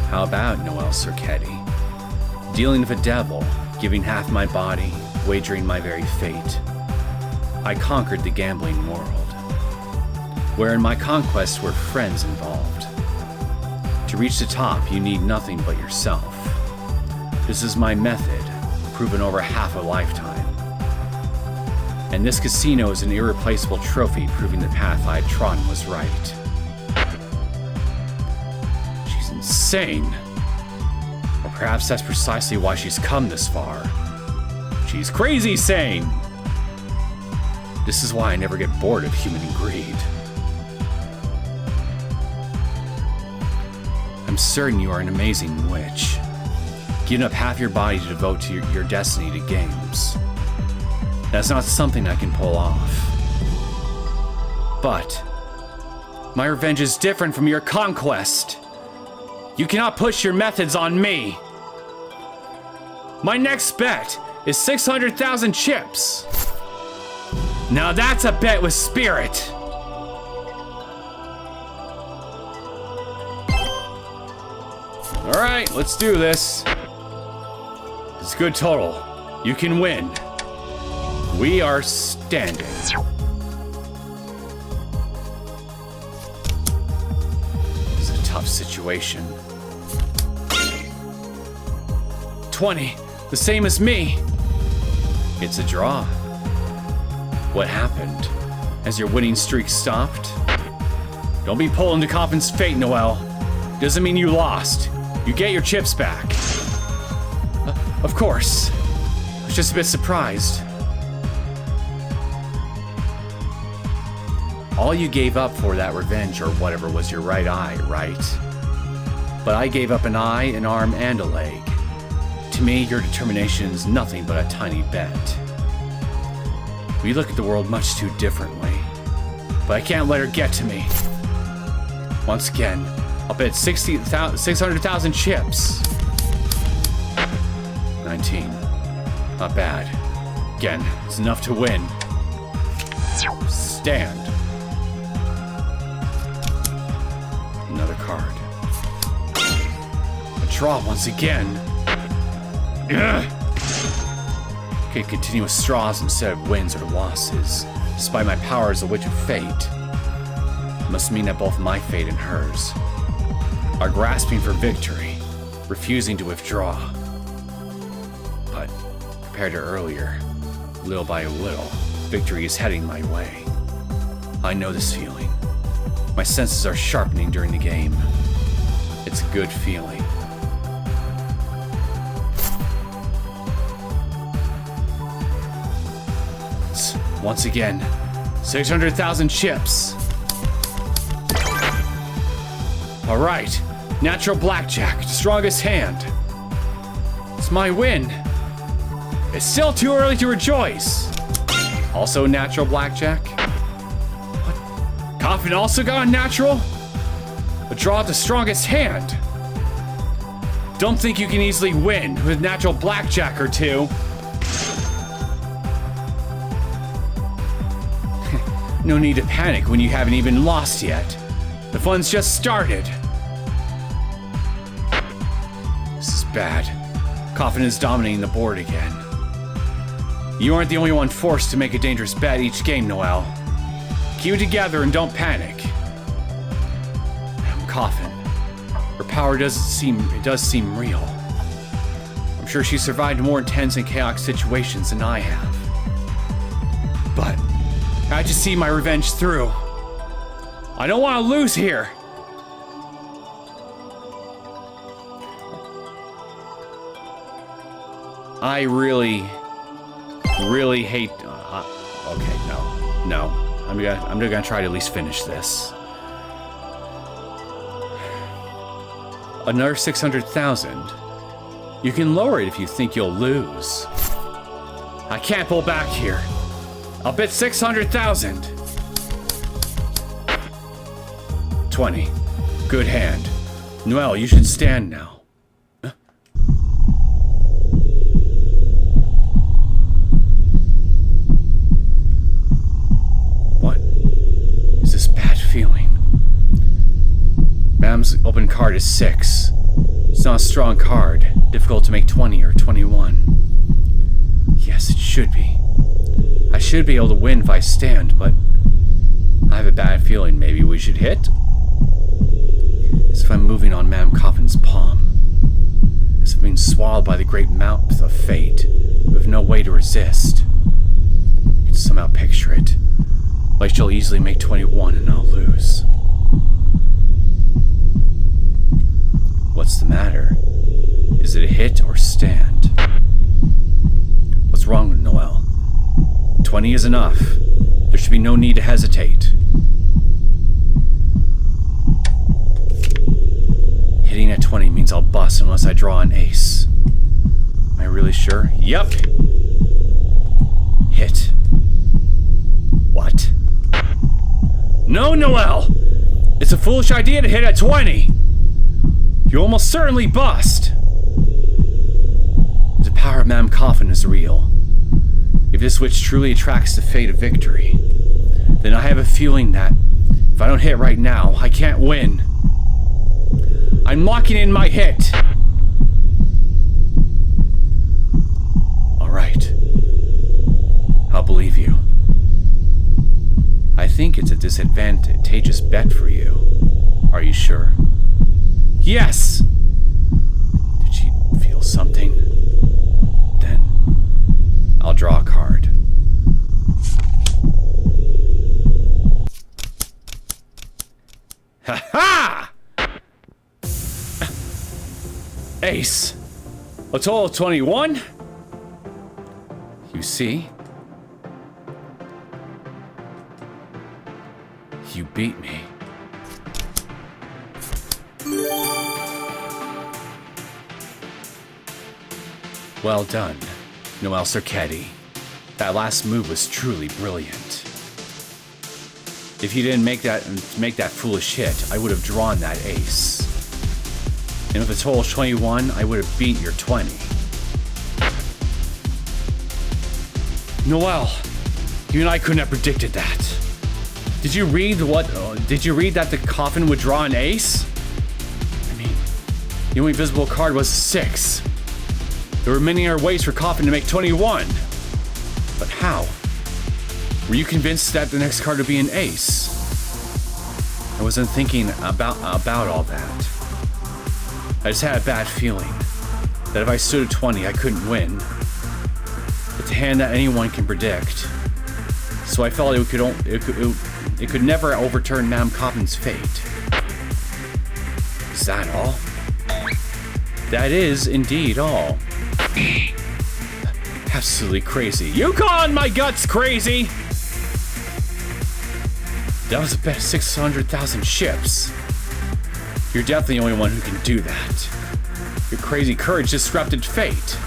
How about Noel Serketti? Dealing with a devil, giving half my body, wagering my very fate. I conquered the gambling world, where in my conquests were friends involved. To reach the top, you need nothing but yourself. This is my method, proven over half a lifetime. And this casino is an irreplaceable trophy proving the path I had trodden was right. She's insane. Or perhaps that's precisely why she's come this far. She's crazy sane! This is why I never get bored of human greed. I'm certain you are an amazing witch, giving up half your body to devote to your destiny to games. That's not something I can pull off. But my revenge is different from your conquest. You cannot push your methods on me. My next bet is 600,000 chips. Now that's a bet with spirit. All right, let's do this. It's a good total. You can win. We are standing. This is a tough situation. 20, the same as me. It's a draw. What happened? Has your winning streak stopped? Don't be pulling to Coffin's fate, Noel. Doesn't mean you lost. You get your chips back. Of course. I was just a bit surprised. All you gave up for that revenge or whatever was your right eye, right? But I gave up an eye, an arm, and a leg. To me, your determination is nothing but a tiny bet. We look at the world much too differently. But I can't let her get to me. Once again, I'll bet 600,000 chips. 19. Not bad. Again, it's enough to win. Stand. Another card. A draw once again. Ugh. Pick continuous straws instead of wins or losses. Despite my power as a witch of fate, must mean that both my fate and hers are grasping for victory, refusing to withdraw. But compared to earlier, little by little, victory is heading my way. I know this feeling. My senses are sharpening during the game. It's a good feeling. Once again, 600,000 chips. All right, natural blackjack, strongest hand. It's my win. It's still too early to rejoice. Also natural blackjack. What? Coffin also got a natural? But draw the strongest hand. Don't think you can easily win with natural blackjack or two. No need to panic when you haven't even lost yet. The fun's just started. This is bad. Coffin is dominating the board again. You aren't the only one forced to make a dangerous bet each game, Noel. Keep it together and don't panic. Coffin. Her power does seem real. I'm sure she survived more intense and chaotic situations than I have. But I just see my revenge through. I don't want to lose here. I really hate. Okay, no. I'm gonna try to at least finish this. Another 600,000. You can lower it if you think you'll lose. I can't pull back here. I'll bet 600,000. 20. Good hand. Noel, you should stand now. What is this bad feeling? Mam's open card is 6. It's not a strong card. Difficult to make 20 or 21. Yes, it should be. I should be able to win if I stand, but I have a bad feeling maybe we should hit. As if I'm moving on Madame Coffin's palm. As if being swallowed by the great mouth of fate, with no way to resist. I can somehow picture it. Like she'll easily make 21 and I'll lose. What's the matter? Is it a hit or stand? What's wrong with Noel? 20 is enough. There should be no need to hesitate. Hitting at 20 means I'll bust unless I draw an ace. Am I really sure? Yep. Hit. What? No, Noel! It's a foolish idea to hit at 20! You almost certainly bust! The power of Madame Coffin is real. If this witch truly attracts the fate of victory, then I have a feeling that if I don't hit right now, I can't win. I'm locking in my hit. All right. I'll believe you. I think it's a disadvantageous bet for you. Are you sure? Yes! Did she feel something? Then I'll draw a card. Ha-ha! Ace. A total of 21? You see? You beat me. Well done, Noel Circetti. That last move was truly brilliant. If you didn't make that foolish hit, I would have drawn that ace. And with a total of 21, I would have beat your 20. Noel, you and I couldn't have predicted that. Did you read that the coffin would draw an ace? I mean, the only visible card was 6. There were many other ways for Coffin to make 21. But how? Were you convinced that the next card would be an ace? I wasn't thinking about all that. I just had a bad feeling that if I stood at 20, I couldn't win. It's a hand that anyone can predict. So I felt it could never overturn Madame Coppen's fate. Is that all? That is indeed all. Absolutely crazy. You calling my guts crazy? That was about 600,000 ships. You're definitely the only one who can do that. Your crazy courage disrupted fate.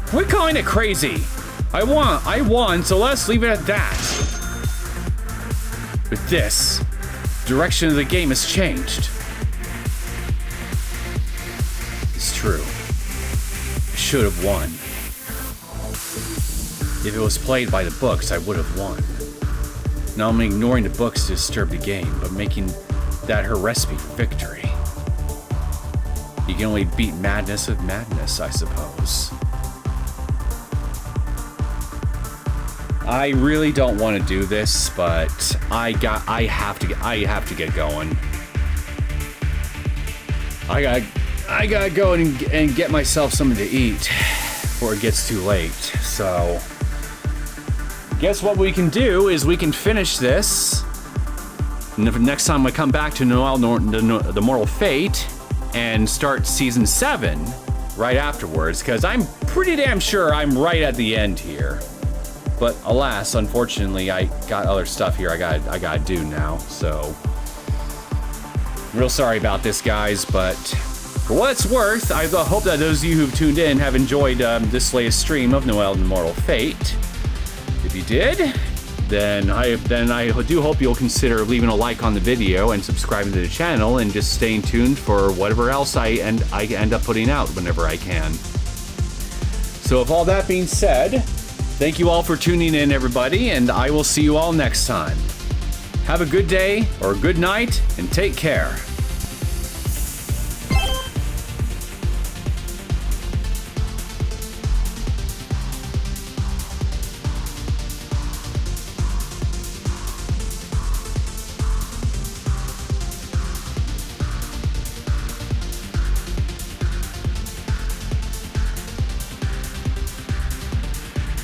Quit calling it crazy. I won, so let's leave it at that. With this, the direction of the game has changed. It's true. I should have won. If it was played by the books, I would have won. Now I'm ignoring the books to disturb the game, but making that her recipe for victory. You can only beat madness with madness, I suppose. I really don't want to do this, but I have to get going. I gotta go and get myself something to eat before it gets too late. So, guess what we can do is we can finish this. And the next time I come back to Noel, the Mortal Fate, and start season 7 right afterwards, because I'm pretty damn sure I'm right at the end here. But alas, unfortunately, I got other stuff here I gotta do now. So, real sorry about this, guys. But for what it's worth, I hope that those of you who've tuned in have enjoyed this latest stream of Noel and Mortal Fate. If you did, then I do hope you'll consider leaving a like on the video and subscribing to the channel, and just staying tuned for whatever else I end up putting out whenever I can. So, with all that being said, thank you all for tuning in, everybody, and I will see you all next time. Have a good day or a good night, and take care.